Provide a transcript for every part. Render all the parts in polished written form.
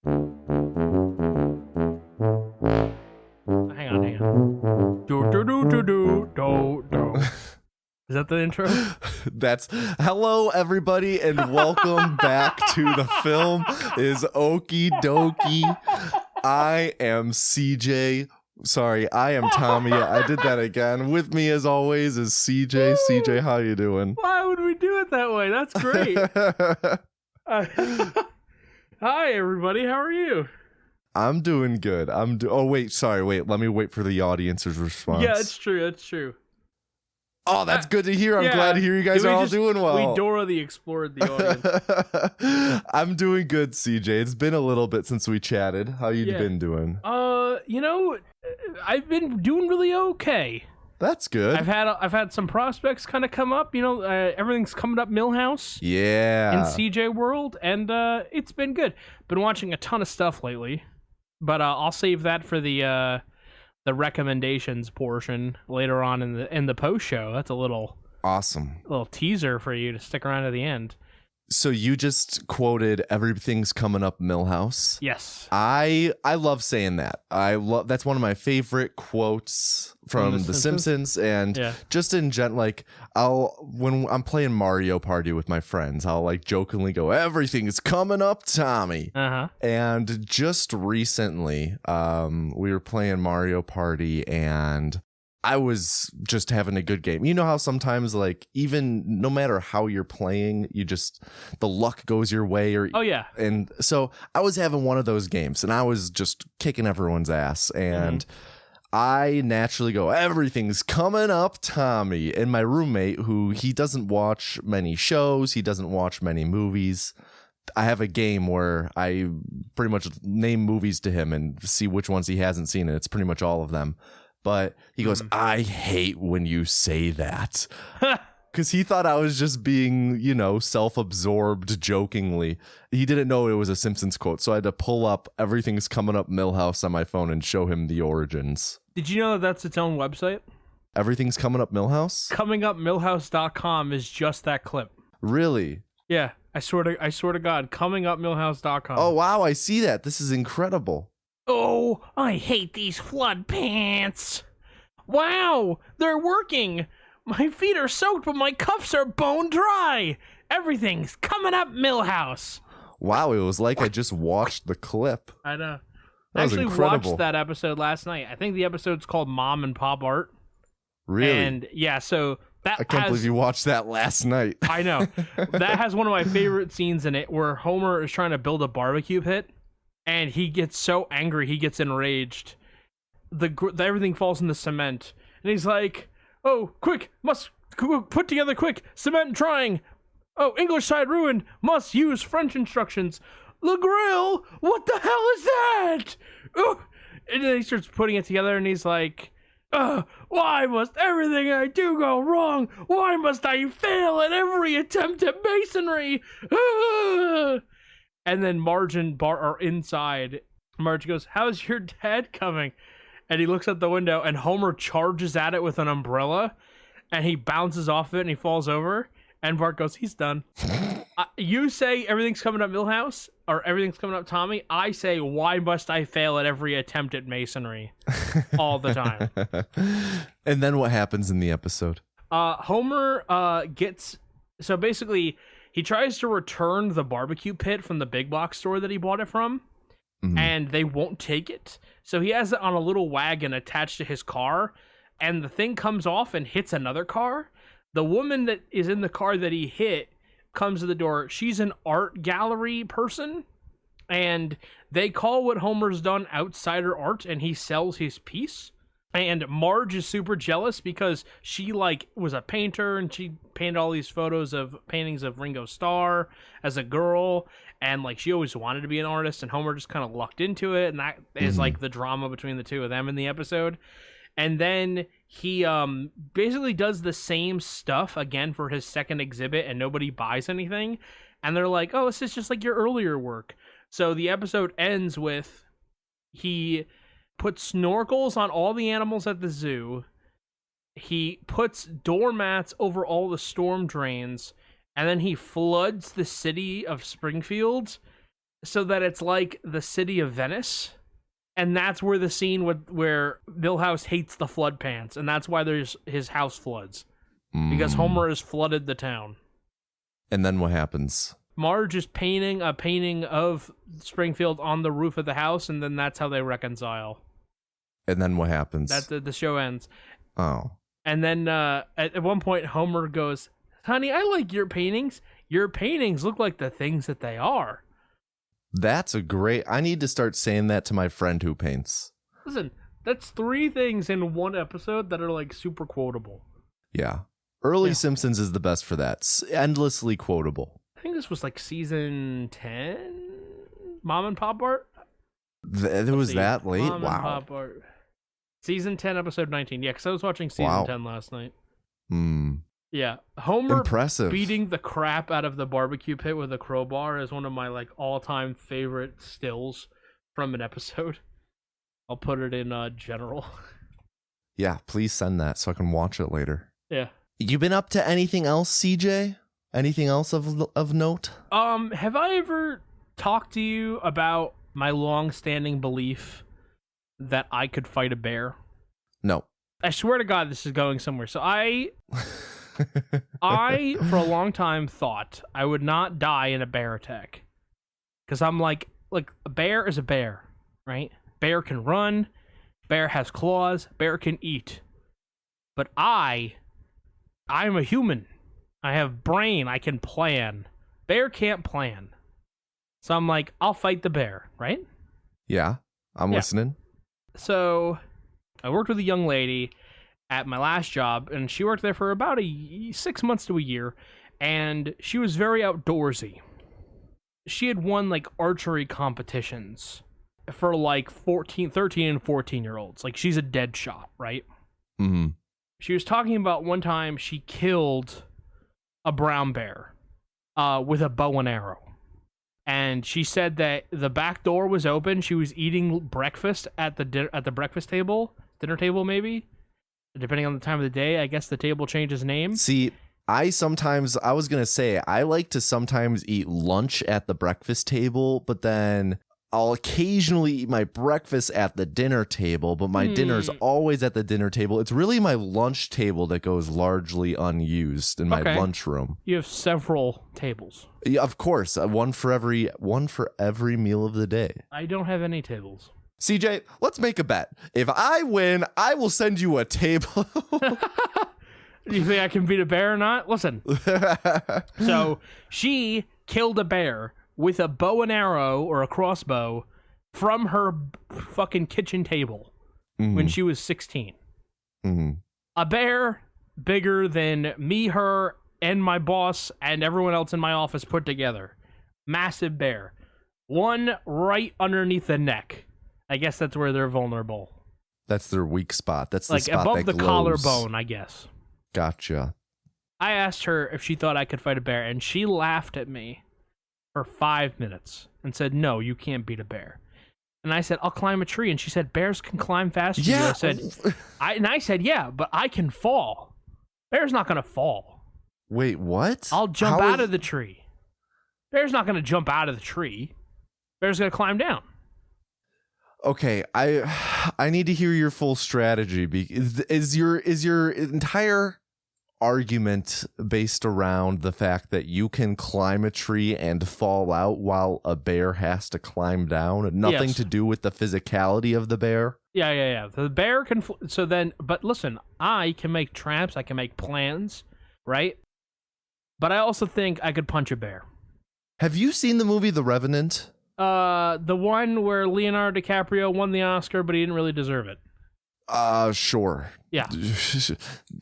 Hang on. Do do do do do do do. Is that the intro? That's hello everybody and welcome back to The Film is Okie Dokie. I am CJ. Sorry, I am Tommy. I did that again. With me as always is CJ. CJ, how you doing? Why would we do it that way? That's great. Hi everybody, how are you? I'm doing good. Oh wait, sorry, let me wait for the audience's response. Yeah, it's true. Oh, that's good to hear. I'm glad to hear you guys are all doing well. We Dora the Explorer the audience. I'm doing good, CJ. It's been a little bit since we chatted. How you been doing? I've been doing really okay. That's good. I've had some prospects kind of come up. Everything's coming up Millhouse. Yeah. In CJ world, and it's been good. Been watching a ton of stuff lately, but I'll save that for the recommendations portion later on in the post show. That's a little teaser for you to stick around to the end. So you just quoted "Everything's coming up, Millhouse." Yes, I love saying that. That's one of my favorite quotes from The Simpsons, and just in when I'm playing Mario Party with my friends, I'll like jokingly go, "Everything's coming up, Tommy." And just recently, we were playing Mario Party, and I was just having a good game. You know how sometimes, like, even no matter how you're playing, the luck goes your way. And so I was having one of those games, and I was just kicking everyone's ass. And I naturally go, "Everything's coming up, Tommy." And my roommate, he doesn't watch many shows, he doesn't watch many movies. I have a game where I pretty much name movies to him and see which ones he hasn't seen, and it's pretty much all of them. But he goes, "I hate when you say that." Because he thought I was just being, self-absorbed jokingly. He didn't know it was a Simpsons quote. So I had to pull up "Everything's Coming Up Millhouse" on my phone and show him the origins. Did you know that that's its own website? Everything's Coming Up Millhouse? ComingUpMillhouse.com is just that clip. Really? Yeah. I swear to God. ComingUpMillhouse.com. Oh, wow. I see that. This is incredible. Oh, I hate these flood pants. Wow, they're working. My feet are soaked, but my cuffs are bone dry. Everything's coming up, Millhouse. Wow, it was like I just watched the clip. I know. That was incredible. I actually watched that episode last night. I think the episode's called Mom and Pop Art. Really? And yeah, so I can't believe you watched that last night. I know. That has one of my favorite scenes in it where Homer is trying to build a barbecue pit. And he gets so angry, he gets enraged. Everything falls in the cement. And he's like, "Oh, quick, must put together quick, cement trying. Oh, English side ruined, must use French instructions. Le grill, what the hell is that?" Oh. And then he starts putting it together and he's like, "Why must everything I do go wrong? Why must I fail at every attempt at masonry?" And then Marge and Bart are inside. Marge goes, "How's your dad coming?" And he looks out the window, and Homer charges at it with an umbrella, and he bounces off it, and he falls over. And Bart goes, "He's done." You say "Everything's coming up, Millhouse," or "Everything's coming up, Tommy." I say, "Why must I fail at every attempt at masonry?" all the time. And then what happens in the episode? Homer so basically, he tries to return the barbecue pit from the big box store that he bought it from, and they won't take it. So he has it on a little wagon attached to his car, and the thing comes off and hits another car. The woman that is in the car that he hit comes to the door. She's an art gallery person, and they call what Homer's done outsider art, and he sells his piece. And Marge is super jealous because she was a painter and she painted all these paintings of Ringo Starr as a girl, and she always wanted to be an artist, and Homer just kind of lucked into it, and that is the drama between the two of them in the episode. And then he basically does the same stuff again for his second exhibit, and nobody buys anything, and they're like, "Oh, this is just like your earlier work." So the episode ends with he puts snorkels on all the animals at the zoo. He puts doormats over all the storm drains, and then he floods the city of Springfield so that it's like the city of Venice. And that's where the scene where Milhouse hates the flood pants, and that's why his house floods. Because Homer has flooded the town. And then what happens? Marge is painting a painting of Springfield on the roof of the house, and then that's how they reconcile. And then what happens? The show ends. Oh. And then at one point, Homer goes, "Honey, I like your paintings. Your paintings look like the things that they are." That's I need to start saying that to my friend who paints. Listen, that's 3 things in one episode that are like super quotable. Yeah. Early Simpsons is the best for that. Endlessly quotable. I think this was like season 10? Mom and Pop Art? It was that late? Mom wow. And Pop Art. Season 10, episode 19. Yeah, because I was watching season 10 last night. Yeah. Homer Impressive. beating the crap out of the barbecue pit with a crowbar is one of my like all-time favorite stills from an episode. I'll put it in general. Yeah, please send that so I can watch it later. Yeah. You been up to anything else, CJ? Anything else of note? Have I ever talked to you about my long-standing belief that I could fight a bear? No. I swear to God, this is going somewhere. So I for a long time thought I would not die in a bear attack. Because I'm like, a bear is a bear, right? Bear can run, bear has claws, bear can eat. But I'm a human. I have brain, I can plan. Bear can't plan. So I'm like, I'll fight the bear, right? Yeah, I'm listening. So I worked with a young lady at my last job, and she worked there for about 6 months to a year, and she was very outdoorsy. She had won like archery competitions for like 13 and 14-year-olds. Like, she's a dead shot, right? Mm-hmm. She was talking about one time she killed a brown bear with a bow and arrow. And she said that the back door was open. She was eating breakfast at the dinner table maybe. Depending on the time of the day, I guess the table changes name. See, I was going to say, I like to sometimes eat lunch at the breakfast table, but then I'll occasionally eat my breakfast at the dinner table, but my dinner's always at the dinner table. It's really my lunch table that goes largely unused in my lunchroom. You have several tables. Yeah, of course, one for every meal of the day. I don't have any tables. CJ, let's make a bet. If I win, I will send you a table. Do you think I can beat a bear or not? Listen. So she killed a bear with a bow and arrow or a crossbow from her fucking kitchen table when she was 16. Mm-hmm. A bear bigger than me, her, and my boss and everyone else in my office put together. Massive bear. One right underneath the neck. I guess that's where they're vulnerable. That's their weak spot. That's the like spot above that the glows. collarbone, I guess. Gotcha. I asked her if she thought I could fight a bear, and she laughed at me for 5 minutes and said, "No, you can't beat a bear." And I said, "I'll climb a tree." And she said, "Bears can climb faster." Yeah. I said, "Yeah, but I can fall. Bear's not gonna fall." Wait, what? I'll jump out of the tree. Bear's not gonna jump out of the tree. Bear's gonna climb down. Okay, I need to hear your full strategy. Is your entire argument based around the fact that you can climb a tree and fall out while a bear has to climb down? Nothing to do with the physicality of the bear? Yeah. The bear can... But listen, I can make traps, I can make plans, right? But I also think I could punch a bear. Have you seen the movie The Revenant? The one where Leonardo DiCaprio won the Oscar, but he didn't really deserve it. Sure. Yeah.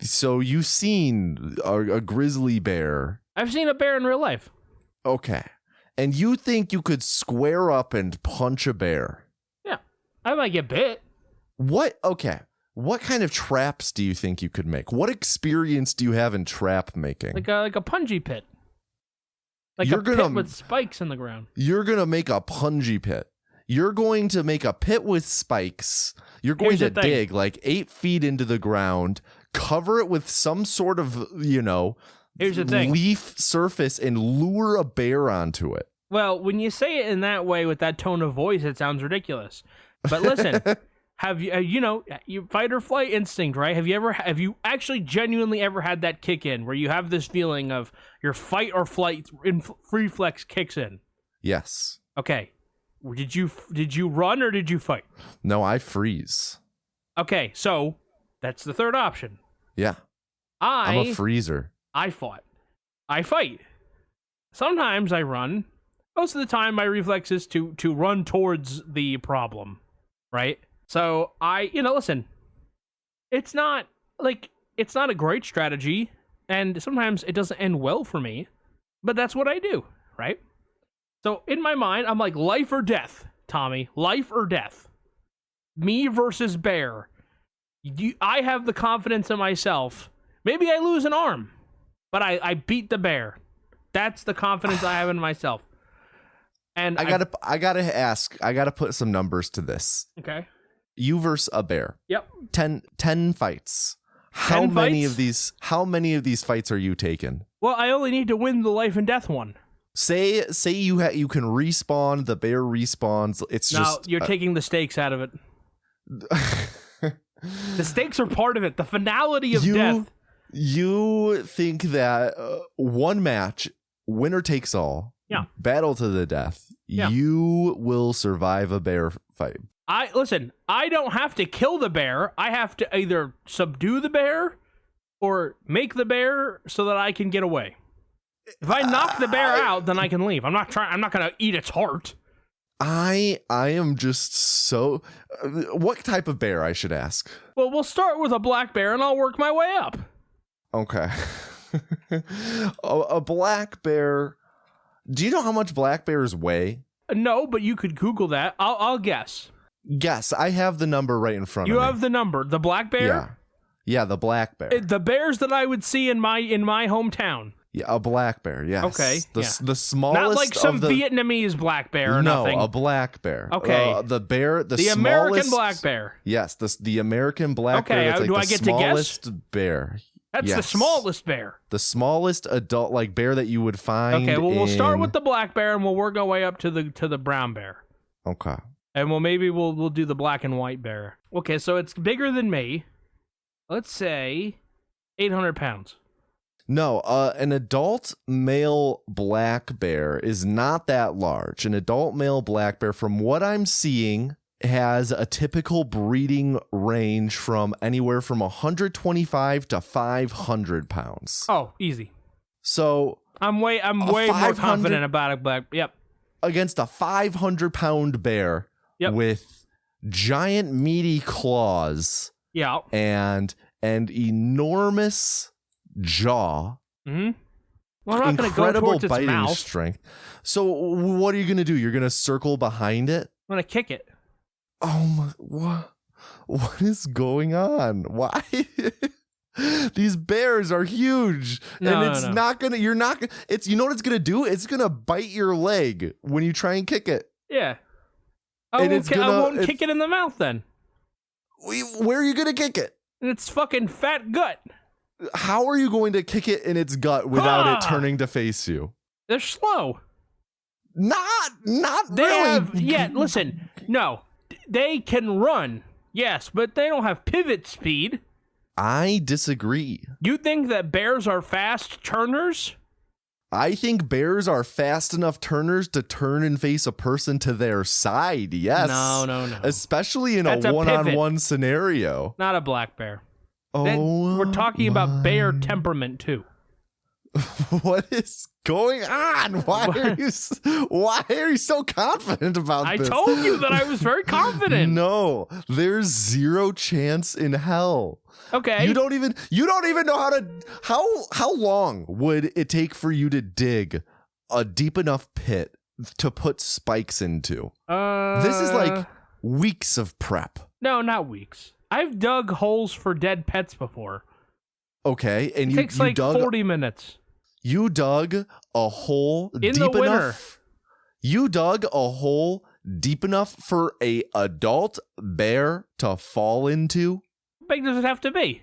So you've seen a grizzly bear. I've seen a bear in real life. Okay. And you think you could square up and punch a bear? Yeah. I might get bit. What? Okay. What kind of traps do you think you could make? What experience do you have in trap making? Like a punji pit. Like a pit with spikes in the ground. You're going to make a punji pit. You're going to make a pit with spikes. You're going to dig like 8 feet into the ground, cover it with some sort of, Here's the thing. leaf surface and lure a bear onto it. Well, when you say it in that way with that tone of voice, it sounds ridiculous. But listen, have you, you fight or flight instinct, right? Have you actually genuinely ever had that kick in where you have this feeling of your fight or flight reflex kicks in? Yes. Okay. Did you run or did you fight? No, I freeze. Okay, so that's the third option. Yeah. I'm a freezer. I fought. I fight. Sometimes I run. Most of the time, my reflex is to run towards the problem, right? So listen, it's not a great strategy, and sometimes it doesn't end well for me, but that's what I do, right? So in my mind, I'm like, life or death, Tommy, life or death. Me versus bear. I have the confidence in myself. Maybe I lose an arm, but I beat the bear. That's the confidence I have in myself. And I gotta put some numbers to this. Okay. You versus a bear. Yep. 10 fights. How many of these fights are you taking? Well, I only need to win the life and death one. Say you can respawn, the bear respawns. It's just you're taking the stakes out of it. The stakes are part of it. The finality of death. You think that one match, winner takes all. Yeah. Battle to the death. Yeah. You will survive a bear fight. I don't have to kill the bear. I have to either subdue the bear or make the bear so that I can get away. If I knock the bear out, then I can leave. I'm not going to eat its heart. I am just so... what type of bear, I should ask? Well, we'll start with a black bear and I'll work my way up. Okay. A black bear... Do you know how much black bears weigh? No, but you could Google that. I'll guess. Guess. I have the number right in front of me. You have the number. The black bear? Yeah. Yeah, the black bear. The bears that I would see in my hometown. Yeah, a black bear, yes. Okay. The smallest. Not like some Vietnamese black bear or nothing. No, a black bear. Okay. The bear, the smallest, American black bear. Yes, the American black bear. That's like do I get to guess? Smallest bear. That's the smallest bear. The smallest adult bear that you would find. Okay, well we'll start with the black bear and we'll work our way up to the brown bear. Okay. And we'll do the black and white bear. Okay, so it's bigger than me. Let's say 800 pounds. No, an adult male black bear is not that large. An adult male black bear, from what I'm seeing, has a typical breeding range from anywhere from 125 to 500 pounds. Oh, easy. So I'm way more confident about a black. Yep. Against a 500-pound bear. Yep. With giant meaty claws. Yeah. And enormous jaw. Mm-hmm. Well, I'm not going to go towards its mouth. Strength. So what are you going to do? You're going to circle behind it? I'm going to kick it. Oh my! What is going on? Why? These bears are huge, and it's not gonna. You're not gonna. It's, you know what it's gonna do? It's gonna bite your leg when you try and kick it. Yeah. I won't kick it in the mouth then. Where are you gonna kick it? In its fucking fat gut. How are you going to kick it in its gut without it turning to face you? They're slow. Not they really. Listen. No. They can run, yes, but they don't have pivot speed. I disagree. You think that bears are fast turners? I think bears are fast enough turners to turn and face a person to their side, yes. No. Especially in a one-on-one scenario. Not a black bear. Oh, we're talking about bear temperament, too. What is going on? Why are you so confident about this? I told you that I was very confident. No, there's zero chance in hell. Okay. You don't even know how long would it take for you to dig a deep enough pit to put spikes into? This is like weeks of prep. No, not weeks. I've dug holes for dead pets before. Okay, and it takes like 40 minutes. You dug a hole in the winter. You dug a hole deep enough for a adult bear to fall into? How big does it have to be?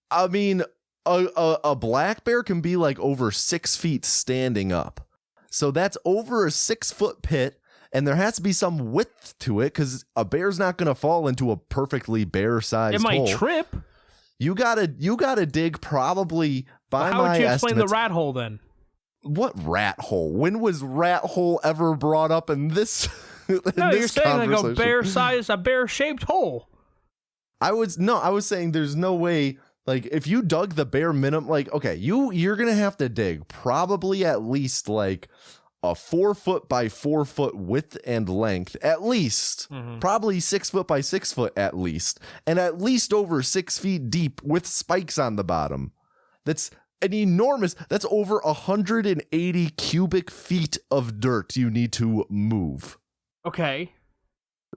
I mean, a black bear can be like over 6 feet standing up. So that's over a 6-foot pit, and there has to be some width to it because a bear's not going to fall into a perfectly bear-sized hole. It might trip. You gotta dig probably by How my would you explain estimates. the rat hole then? What rat hole? When was rat hole ever brought up in this? No, you're saying like a bear-sized, a bear-shaped hole. I was saying there's no way. Like if you dug the bare minimum, like okay, you're gonna have to dig probably at least like a 4 foot by 4 foot width and length, at least, probably 6 foot by 6 foot at least, and at least over 6 feet deep with spikes on the bottom. That's an enormous, that's over 180 cubic feet of dirt you need to move. Okay.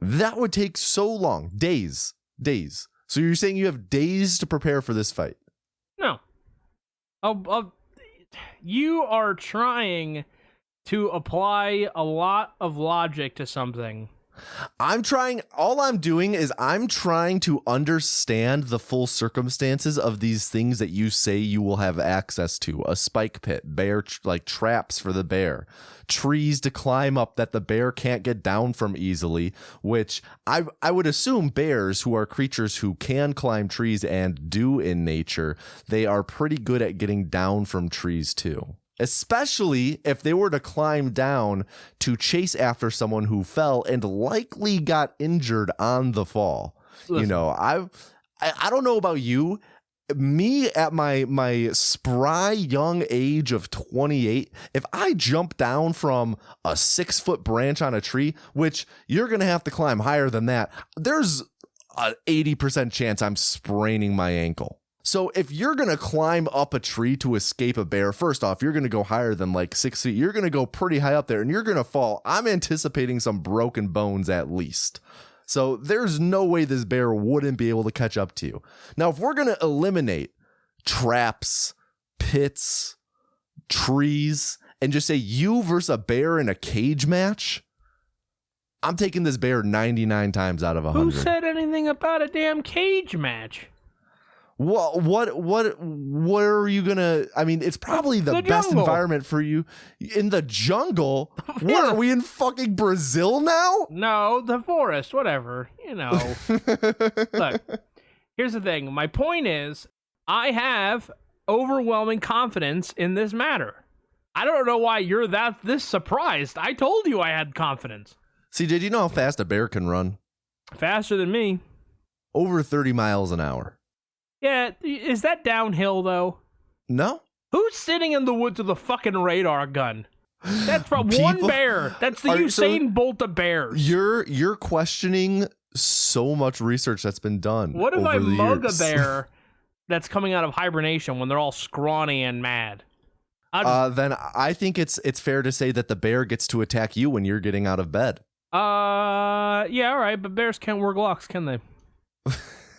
That would take so long. Days. So you're saying you have days to prepare for this fight? No. You are trying to apply a lot of logic to something. All I'm doing is I'm trying to understand the full circumstances of these things that you say you will have access to. A spike pit, bear, like traps for the bear, trees to climb up that the bear can't get down from easily, which I would assume bears, who are creatures who can climb trees and do in nature, they are pretty good at getting down from trees too. Especially if they were to climb down to chase after someone who fell and likely got injured on the fall. Listen. You know, I don't know about you. Me at my spry young age of 28, if I jump down from a 6-foot branch on a tree, which you're going to have to climb higher than that, there's an 80% chance I'm spraining my ankle. So if you're going to climb up a tree to escape a bear, first off, you're going to go higher than like 6 feet. You're going to go pretty high up there and you're going to fall. I'm anticipating some broken bones at least. So there's no way this bear wouldn't be able to catch up to you. Now, if we're going to eliminate traps, pits, trees, and just say you versus a bear in a cage match, I'm taking this bear 99 times out of 100. Who said anything about a damn cage match? What are you gonna? I mean, it's probably the best environment for you in the jungle. What are we in fucking Brazil now? No, the forest, whatever. You know. Look, here's the thing. My point is, I have overwhelming confidence in this matter. I don't know why you're this surprised. I told you I had confidence. See, did you know how fast a bear can run? Faster than me. Over 30 miles an hour. Yeah, is that downhill, though? No. Who's sitting in the woods with a fucking radar gun? That's from one bear. That's the Usain Bolt of bears. You're questioning so much research that's been done. What if I mug a bear that's coming out of hibernation when they're all scrawny and mad? Then I think it's fair to say that the bear gets to attack you when you're getting out of bed. Yeah, all right, but bears can't wear glocks, can they?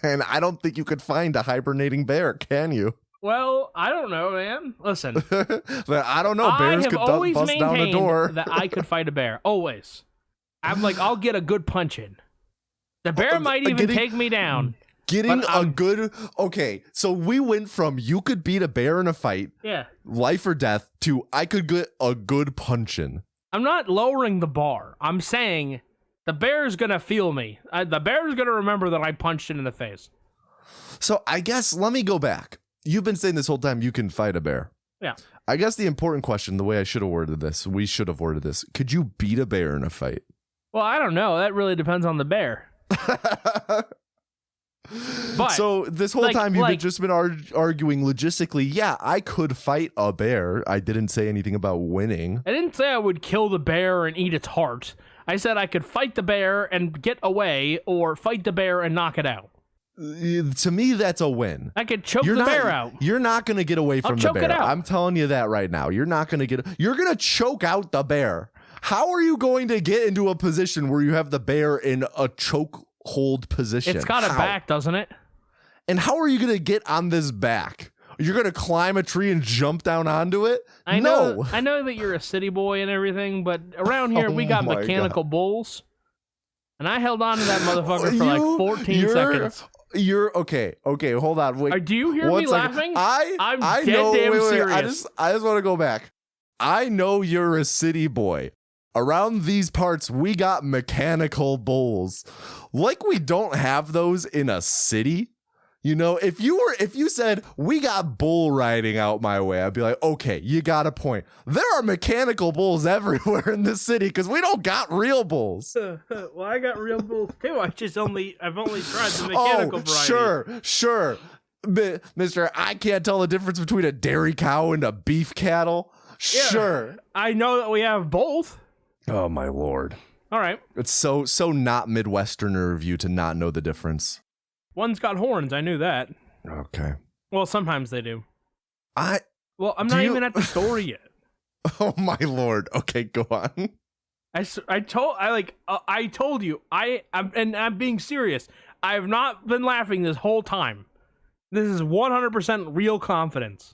And I don't think you could find a hibernating bear, can you? Well, I don't know, man. Listen. But I don't know. Bears could bust down a door. That I could fight a bear. Always. I'm like, I'll get a good punch in. The bear might even take me down. Getting a good... Okay, so we went from you could beat a bear in a fight, life or death, to I could get a good punch in. I'm not lowering the bar. I'm saying... The bear's going to feel me. The bear's going to remember that I punched it in the face. So I guess, let me go back. You've been saying this whole time you can fight a bear. Yeah. I guess the important question, the way we should have worded this, could you beat a bear in a fight? Well, I don't know. That really depends on the bear. But so this whole time you've just been arguing logistically, yeah, I could fight a bear. I didn't say anything about winning. I didn't say I would kill the bear and eat its heart. I said I could fight the bear and get away, or fight the bear and knock it out. To me, that's a win. I could choke the bear out. You're not going to get away from the bear. I'm telling you that right now. You're not going to you're going to choke out the bear. How are you going to get into a position where you have the bear in a chokehold position? It's got a back, doesn't it? And how are you going to get on this back? You're going to climb a tree and jump down onto it? I know that you're a city boy and everything, but around here we got mechanical bulls. And I held on to that motherfucker for like 14 seconds. You're okay. Hold on. Wait. Do you hear me laughing? I'm dead serious. I just want to go back. I know you're a city boy. Around these parts, we got mechanical bulls. Like we don't have those in a city. You know, if you said we got bull riding out my way, I'd be like, okay, you got a point. There are mechanical bulls everywhere in this city because we don't got real bulls. Well, I got real bulls too. I've only tried the mechanical variety. Sure. Mister, I can't tell the difference between a dairy cow and a beef cattle. Yeah, sure. I know that we have both. Oh my Lord. All right. It's so not Midwesterner of you to not know the difference. One's got horns. I knew that. Okay. Well, sometimes they do. I'm not even at the story yet. Oh my Lord. Okay, go on. I told you. I'm being serious. I have not been laughing this whole time. This is 100% real confidence.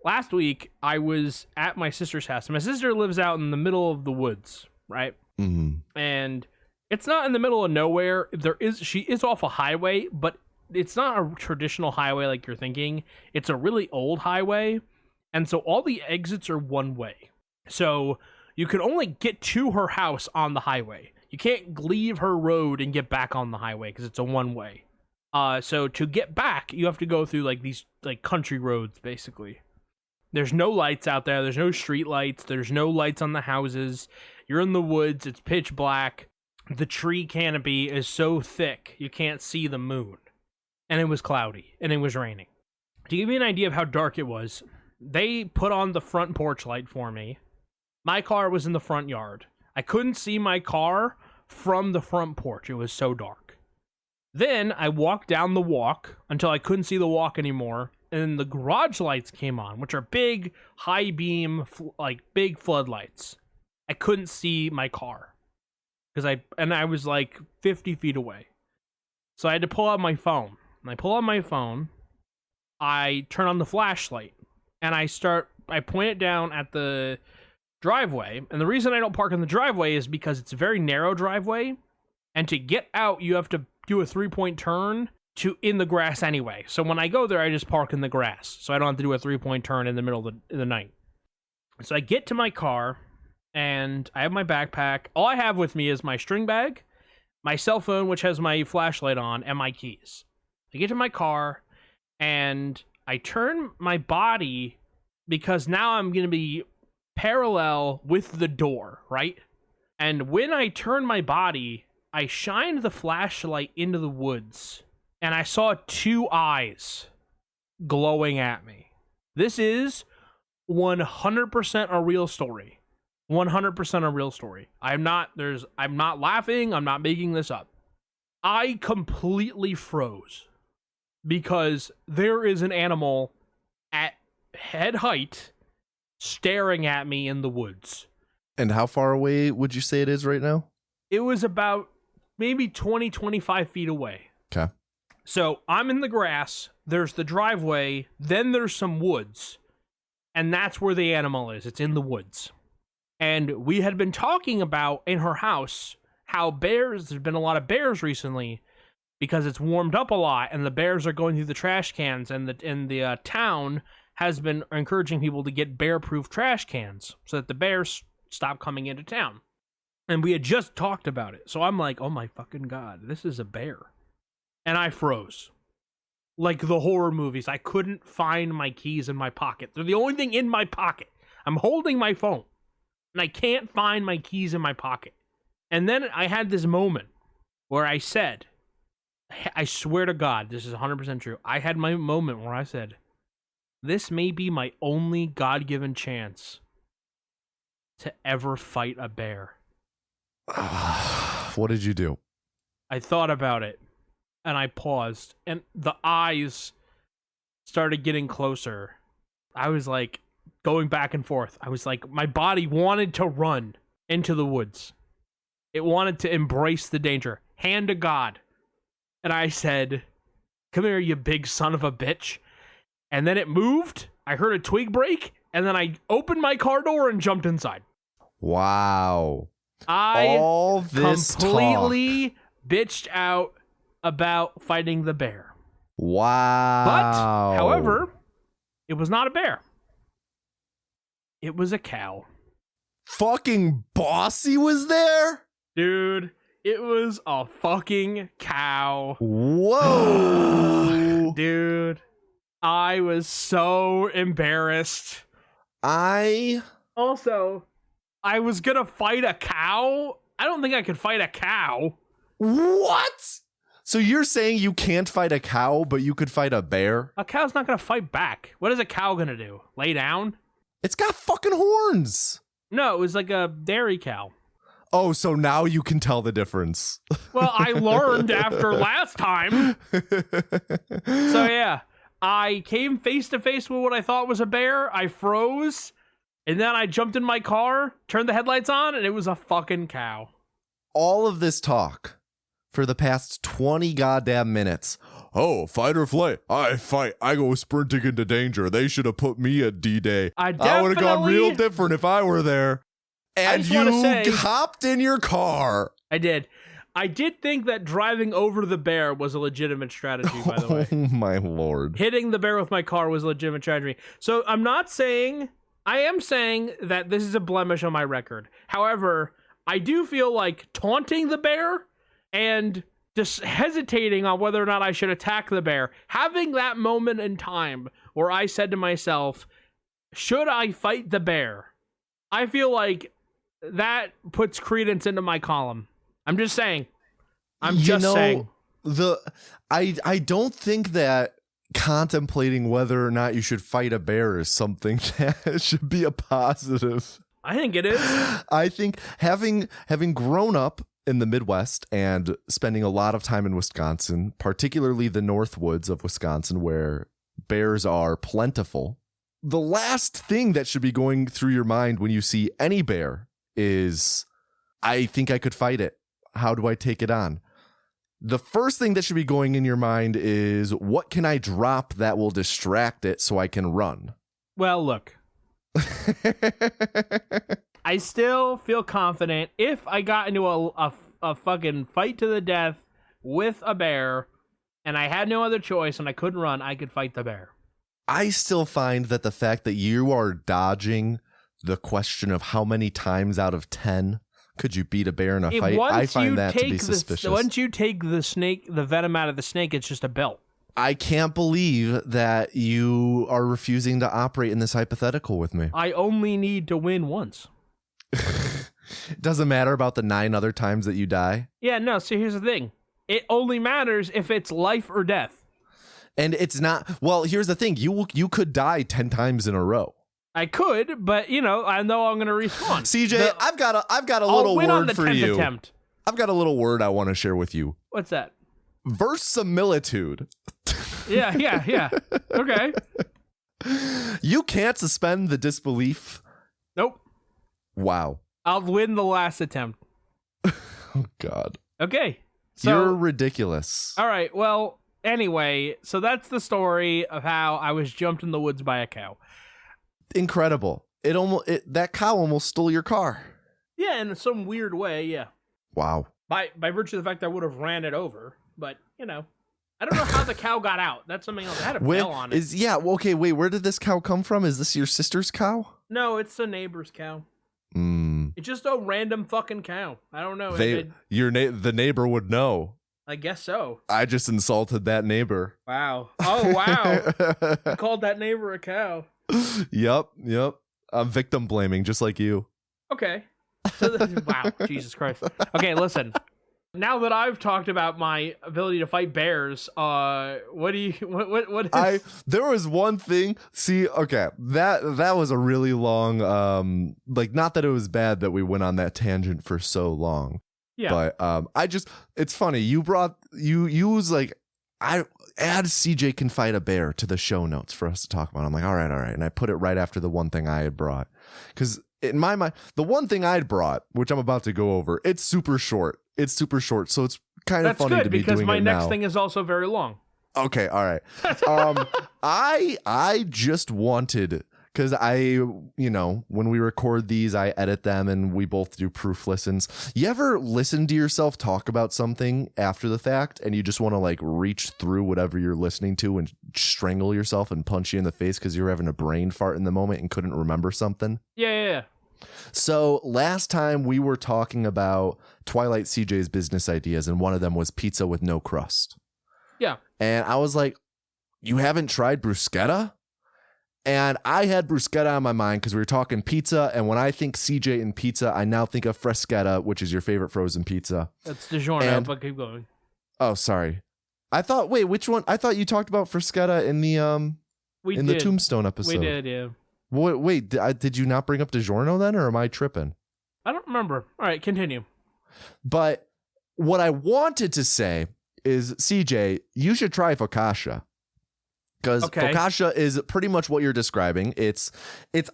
Last week, I was at my sister's house. My sister lives out in the middle of the woods, right? Mm-hmm. And it's not in the middle of nowhere. She is off a highway, but it's not a traditional highway like you're thinking. It's a really old highway, and so all the exits are one way. So you can only get to her house on the highway. You can't leave her road and get back on the highway because it's a one way. So to get back, you have to go through like these like country roads, basically. There's no lights out there. There's no street lights. There's no lights on the houses. You're in the woods. It's pitch black. The tree canopy is so thick you can't see the moon. And it was cloudy. And it was raining. To give you an idea of how dark it was, they put on the front porch light for me. My car was in the front yard. I couldn't see my car from the front porch. It was so dark. Then I walked down the walk until I couldn't see the walk anymore. And then the garage lights came on, which are big, high beam, like big floodlights. I couldn't see my car because I was like 50 feet away. So I had to pull out my phone. And I pull out my phone. I turn on the flashlight and I point it down at the driveway. And the reason I don't park in the driveway is because it's a very narrow driveway. And to get out, you have to do a 3-point turn in the grass anyway. So when I go there, I just park in the grass. So I don't have to do a 3-point turn in the middle of the night. So I get to my car and I have my backpack. All I have with me is my string bag, my cell phone, which has my flashlight on, and my keys. I get to my car and I turn my body because now I'm going to be parallel with the door, right? And when I turn my body, I shined the flashlight into the woods and I saw 2 eyes glowing at me. This is 100% a real story. 100% a real story. I'm not laughing. I'm not making this up. I completely froze because there is an animal at head height staring at me in the woods. And how far away would you say it is right now? It was about maybe 20, 25 feet away. Okay. So I'm in the grass. There's the driveway. Then there's some woods. And that's where the animal is. It's in the woods. And we had been talking about in her house how there's been a lot of bears recently because it's warmed up a lot and the bears are going through the trash cans, and the town has been encouraging people to get bear-proof trash cans so that the bears stop coming into town. And we had just talked about it. So I'm like, oh my fucking God, this is a bear. And I froze. Like the horror movies. I couldn't find my keys in my pocket. They're the only thing in my pocket. I'm holding my phone. And I can't find my keys in my pocket. And then I had this moment where I said, I swear to God, this is 100% true. I had my moment where I said, this may be my only God-given chance to ever fight a bear. What did you do? I thought about it, and I paused, and the eyes started getting closer. I was like, going back and forth. I was like, my body wanted to run into the woods. It wanted to embrace the danger. Hand to God. And I said, come here, you big son of a bitch. And then it moved. I heard a twig break. And then I opened my car door and jumped inside. Wow. All this completely bitched out about fighting the bear. Wow. But, however, it was not a bear. It was a cow. Fucking Bossy was there? Dude, it was a fucking cow. Whoa. Dude, I was so embarrassed. Also, I was gonna fight a cow. I don't think I could fight a cow. What? So you're saying you can't fight a cow, but you could fight a bear? A cow's not gonna fight back. What is a cow gonna do? Lay down? It's got fucking horns. No, it was like a dairy cow. Oh, so now you can tell the difference. Well, I learned after last time. So yeah, I came face to face with what I thought was a bear. I froze, and then I jumped in my car, turned the headlights on, and it was a fucking cow. All of this talk for the past 20 goddamn minutes. Oh, fight or flight. I fight. I go sprinting into danger. They should have put me at D-Day. I would have gone real different if I were there. And you hopped in your car. I did. I did think that driving over the bear was a legitimate strategy, by the way. Oh, my Lord. Hitting the bear with my car was a legitimate strategy. So I am saying that this is a blemish on my record. However, I do feel like taunting the bear and just hesitating on whether or not I should attack the bear, having that moment in time where I said to myself, should I fight the bear? I feel like that puts credence into my column. I'm just saying. I don't think that contemplating whether or not you should fight a bear is something that should be a positive. I think it is. I think having grown up in the Midwest and spending a lot of time in Wisconsin, particularly the North Woods of Wisconsin, where bears are plentiful, the last thing that should be going through your mind when you see any bear is, I think I could fight it. How do I take it on? The first thing that should be going in your mind is, what can I drop that will distract it so I can run? Well, look. I still feel confident if I got into a fucking fight to the death with a bear and I had no other choice and I couldn't run, I could fight the bear. I still find that the fact that you are dodging the question of how many times out of 10 could you beat a bear in a fight, I find that to be suspicious. Once you take the venom out of the snake, it's just a belt. I can't believe that you are refusing to operate in this hypothetical with me. I only need to win once. It doesn't matter about the 9 other times that you die? Yeah, no, so here's the thing. It only matters if it's life or death. And it's not, well, here's the thing. You could die 10 times in a row. I could, but I know I'm going to respawn. CJ, I've got a little word for you. Attempt. I've got a little word I want to share with you. What's that? Verisimilitude. Yeah. Okay. You can't suspend the disbelief. Nope. Wow. I'll win the last attempt. Oh, God. Okay. So, you're ridiculous. All right. Well, anyway, so that's the story of how I was jumped in the woods by a cow. Incredible. That cow almost stole your car. Yeah, in some weird way, yeah. Wow. By virtue of the fact that I would have ran it over, but, I don't know how the cow got out. That's something else. I had a bell on it. Okay, wait, where did this cow come from? Is this your sister's cow? No, it's a neighbor's cow. It's just a random fucking cow. I don't know. The neighbor would know. I guess so. I just insulted that neighbor. Wow. Oh, wow. You called that neighbor a cow. Yep. I'm victim blaming, just like you. Okay. So wow, Jesus Christ. Okay, listen. Now that I've talked about my ability to fight bears, what is... There was one thing. See, okay, that was a really long, not that it was bad that we went on that tangent for so long. Yeah. But it's funny. You was like, add CJ can fight a bear to the show notes for us to talk about. I'm like, all right. And I put it right after the one thing I had brought. Because in my mind, the one thing I'd brought, which I'm about to go over, it's super short. So it's kind of funny to be doing it now. That's good, because my next thing is also very long. Okay, all right. I just wanted because when we record these, I edit them and we both do proof listens. You ever listen to yourself talk about something after the fact and you just want to like reach through whatever you're listening to and strangle yourself and punch you in the face because you were having a brain fart in the moment and couldn't remember something? Yeah. So last time we were talking about Twilight CJ's business ideas, and one of them was pizza with no crust. Yeah. And I was like, you haven't tried bruschetta? And I had bruschetta on my mind because we were talking pizza. And when I think CJ and pizza, I now think of freschetta, which is your favorite frozen pizza. That's DiGiorno, but keep going. Oh, sorry. Which one? I thought you talked about freschetta in the Tombstone episode. We did, yeah. Wait, did you not bring up DiGiorno then, or am I tripping? I don't remember. All right, continue. But what I wanted to say is, CJ, you should try focaccia. Because focaccia is pretty much what you're describing. It's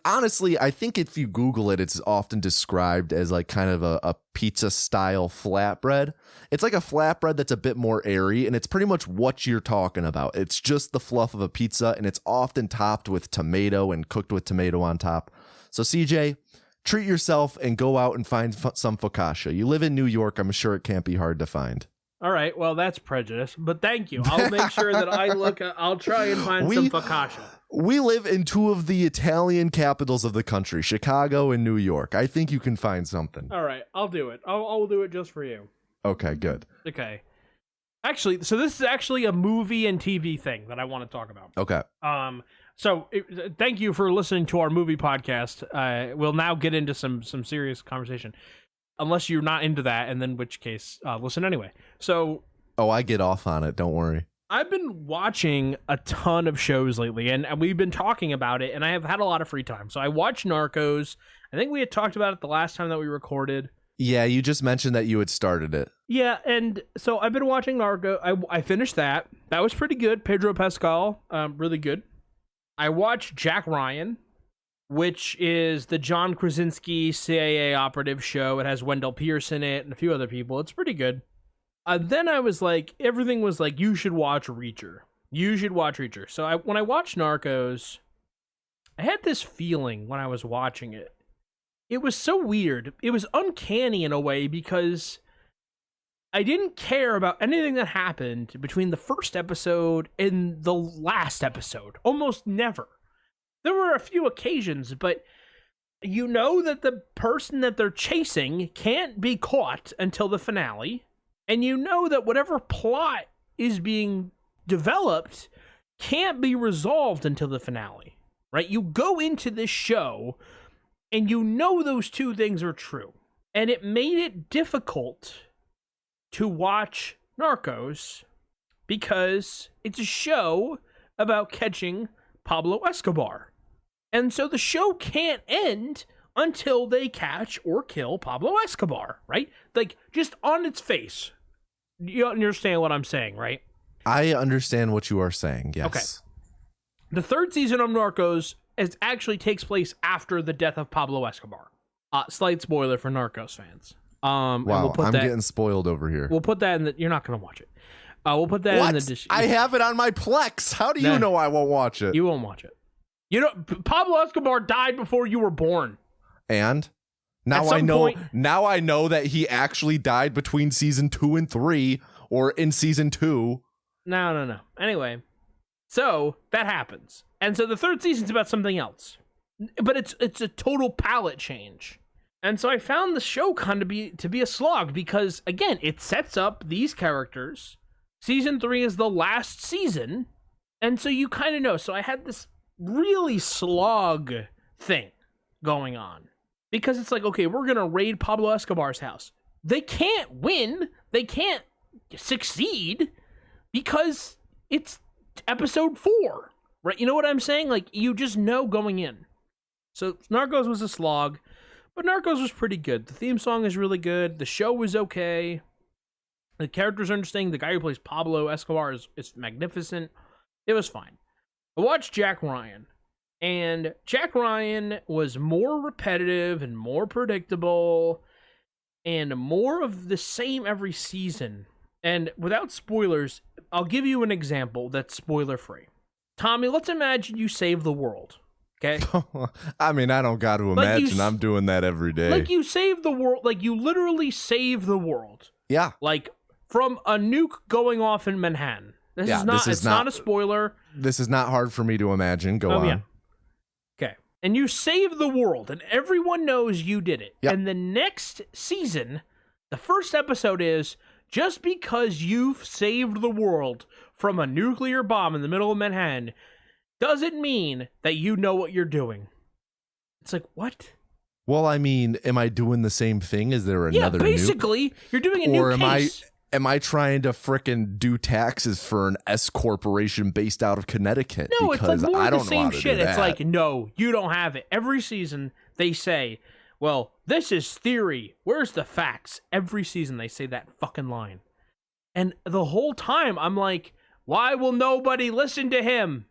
honestly, I think if you Google it, it's often described as like kind of a pizza style flatbread. It's like a flatbread that's a bit more airy, and it's pretty much what you're talking about. It's just the fluff of a pizza, and it's often topped with tomato and cooked with tomato on top. So CJ, treat yourself and go out and find some focaccia. You live in New York. I'm sure it can't be hard to find. All right, well, that's prejudice, but thank you. I'll make sure that I'll try and find some focaccia. We live in two of the Italian capitals of the country, Chicago and New York. I think you can find something. All right, I'll do it. I'll do it just for you. Okay, good. Okay. Actually, so this is actually a movie and TV thing that I want to talk about. Okay. Thank you for listening to our movie podcast. We'll now get into some serious conversation. Unless you're not into that, and then which case, listen anyway. So, I get off on it. Don't worry. I've been watching a ton of shows lately, and we've been talking about it, and I have had a lot of free time. So I watched Narcos. I think we had talked about it the last time that we recorded. Yeah, you just mentioned that you had started it. Yeah, and so I've been watching Narcos. I finished that. That was pretty good. Pedro Pascal, really good. I watched Jack Ryan, which is the John Krasinski CIA operative show. It has Wendell Pierce in it and a few other people. It's pretty good. Then I was like, everything was like, you should watch Reacher. You should watch Reacher. So when I watched Narcos, I had this feeling when I was watching it. It was so weird. It was uncanny in a way because I didn't care about anything that happened between the first episode and the last episode. Almost never. There were a few occasions, but you know that the person that they're chasing can't be caught until the finale, and you know that whatever plot is being developed can't be resolved until the finale, right? You go into this show, and you know those two things are true, and it made it difficult to watch Narcos because it's a show about catching Pablo Escobar. And so the show can't end until they catch or kill Pablo Escobar, right? Like, just on its face. You understand what I'm saying, right? I understand what you are saying, yes. Okay. The third season of Narcos actually takes place after the death of Pablo Escobar. Slight spoiler for Narcos fans. Wow, I'm getting spoiled over here. We'll put that in the... You're not going to watch it. We'll put that in the... I have it on my Plex. How do you know I won't watch it? You won't watch it. You know, Pablo Escobar died before you were born. And now I know that he actually died between season 2 and 3, or in season 2. No. Anyway, so that happens. And so the third season's about something else. But it's a total palette change. And so I found the show kind of to be a slog because, again, it sets up these characters. Season 3 is the last season. And so you kind of know. So I had this really slog thing going on because it's like, okay, we're gonna raid Pablo Escobar's house. They can't win, they can't succeed because it's episode 4, right? You know what I'm saying? Like, you just know going in. So Narcos was a slog, but Narcos was pretty good. The theme song is really good. The show was okay. The characters are interesting. The guy who plays Pablo Escobar is magnificent. It was fine. I watched Jack Ryan, and Jack Ryan was more repetitive and more predictable and more of the same every season. And without spoilers, I'll give you an example that's spoiler-free. Tommy, let's imagine you save the world. Okay? I mean, I don't got to imagine I'm doing that every day. Like, you save the world. Like, you literally save the world. Yeah. Like, from a nuke going off in Manhattan. This is not a spoiler. This is not hard for me to imagine. Go on. Yeah. Okay. And you save the world, and everyone knows you did it. Yep. And the next season, the first episode is, just because you've saved the world from a nuclear bomb in the middle of Manhattan doesn't mean that you know what you're doing. It's like, what? Well, I mean, am I doing the same thing? Is there another basically, nuke? You're doing a new case. Am I trying to frickin' do taxes for an S corporation based out of Connecticut? No, because it's like more I of the don't same know how shit. to do It's that. like, no, you don't have it. Every season they say, well, this is theory. Where's the facts? Every season they say that fucking line. And the whole time I'm like, why will nobody listen to him?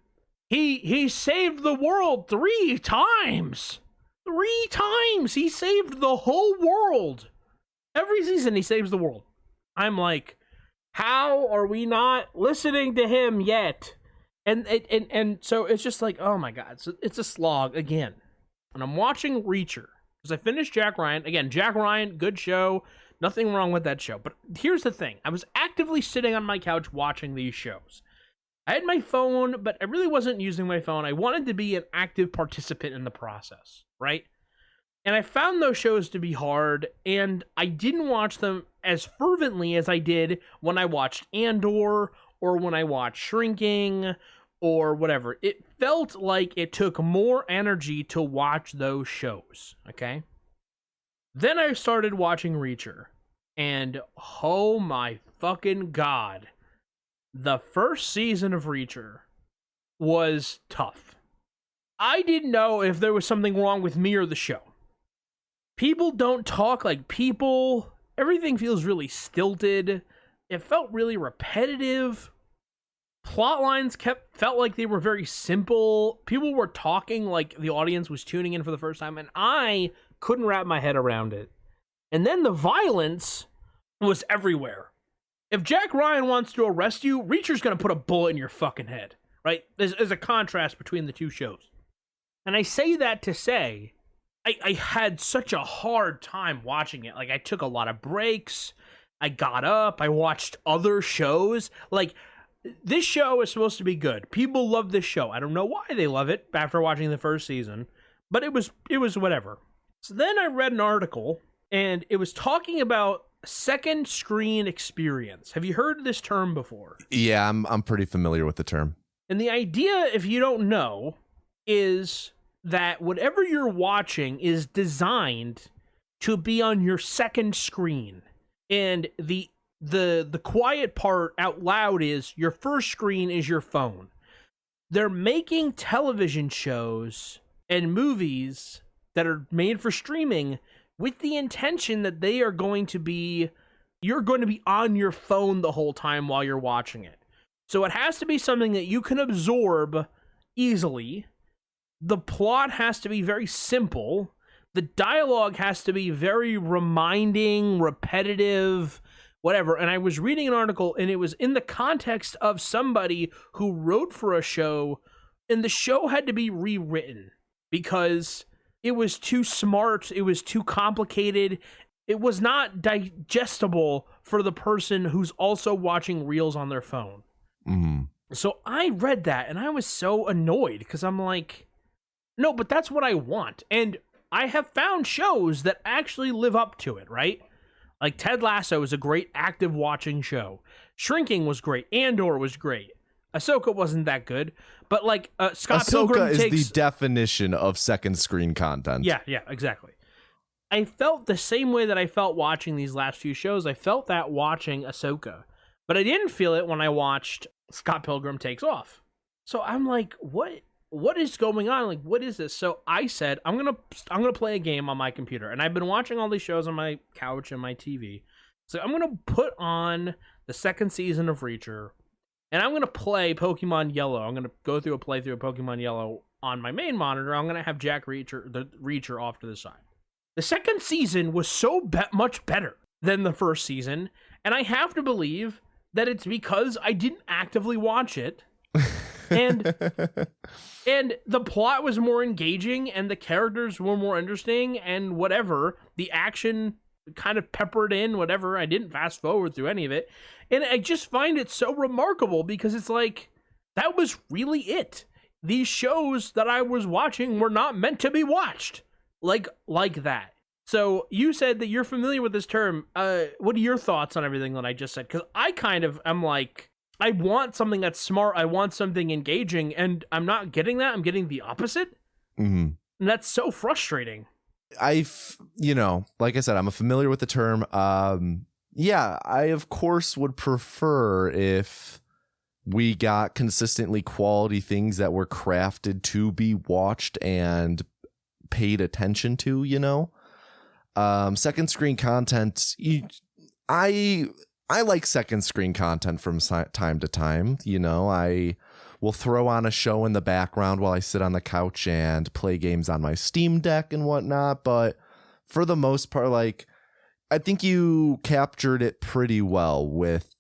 He saved the world 3 times. 3 times he saved the whole world. Every season he saves the world. I'm like, how are we not listening to him yet? And so it's just like, oh my god, it's a slog again. And I'm watching Reacher because I finished Jack Ryan. Again, Jack Ryan, good show. Nothing wrong with that show. But here's the thing. I was actively sitting on my couch watching these shows. I had my phone, but I really wasn't using my phone. I wanted to be an active participant in the process, right? And I found those shows to be hard, and I didn't watch them as fervently as I did when I watched Andor or when I watched Shrinking or whatever. It felt like it took more energy to watch those shows, okay? Then I started watching Reacher, and oh my fucking god, the first season of Reacher was tough. I didn't know if there was something wrong with me or the show. People don't talk like people. Everything feels really stilted. It felt really repetitive. Plot lines felt like they were very simple. People were talking like the audience was tuning in for the first time, and I couldn't wrap my head around it. And then the violence was everywhere. If Jack Ryan wants to arrest you, Reacher's going to put a bullet in your fucking head, right? There's a contrast between the two shows. And I say that to say, I had such a hard time watching it. Like, I took a lot of breaks. I got up. I watched other shows. Like, this show is supposed to be good. People love this show. I don't know why they love it after watching the first season, but it was whatever. So then I read an article, and it was talking about second screen experience. Have you heard this term before? Yeah, I'm pretty familiar with the term. And the idea, if you don't know, is that whatever you're watching is designed to be on your second screen. And the quiet part out loud is your first screen is your phone. They're making television shows and movies that are made for streaming with the intention that you're going to be on your phone the whole time while you're watching it. So it has to be something that you can absorb easily. The plot has to be very simple. The dialogue has to be very reminding, repetitive, whatever. And I was reading an article, and it was in the context of somebody who wrote for a show, and the show had to be rewritten because it was too smart, it was too complicated, it was not digestible for the person who's also watching reels on their phone. Mm-hmm. So I read that, and I was so annoyed, because I'm like, no, but that's what I want. And I have found shows that actually live up to it, right? Like Ted Lasso is a great active watching show. Shrinking was great. Andor was great. Ahsoka wasn't that good, but like Scott Pilgrim is the definition of second screen content. Yeah, exactly. I felt the same way that I felt watching these last few shows. I felt that watching Ahsoka, but I didn't feel it when I watched Scott Pilgrim Takes Off. So I'm like, what is going on? Like, what is this? So I said, I'm gonna play a game on my computer, and I've been watching all these shows on my couch and my TV. So I'm gonna put on the second season of Reacher, and I'm gonna play Pokemon Yellow. I'm gonna go through a playthrough of Pokemon Yellow on my main monitor. I'm gonna have the Reacher off to the side. The second season was so much better than the first season, and I have to believe that it's because I didn't actively watch it. And and the plot was more engaging and the characters were more interesting and whatever. The action kind of peppered in, whatever. I didn't fast forward through any of it. And I just find it so remarkable because it's like, that was really it. These shows that I was watching were not meant to be watched like that. So you said that you're familiar with this term. What are your thoughts on everything that I just said? Because I kind of am like, I want something that's smart. I want something engaging, and I'm not getting that. I'm getting the opposite. Mm-hmm. And that's so frustrating. Like I said, I'm familiar with the term. Yeah, I of course would prefer if we got consistently quality things that were crafted to be watched and paid attention to, second screen content. I like second screen content from time to time. I will throw on a show in the background while I sit on the couch and play games on my Steam Deck and whatnot. But for the most part, I think you captured it pretty well with,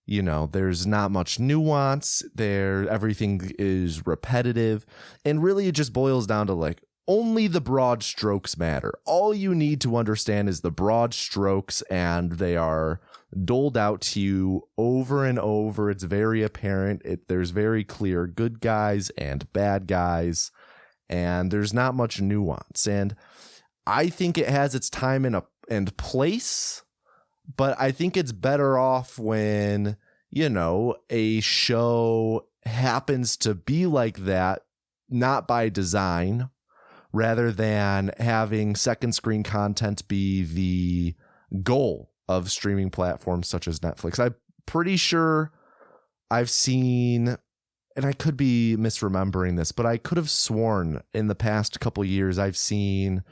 there's not much nuance there. Everything is repetitive. And really it just boils down to only the broad strokes matter. All you need to understand is the broad strokes, and they are doled out to you over and over. It's very apparent. There's very clear good guys and bad guys, and there's not much nuance. And I think it has its time and place, but I think it's better off when, a show happens to be like that, not by design, rather than having second screen content be the goal of streaming platforms such as Netflix. I'm pretty sure I've seen, and I could be misremembering this, but I could have sworn in the past couple years I've seen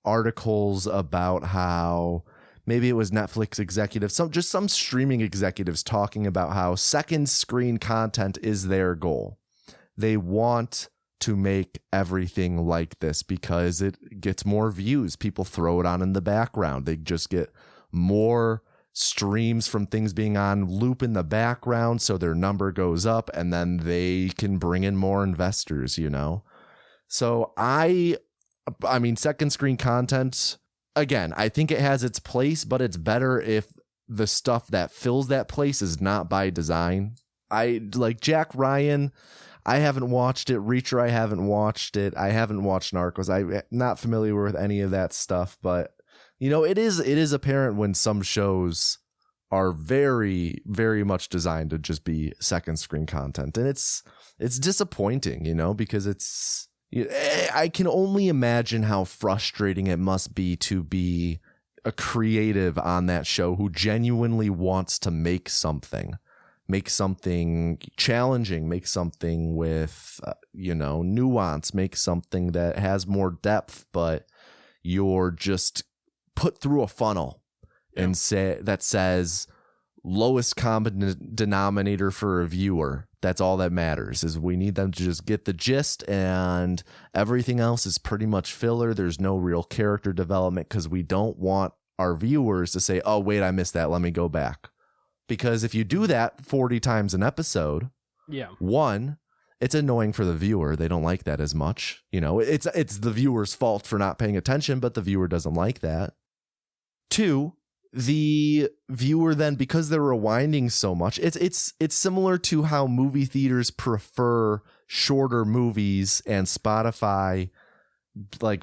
articles about how maybe it was Netflix executives, some streaming executives talking about how second screen content is their goal. They want to make everything like this because it gets more views. People throw it on in the background. They just get more streams from things being on loop in the background, so their number goes up, and then they can bring in more investors, So I mean, second screen content, again, I think it has its place, but it's better if the stuff that fills that place is not by design. I like Jack Ryan. I haven't watched it. Reacher, I haven't watched it. I haven't watched Narcos. I'm not familiar with any of that stuff, but it is apparent when some shows are very, very much designed to just be second screen content. And it's disappointing, because I can only imagine how frustrating it must be to be a creative on that show who genuinely wants to make something challenging, make something with, nuance, make something that has more depth, but you're just put through a funnel and says lowest common denominator for a viewer. That's all that matters, is we need them to just get the gist, and everything else is pretty much filler. There's no real character development because we don't want our viewers to say, oh, wait, I missed that. Let me go back. Because if you do that 40 times an episode, one, it's annoying for the viewer. They don't like that as much. It's the viewer's fault for not paying attention, but the viewer doesn't like that. Two, the viewer then, because they're rewinding so much, it's similar to how movie theaters prefer shorter movies and Spotify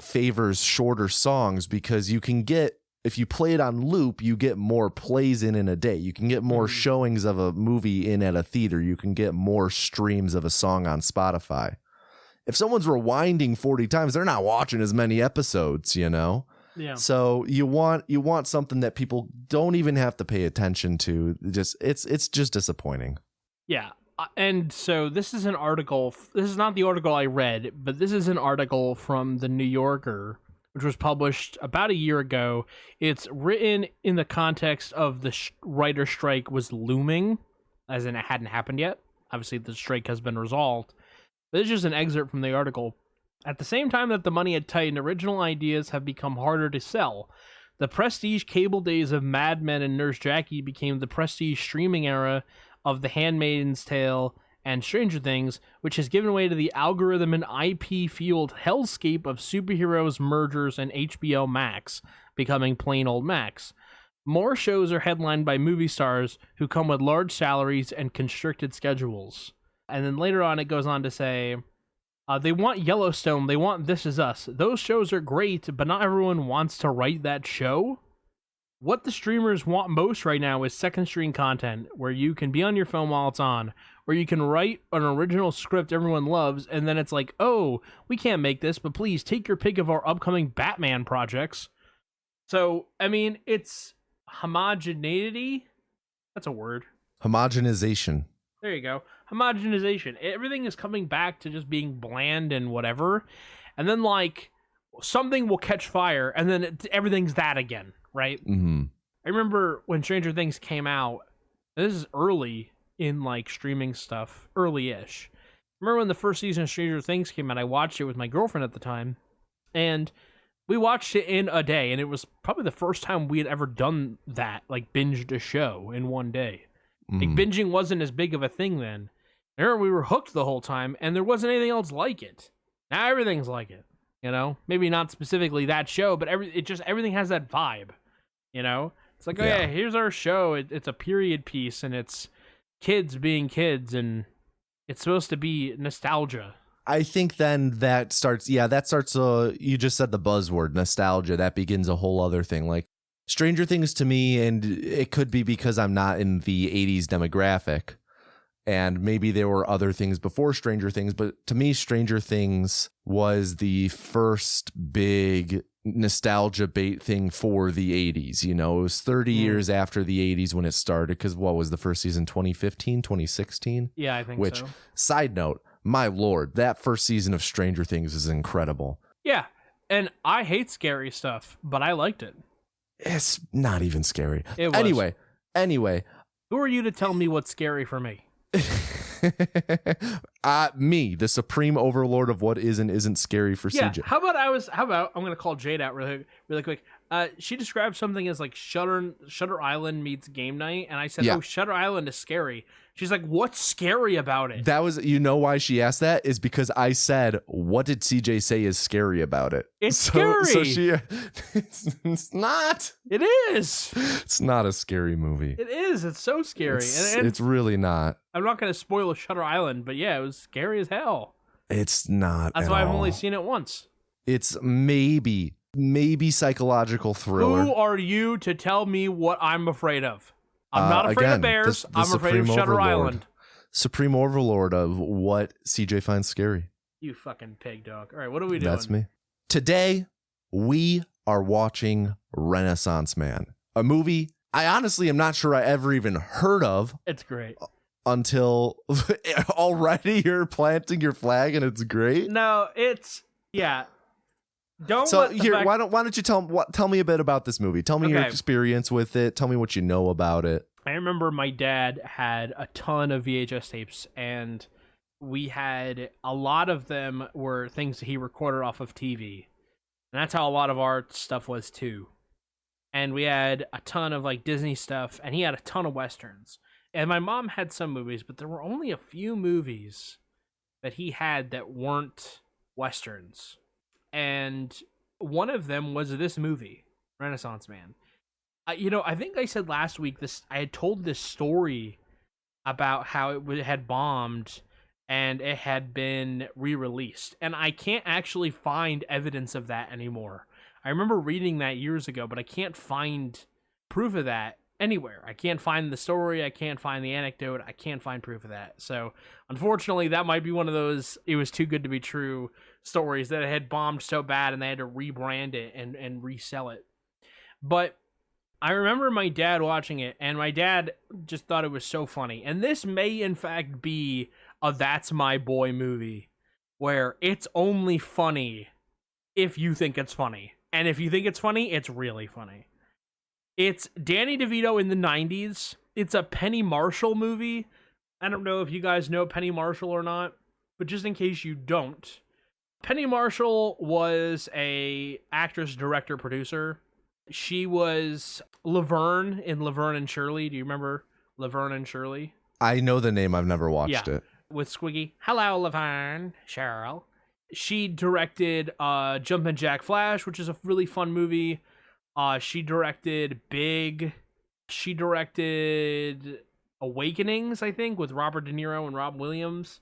favors shorter songs, because you can get, if you play it on loop, you get more plays in a day. You can get more showings of a movie in at a theater. You can get more streams of a song on Spotify. If someone's rewinding 40 times, they're not watching as many episodes, Yeah. So you want something that people don't even have to pay attention to. It's just disappointing. Yeah. And so this is an article. This is not the article I read, but this is an article from the New Yorker, which was published about a year ago. It's written in the context of the writer strike was looming, as in it hadn't happened yet. Obviously, the strike has been resolved. But this is just an excerpt from the article. At the same time that the money had tightened, original ideas have become harder to sell. The prestige cable days of Mad Men and Nurse Jackie became the prestige streaming era of The Handmaid's Tale and Stranger Things, which has given way to the algorithm and IP-fueled hellscape of superheroes, mergers, and HBO Max becoming plain old Max. More shows are headlined by movie stars who come with large salaries and constricted schedules. And then later on, it goes on to say, they want Yellowstone, they want This Is Us. Those shows are great, but not everyone wants to write that show. What the streamers want most right now is second screen content, where you can be on your phone while it's on, where you can write an original script everyone loves, and then it's like, oh, we can't make this, but please take your pick of our upcoming Batman projects. So, I mean, it's homogeneity. That's a word. Homogenization. There you go. Homogenization. Everything is coming back to just being bland and whatever. And then, like, something will catch fire, and then everything's that again, right? Mm-hmm. I remember when Stranger Things came out, this is early in, like, streaming stuff, early-ish. Remember when the first season of Stranger Things came out, I watched it with my girlfriend at the time, and we watched it in a day, and it was probably the first time we had ever done that, like, binged a show in one day. Like, binging wasn't as big of a thing then. I remember we were hooked the whole time, and there wasn't anything else like it. Now everything's like it, you know? Maybe not specifically that show, but everything has that vibe, you know? It's like, oh yeah, here's our show. It's a period piece, and it's kids being kids, and it's supposed to be nostalgia. I think then that starts, you just said the buzzword, nostalgia. That begins a whole other thing. Like, Stranger Things to me, and it could be because I'm not in the 80s demographic, and maybe there were other things before Stranger Things, but to me, Stranger Things was the first big nostalgia bait thing for the 80s. You know, it was 30 years after the 80s when it started, because what was the first season, 2015, 2016? Yeah, I think so. Which, side note, my lord, that first season of Stranger Things is incredible. Yeah, and I hate scary stuff, but I liked it. It's not even scary. It was. Anyway. Who are you to tell me what's scary for me? Me, the supreme overlord of what is and isn't scary for CJ. How about I'm gonna call Jade out really quick. She described something as like Shutter Island meets Game Night, and I said, oh, Shutter Island is scary. She's like, what's scary about it? That was, you know why she asked that? Is because I said, what did CJ say is scary about it? It's scary. So it's not. It is. It's not a scary movie. It is. It's so scary. It's really not. I'm not going to spoil Shutter Island, but yeah, it was scary as hell. It's not. That's why I've only seen it once. It's maybe psychological thriller. Who are you to tell me what I'm afraid of? I'm not afraid of bears. I'm afraid of Shutter Island. Supreme overlord of what CJ finds scary. You fucking pig dog. All right, what are we doing? That's me. Today, we are watching Renaissance Man, a movie I honestly am not sure I ever even heard of. It's great. Until already you're planting your flag and it's great. No, it's why don't you tell me a bit about this movie? Tell me your experience with it. Tell me what you know about it. I remember my dad had a ton of VHS tapes, and we had a lot of them were things that he recorded off of TV, and that's how a lot of our stuff was too. And we had a ton of like Disney stuff, and he had a ton of Westerns. And my mom had some movies, but there were only a few movies that he had that weren't Westerns. And one of them was this movie, Renaissance Man. I think I said last week I had told this story about how it had bombed and it had been re-released. And I can't actually find evidence of that anymore. I remember reading that years ago, but I can't find proof of that anywhere. I can't find the story. I can't find the anecdote. I can't find proof of that. So unfortunately, that might be one of those it was too good to be true stories that it had bombed so bad and they had to rebrand it and resell it. But I remember my dad watching it, and my dad just thought it was so funny. And this may in fact be a That's My Boy movie where it's only funny if you think it's funny. And if you think it's funny, it's really funny. It's Danny DeVito in the 90s. It's a Penny Marshall movie. I don't know if you guys know Penny Marshall or not, but just in case you don't, Penny Marshall was a actress, director, producer. She was Laverne in Laverne and Shirley. Do you remember Laverne and Shirley? I know the name. I've never watched it. with Squiggy. Hello, Laverne. Cheryl. She directed Jumpin' Jack Flash, which is a really fun movie. She directed Big. She directed Awakenings, I think, with Robert De Niro and Rob Williams.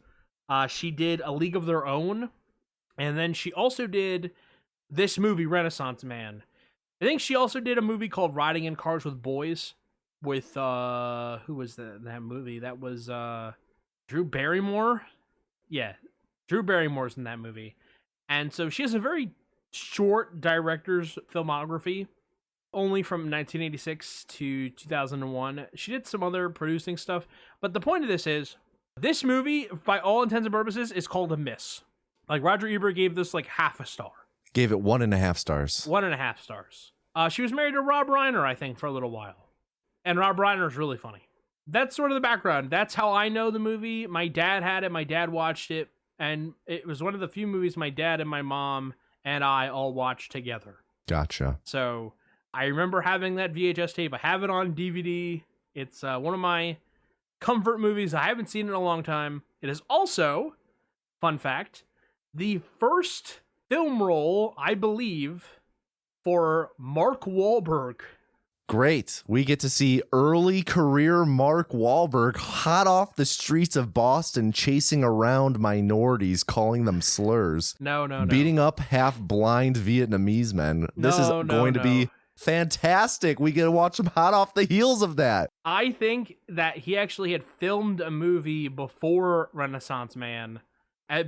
She did A League of Their Own. And then she also did this movie, Renaissance Man. I think she also did a movie called Riding in Cars with Boys with, who was that movie? That was Drew Barrymore. Yeah, Drew Barrymore's in that movie. And so she has a very short director's filmography, only from 1986 to 2001. She did some other producing stuff. But the point of this is, this movie, by all intents and purposes, is called a miss. Like, Roger Ebert gave this like half a star. Gave it 1.5 stars. 1.5 stars. She was married to Rob Reiner, I think, for a little while. And Rob Reiner is really funny. That's sort of the background. That's how I know the movie. My dad had it. My dad watched it. And it was one of the few movies my dad and my mom and I all watched together. Gotcha. So I remember having that VHS tape. I have it on DVD. It's one of my comfort movies. I haven't seen it in a long time. It is also, fun fact, the first film role, I believe, for Mark Wahlberg. Great. We get to see early career Mark Wahlberg hot off the streets of Boston, chasing around minorities, calling them slurs. No. Beating up half-blind Vietnamese men. This is going to be fantastic. We get to watch him hot off the heels of that. I think that he actually had filmed a movie before Renaissance Man,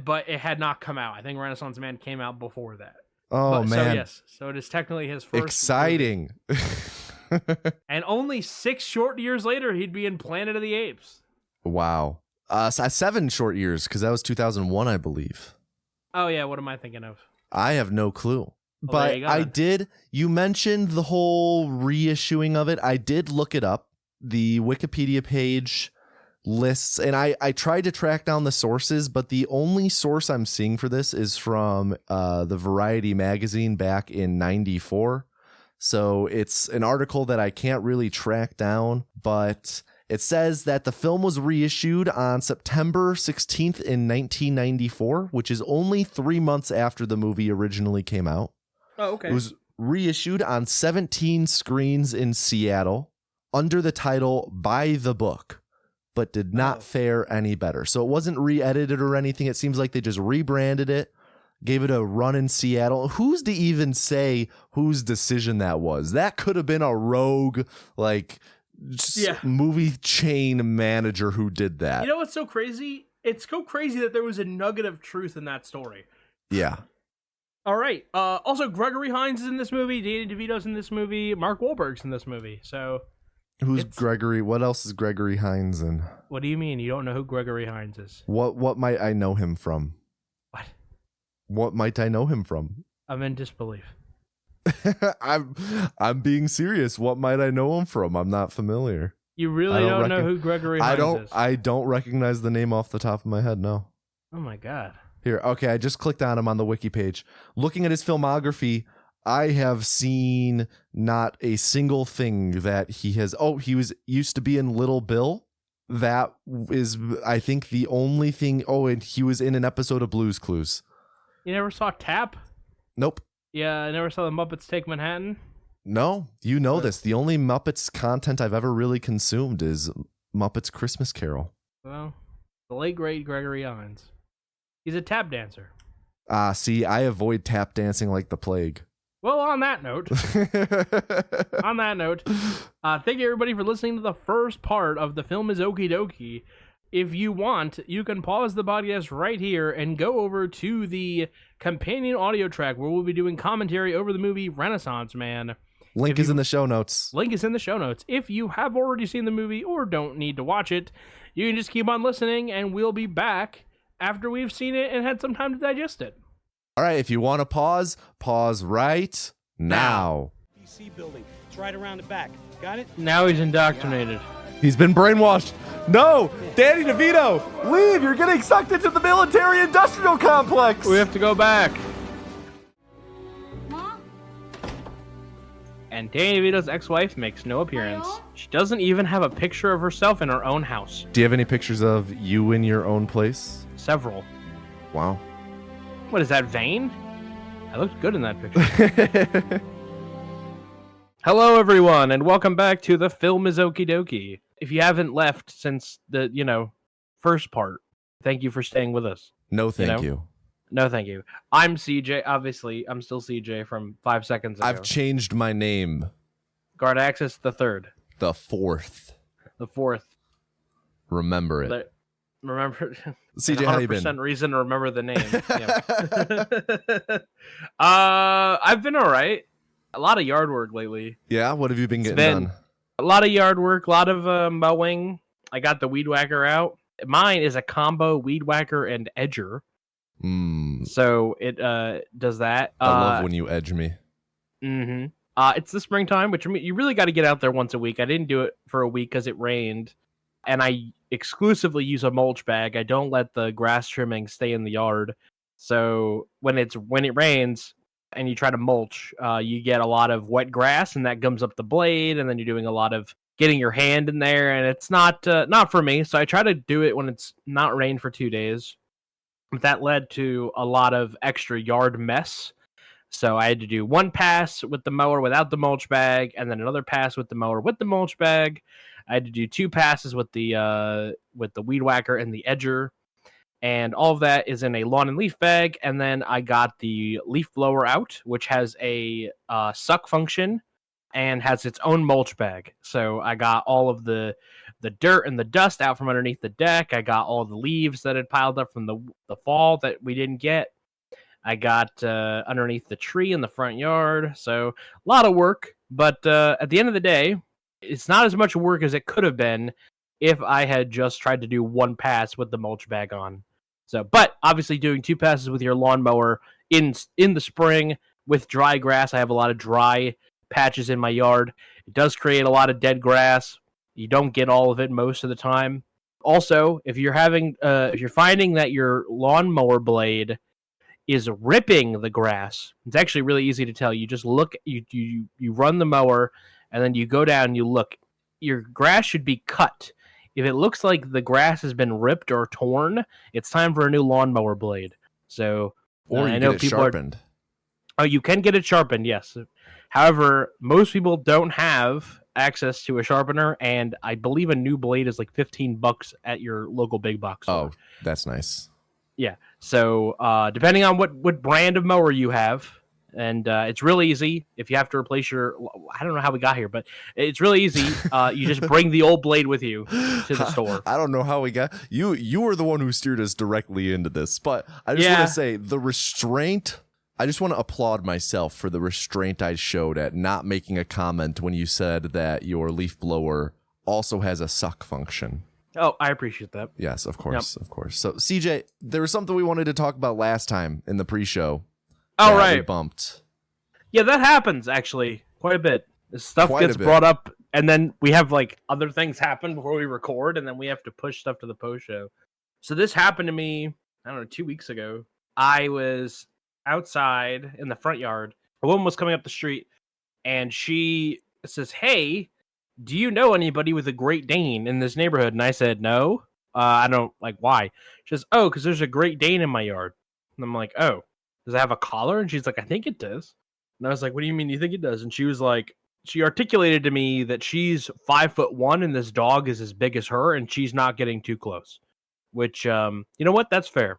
but it had not come out. I think Renaissance Man came out before that. Oh, man. So, yes. So it is technically his first. Exciting. And only 6 short years later, he'd be in Planet of the Apes. Wow. 7 short years, because that was 2001, I believe. Oh, yeah. What am I thinking of? I have no clue. But you mentioned the whole reissuing of it. I did look it up. The Wikipedia page lists, and I tried to track down the sources, but the only source I'm seeing for this is from the Variety magazine back in 94. So it's an article that I can't really track down, but it says that the film was reissued on September 16th in 1994, which is only 3 months after the movie originally came out. Oh, okay. It was reissued on 17 screens in Seattle under the title By the Book, but did not fare any better. So it wasn't re-edited or anything. It seems like they just rebranded it, gave it a run in Seattle. Who's to even say whose decision that was? That could have been a rogue, movie chain manager who did that. You know what's so crazy? It's so crazy that there was a nugget of truth in that story. Yeah. All right. Also, Gregory Hines is in this movie. Danny DeVito's in this movie. Mark Wahlberg's in this movie. So, who's Gregory? What else is Gregory Hines in? What do you mean? You don't know who Gregory Hines is? What might I know him from? What? What might I know him from? I'm in disbelief. I'm being serious. What might I know him from? I'm not familiar. You really don't know who Gregory Hines is? I don't recognize the name off the top of my head, no. Oh my God. Here, okay, I just clicked on him on the wiki page. Looking at his filmography, I have seen not a single thing that he has. Oh, he used to be in Little Bill. That is, I think, the only thing. Oh, and he was in an episode of Blue's Clues. You never saw Tap? Nope. Yeah, I never saw the Muppets Take Manhattan? No, you know this. The only Muppets content I've ever really consumed is Muppets Christmas Carol. Well, the late, great Gregory Hines. He's a tap dancer. See, I avoid tap dancing like the plague. Well, on that note, thank you everybody for listening to the first part of The Film is Okie Dokie. If you want, you can pause the podcast right here and go over to the companion audio track where we'll be doing commentary over the movie Renaissance Man. Link is in the show notes. Link is in the show notes. If you have already seen the movie or don't need to watch it, you can just keep on listening and we'll be back after we've seen it and had some time to digest it. All right, if you want to pause right now. DC building. It's right around the back. Got it? Now he's indoctrinated. He's been brainwashed. No, Danny DeVito, leave. You're getting sucked into the military-industrial complex. We have to go back. Mom? and Danny DeVito's ex-wife makes no appearance. She doesn't even have a picture of herself in her own house. Do you have any pictures of you in your own place? Several. Wow. What is that, Vane? I looked good in that picture. Hello, everyone, and welcome back to The Film is Okie Dokie. If you haven't left since the, first part, thank you for staying with us. No, thank you. No, thank you. I'm CJ. Obviously, I'm still CJ from 5 seconds ago. I've changed my name. Guard Access the third. The fourth. The fourth. Remember it. Remember. CJ, how you been? 100% reason to remember the name. I've been all right. A lot of yard work lately. Yeah? What have you been getting done? A lot of yard work, a lot of mowing. I got the weed whacker out. Mine is a combo weed whacker and edger. So it does that. I love when you edge me. Mm-hmm. It's the springtime, which you really got to get out there once a week. I didn't do it for a week because it rained, and I exclusively use a mulch bag. I don't let the grass trimming stay in the yard. So when it rains and you try to mulch, you get a lot of wet grass, and that gums up the blade, and then you're doing a lot of getting your hand in there, and it's not for me. So I try to do it when it's not rained for 2 days. That led to a lot of extra yard mess. So I had to do one pass with the mower without the mulch bag, and then another pass with the mower with the mulch bag. I had to do 2 passes with the weed whacker and the edger, and all of that is in a lawn and leaf bag. And then I got the leaf blower out, which has a suck function and has its own mulch bag. So I got all of the dirt and the dust out from underneath the deck. I got all the leaves that had piled up from the fall that we didn't get. I got underneath the tree in the front yard. So a lot of work, but at the end of the day, it's not as much work as it could have been if I had just tried to do one pass with the mulch bag on. So, but obviously doing 2 passes with your lawnmower in the spring with dry grass, I have a lot of dry patches in my yard. It does create a lot of dead grass. You don't get all of it most of the time. Also, if you're finding that your lawnmower blade is ripping the grass, it's actually really easy to tell. You just look, you run the mower, and then you go down and you look. Your grass should be cut. If it looks like the grass has been ripped or torn, it's time for a new lawnmower blade. So, or you get it sharpened. Oh, you can get it sharpened, yes. However, most people don't have access to a sharpener, and I believe a new blade is like $15 at your local big box store. Oh, that's nice. Yeah. So depending on what brand of mower you have, and it's really easy. If you have to replace I don't know how we got here, but it's really easy. You just bring the old blade with you to the store. I don't know how we got you were the one who steered us directly into this, but I just want to say the restraint. I just want to applaud myself for the restraint I showed at not making a comment when you said that your leaf blower also has a suck function. Oh, I appreciate that. Yes, of course, of course. So, CJ, there was something we wanted to talk about last time in the pre-show. Oh, right. We bumped. Yeah, that happens, actually, quite a bit. This stuff gets brought up, and then we have, other things happen before we record, and then we have to push stuff to the post-show. So this happened to me, I don't know, 2 weeks ago. I was outside in the front yard. A woman was coming up the street, and she says, "Hey, do you know anybody with a Great Dane in this neighborhood?" And I said, "No, I don't." Why? She says, "Oh, because there's a Great Dane in my yard." And I'm like, "Oh, does it have a collar?" And she's like, "I think it does." And I was like, "What do you mean you think it does?" And she was like, she articulated to me that she's 5'1" and this dog is as big as her, and she's not getting too close. Which, you know what? That's fair.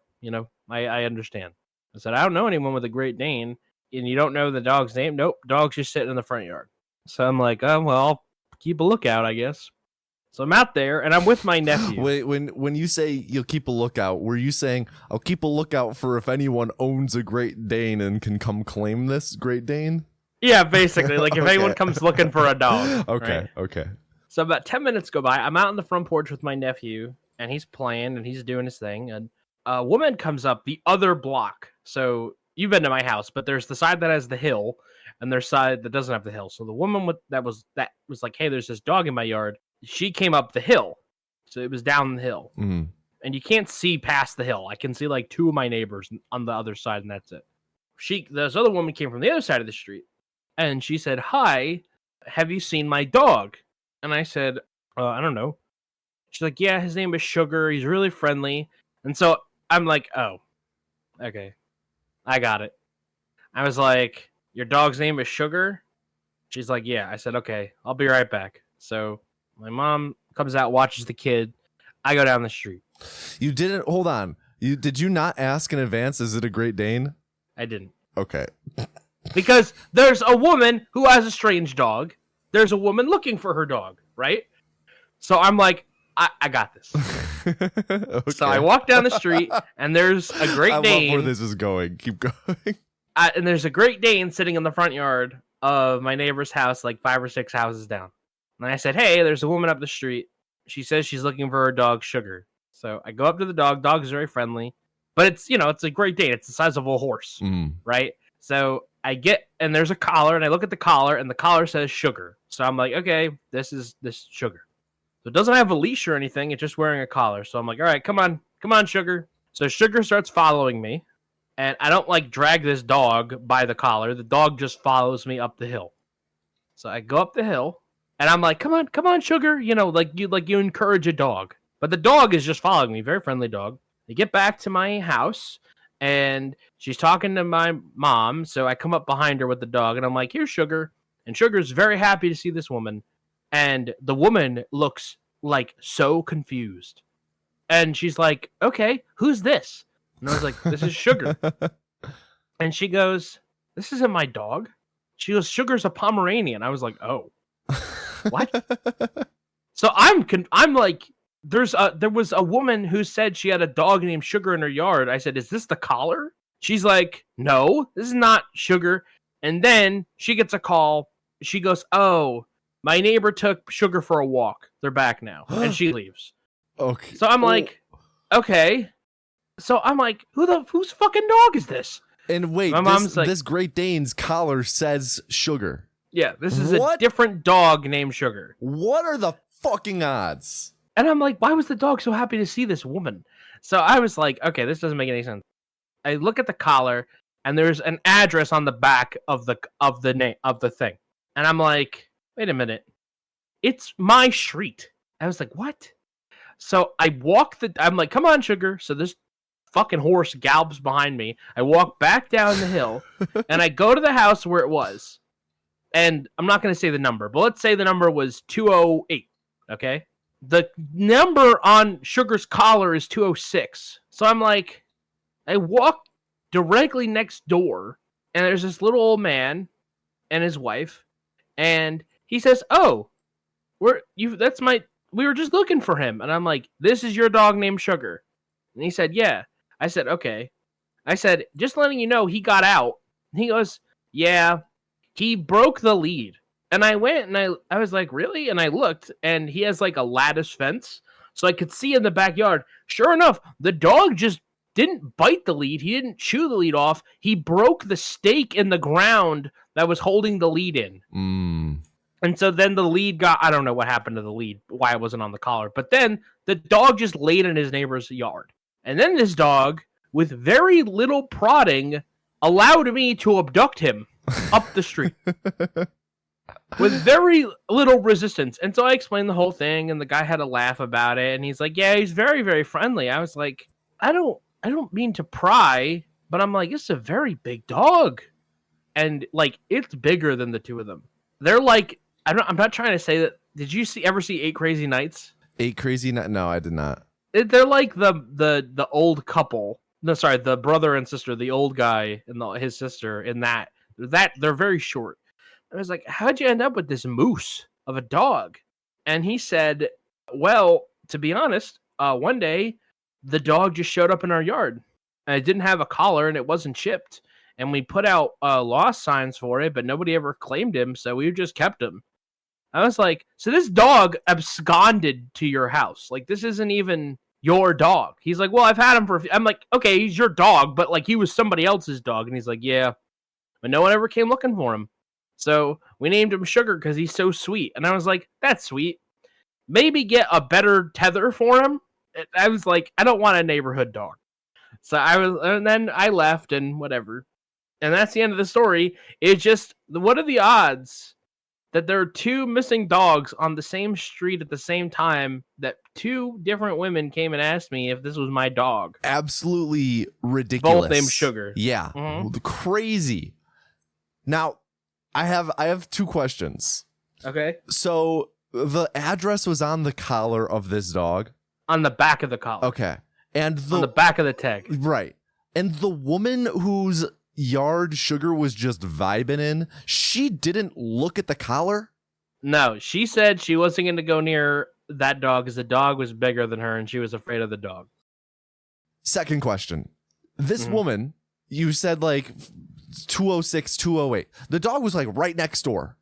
I understand. I said, "I don't know anyone with a Great Dane." And you don't know the dog's name? Nope, dog's just sitting in the front yard. So I'm like, "Oh, well, I'll keep a lookout, I guess." So I'm out there, and I'm with my nephew. Wait, when you say you'll keep a lookout, were you saying I'll keep a lookout for if anyone owns a Great Dane and can come claim this Great Dane? Yeah, basically. If Okay. anyone comes looking for a dog. Okay, right? okay. So about 10 minutes go by. I'm out on the front porch with my nephew, and he's playing, and he's doing his thing. And a woman comes up the other block. So you've been to my house, but there's the side that has the hill, and there's side that doesn't have the hill. So the woman that was like, "Hey, there's this dog in my yard." She came up the hill, so it was down the hill, and you can't see past the hill. I can see 2 of my neighbors on the other side, and that's it. This other woman came from the other side of the street, and she said, "Hi, have you seen my dog? And I said, I don't know. She's like, yeah, his name is Sugar. He's really friendly. And so I'm like, oh, okay. I got it. I was like, your dog's name is Sugar? She's like, yeah. I said, okay, I'll be right back. So my mom comes out, watches the kid. I go down the street. You didn't, hold on. Did you not ask in advance, is it a Great Dane? I didn't. Okay. Because there's a woman who has a strange dog. There's a woman looking for her dog, right? So I'm like, I got this. Okay. So I walk down the street, and there's a Great Dane. I love where this is going. Keep going. And there's a Great Dane sitting in the front yard of my neighbor's house, like 5 or 6 houses down. And I said, hey, there's a woman up the street. She says she's looking for her dog, Sugar. So I go up to the dog. Dog is very friendly. But it's, it's a Great Dane. It's the size of a horse, right? So and there's a collar, and I look at the collar, and the collar says Sugar. So I'm like, okay, this is Sugar. So it doesn't have a leash or anything. It's just wearing a collar. So I'm like, all right, come on, Sugar. So Sugar starts following me, and I don't drag this dog by the collar. The dog just follows me up the hill. So I go up the hill, and I'm like, come on, Sugar. You encourage a dog. But the dog is just following me. Very friendly dog. I get back to my house, and she's talking to my mom. So I come up behind her with the dog, and I'm like, here's Sugar. And Sugar's very happy to see this woman. And the woman looks so confused. And she's like, okay, who's this? And I was like, this is Sugar. And she goes, this isn't my dog. She goes, Sugar's a Pomeranian. I was like, oh, what? So I'm like, there was a woman who said she had a dog named Sugar in her yard. I said, is this the collar? She's like, no, this is not Sugar. And then she gets a call. She goes, oh, my neighbor took Sugar for a walk. They're back now. And she leaves. Okay. So I'm like, okay. So I'm like, whose fucking dog is this? And wait, my mom's this Great Dane's collar says Sugar. Yeah, this is a different dog named Sugar. What are the fucking odds? And I'm like, why was the dog so happy to see this woman? So I was like, okay, this doesn't make any sense. I look at the collar, and there's an address on the back of the name of the thing. And I'm like, wait a minute. It's my street. I was like, what? So I'm like, come on, Sugar. So this fucking horse gallops behind me. I walk back down the hill, and I go to the house where it was. And I'm not going to say the number, but let's say the number was 208, okay? The number on Sugar's collar is 206. So I'm like, I walk directly next door, and there's this little old man and his wife, and he says, oh, we were just looking for him. And I'm like, this is your dog named Sugar? And he said, yeah. I said, okay. I said, just letting you know, he got out. And he goes, yeah, he broke the lead. And I went, and I was like, really? And I looked, and he has a lattice fence, so I could see in the backyard. Sure enough, the dog just didn't bite the lead. He didn't chew the lead off. He broke the stake in the ground that was holding the lead in. And so then the lead I don't know what happened to the lead, why it wasn't on the collar. But then the dog just laid in his neighbor's yard. And then this dog, with very little prodding, allowed me to abduct him up the street. With very little resistance. And so I explained the whole thing, and the guy had a laugh about it. And he's like, yeah, he's very, very friendly. I was like, I don't mean to pry, but I'm like, it's a very big dog. And it's bigger than the two of them. They're I'm not trying to say that. Did you ever see 8 Crazy Nights? 8 Crazy Nights? No, I did not. They're like the old couple. No, sorry, the brother and sister, the old guy and his sister. In that they're very short. I was like, how'd you end up with this moose of a dog? And he said, well, to be honest, one day the dog just showed up in our yard, and it didn't have a collar, and it wasn't chipped. And we put out lost signs for it, but nobody ever claimed him, so we just kept him. I was like, so this dog absconded to your house. This isn't even your dog. He's like, well, I've had him for I'm like, okay, he's your dog, but he was somebody else's dog. And he's like, yeah, but no one ever came looking for him. So we named him Sugar because he's so sweet. And I was like, that's sweet. Maybe get a better tether for him. I was like, I don't want a neighborhood dog. And then I left and whatever. And that's the end of the story. It's just, what are the odds that there are 2 missing dogs on the same street at the same time that 2 different women came and asked me if this was my dog. Absolutely ridiculous. Both named Sugar. Yeah. Crazy. Now, I have 2 questions. Okay. So the address was on the collar of this dog? On the back of the collar. Okay. And on the back of the tag. Right. And the woman whose yard Sugar was just vibing in, she didn't look at the collar? No, she said she wasn't going to go near that dog because the dog was bigger than her and she was afraid of the dog. Second question. This woman, you said like 206, 208. The dog was like right next door.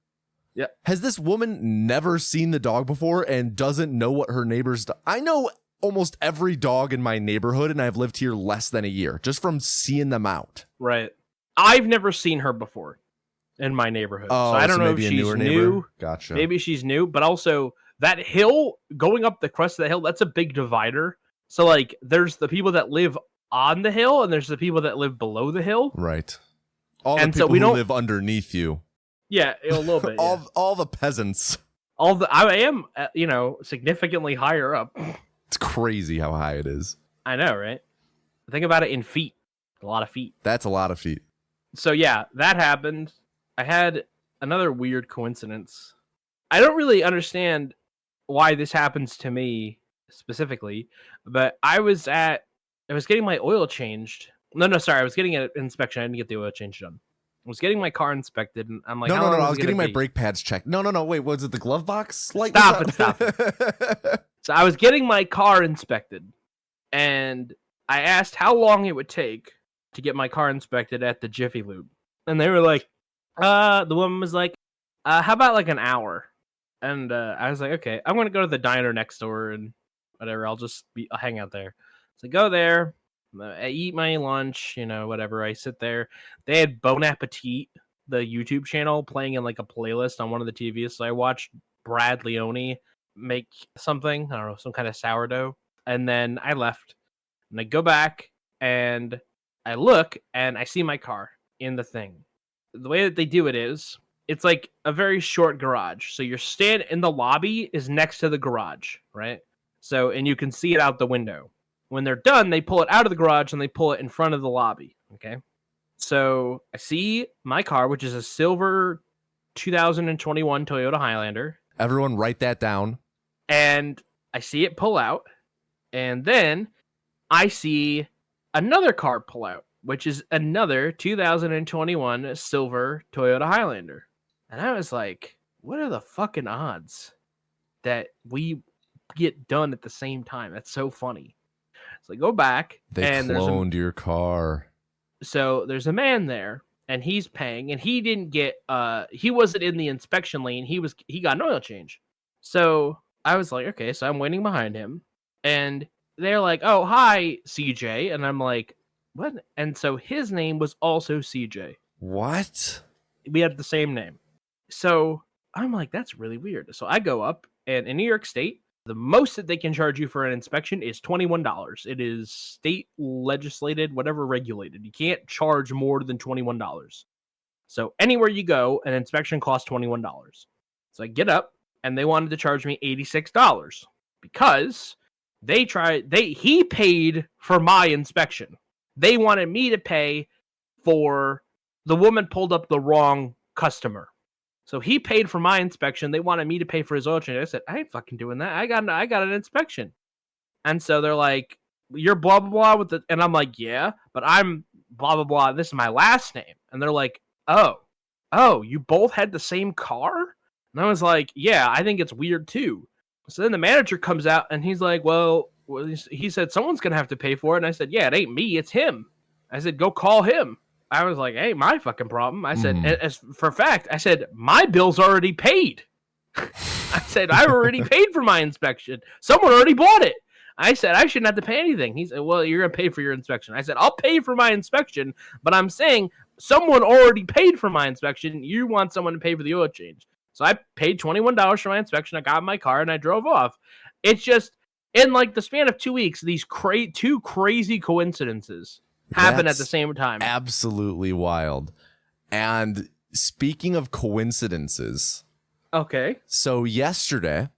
Yeah. Has this woman never seen the dog before and doesn't know what her neighbor's I know almost every dog in my neighborhood, and I've lived here less than a year just from seeing them out. Right. I've never seen her before in my neighborhood. Oh, so I don't know if she's new. Gotcha. Maybe she's new, but also that hill, going up the crest of the hill, that's a big divider. So like there's the people that live on the hill and there's the people that live below the hill. Right. All the people who live underneath you. Yeah, a little bit. all the peasants. I am, significantly higher up. It's crazy how high it is. I know, right? Think about it in feet. A lot of feet. That's a lot of feet. So yeah, that happened. I had another weird coincidence. I don't really understand why this happens to me specifically, but I was getting my oil changed. No, sorry. I was getting an inspection. I didn't get the oil change done. I was getting my car inspected, and I'm like, no. I was getting my brake pads checked. No. Wait, was it the glove box? Stop it. So I was getting my car inspected, and I asked how long it would take to get my car inspected at the Jiffy Lube. And they were like, the woman was like, how about like an hour? And I was like, okay, I'm going to go to the diner next door and whatever. I'll hang out there. So I go there. I eat my lunch, whatever. I sit there. They had Bon Appetit, the YouTube channel, playing in like a playlist on one of the TVs. So I watched Brad Leone make something, I don't know, some kind of sourdough. And then I left. And I go back and I look and I see my car in the thing. The way that they do it is, it's like a very short garage. So your stand in the lobby is next to the garage, right? So, and you can see it out the window. When they're done, they pull it out of the garage and they pull it in front of the lobby. Okay. So I see my car, which is a silver 2021 Toyota Highlander. Everyone write that down. And I see it pull out. And then I see another car pull out, which is another 2021 silver Toyota Highlander. And I was like, what are the fucking odds that we get done at the same time? That's so funny. So I go back. They cloned your car. So there's a man there, and he's paying, and he didn't get. He wasn't in the inspection lane. He got an oil change. So I was like, okay. So I'm waiting behind him, and they're like, "Oh, hi, CJ," and I'm like, "What?" And so his name was also CJ. What? We had the same name. So I'm like, that's really weird. So I go up, and in New York State, the most that they can charge you for an inspection is $21. It is state legislated, whatever regulated. You can't charge more than $21. So anywhere you go, an inspection costs $21. So I get up, and they wanted to charge me $86 because he paid for my inspection. They wanted me to pay for the woman pulled up the wrong customer. So he paid for my inspection. They wanted me to pay for his oil change. I said, I ain't fucking doing that. I got an inspection. And so they're like, you're blah, blah, blah. And I'm like, yeah, but I'm blah, blah, blah. This is my last name. And they're like, oh, you both had the same car? And I was like, yeah, I think it's weird too. So then the manager comes out and he's like, well, he said, someone's going to have to pay for it. And I said, yeah, it ain't me. It's him. I said, go call him. I was like, hey, my fucking problem. I said, as for a fact, I said, my bill's already paid. I said, I already paid for my inspection. Someone already bought it. I said, I shouldn't have to pay anything. He said, well, you're going to pay for your inspection. I said, I'll pay for my inspection, but I'm saying someone already paid for my inspection. You want someone to pay for the oil change. So I paid $21 for my inspection. I got in my car and I drove off. It's just, in like the span of 2 weeks, these two crazy coincidences happen at the same time. Absolutely wild. And speaking of coincidences, Okay. So yesterday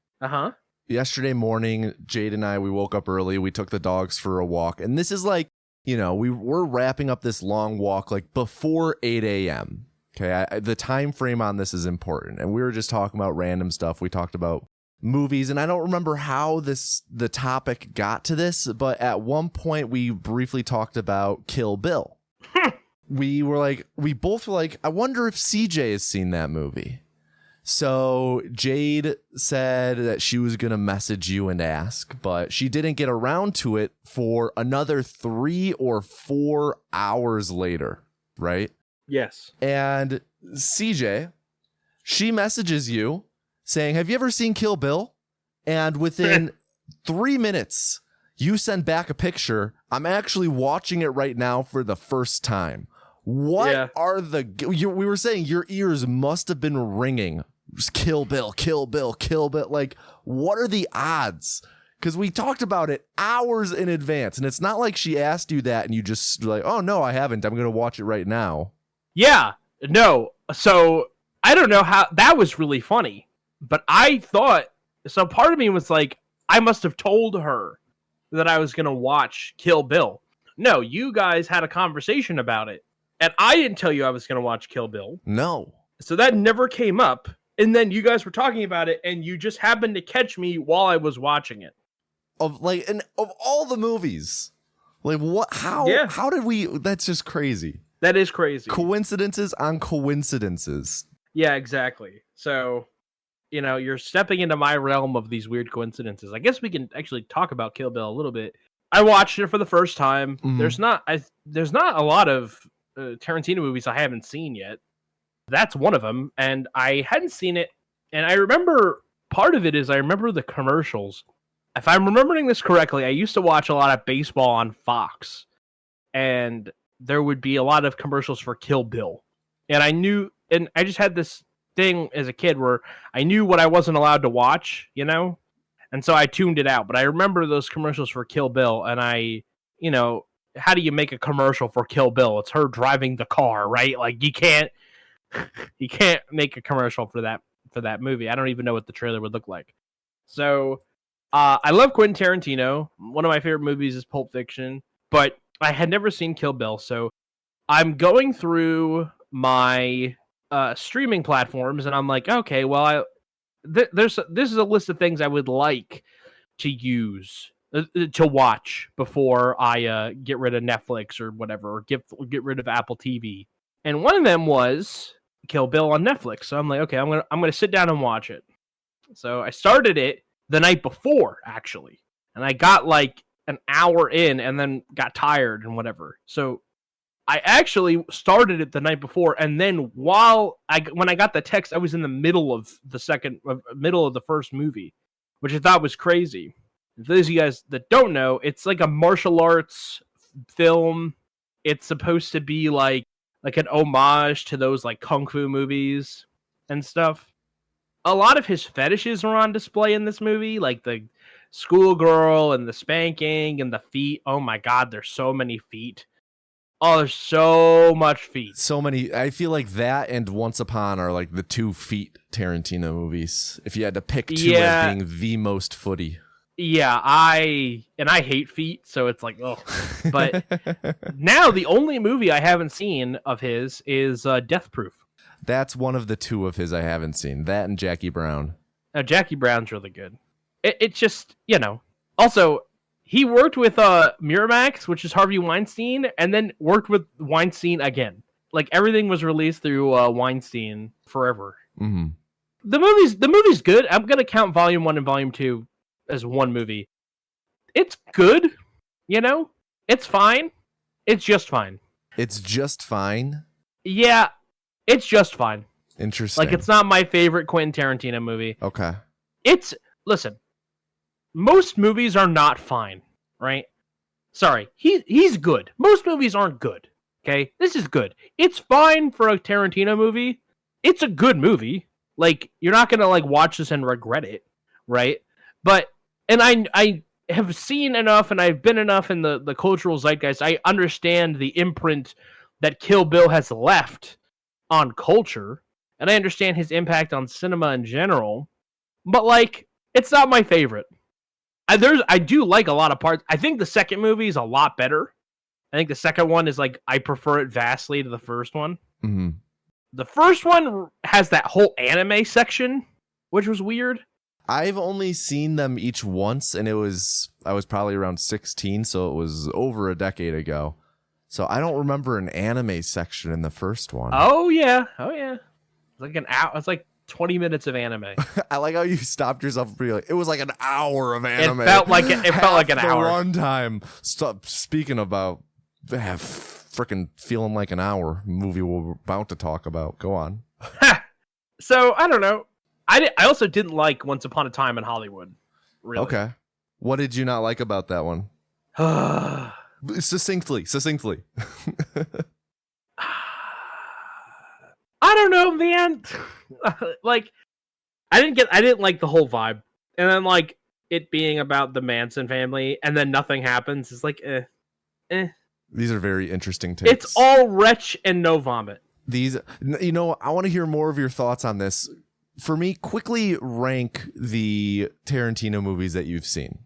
morning, Jade and I, we woke up early. We took the dogs for a walk. And this is like, we're wrapping up this long walk like before 8 a.m. Okay. The time frame on this is important. And we were just talking about random stuff. We talked about movies, and I don't remember how the topic got to this, but at one point we briefly talked about Kill Bill. We both were like, I wonder if CJ has seen that movie. So Jade said that she was going to message you and ask, but she didn't get around to it for another 3 or 4 hours later, right? Yes. And CJ, she messages you saying, have you ever seen Kill Bill? And within 3 minutes, you send back a picture. I'm actually watching it right now for the first time. What are we were saying your ears must have been ringing. Kill Bill, Kill Bill, Kill Bill. Like, what are the odds? Because we talked about it hours in advance. And it's not like she asked you that and you just like, oh, no, I haven't. I'm going to watch it right now. Yeah, no. So I don't know how that was really funny. But I thought, so part of me was like, I must have told her that I was going to watch Kill Bill. No, you guys had a conversation about it. And I didn't tell you I was going to watch Kill Bill. No. So that never came up. And then you guys were talking about it, and you just happened to catch me while I was watching it. Of all the movies, like what? How did we? That's just crazy. That is crazy. Coincidences on coincidences. Yeah, exactly. So, you're stepping into my realm of these weird coincidences. I guess we can actually talk about Kill Bill a little bit. I watched it for the first time. Mm-hmm. There's not a lot of Tarantino movies I haven't seen yet. That's one of them, and I hadn't seen it. And I remember part of it is I remember the commercials. If I'm remembering this correctly, I used to watch a lot of baseball on Fox, and there would be a lot of commercials for Kill Bill. And I just had this thing as a kid where I knew what I wasn't allowed to watch, and so I tuned it out. But I remember those commercials for Kill Bill, and how do you make a commercial for Kill Bill? It's her driving the car, right? Like you can't make a commercial for that movie. I don't even know what the trailer would look like. So I love Quentin Tarantino. One of my favorite movies is Pulp Fiction, but I had never seen Kill Bill. So I'm going through my streaming platforms, and I'm like, okay, well, this is a list of things I would like to use to watch before I get rid of Netflix or whatever, or get rid of Apple TV. And one of them was Kill Bill on Netflix. So I'm like, okay, I'm gonna sit down and watch it. So I started it the night before, actually, and I got like an hour in, and then got tired and whatever. So I actually started it the night before, and then when I got the text, I was in the middle of the first movie, which I thought was crazy. For those of you guys that don't know, it's like a martial arts film. It's supposed to be like an homage to those like kung fu movies and stuff. A lot of his fetishes are on display in this movie, like the schoolgirl and the spanking and the feet. Oh my God, there's so many feet. Oh, there's so much feet. So many. I feel like that and Once Upon are like the 2 feet Tarantino movies. If you had to pick 2 as being the most footy. Yeah, I hate feet, so it's like, oh. But now the only movie I haven't seen of his is Death Proof. That's one of the 2 of his I haven't seen. That and Jackie Brown. Jackie Brown's really good. It's just, Also, he worked with Miramax, which is Harvey Weinstein, and then worked with Weinstein again. Like, everything was released through Weinstein forever. Mm-hmm. The movie's good. I'm going to count Volume 1 and Volume 2 as one movie. It's good, It's fine. It's just fine. It's just fine? Yeah, it's just fine. Interesting. Like, it's not my favorite Quentin Tarantino movie. Okay. Listen, most movies are not fine, right? Sorry, he's good. Most movies aren't good, okay? This is good. It's fine for a Tarantino movie. It's a good movie. Like, you're not gonna, watch this and regret it, right? But, and I have seen enough and I've been enough in the cultural zeitgeist. I understand the imprint that Kill Bill has left on culture. and I understand his impact on cinema in general, but like, it's not my favorite. I do like a lot of parts. I think the second movie is a lot better. I think the second one is like, I prefer it vastly to the first one. Mm-hmm. The first one has that whole anime section, which was weird. I've only seen them each once, and I was probably around 16, so it was over a decade ago. So I don't remember an anime section in the first one. Oh yeah. It's like an hour. It's like 20 minutes of anime. I like how you stopped yourself and be like, it was like an hour of anime. It felt like an hour. Runtime. Stop speaking about freaking feeling like an hour movie we're about to talk about. Go on. So I don't know. I also didn't like Once Upon a Time in Hollywood. Really. Okay. What did you not like about that one? Succinctly. I don't know, man. Like, I didn't like the whole vibe, and then like it being about the Manson family, and then nothing happens. It's like, eh. These are very interesting takes. It's all retch and no vomit. These, you know, I want to hear more of your thoughts on this. For me, quickly rank the Tarantino movies that you've seen.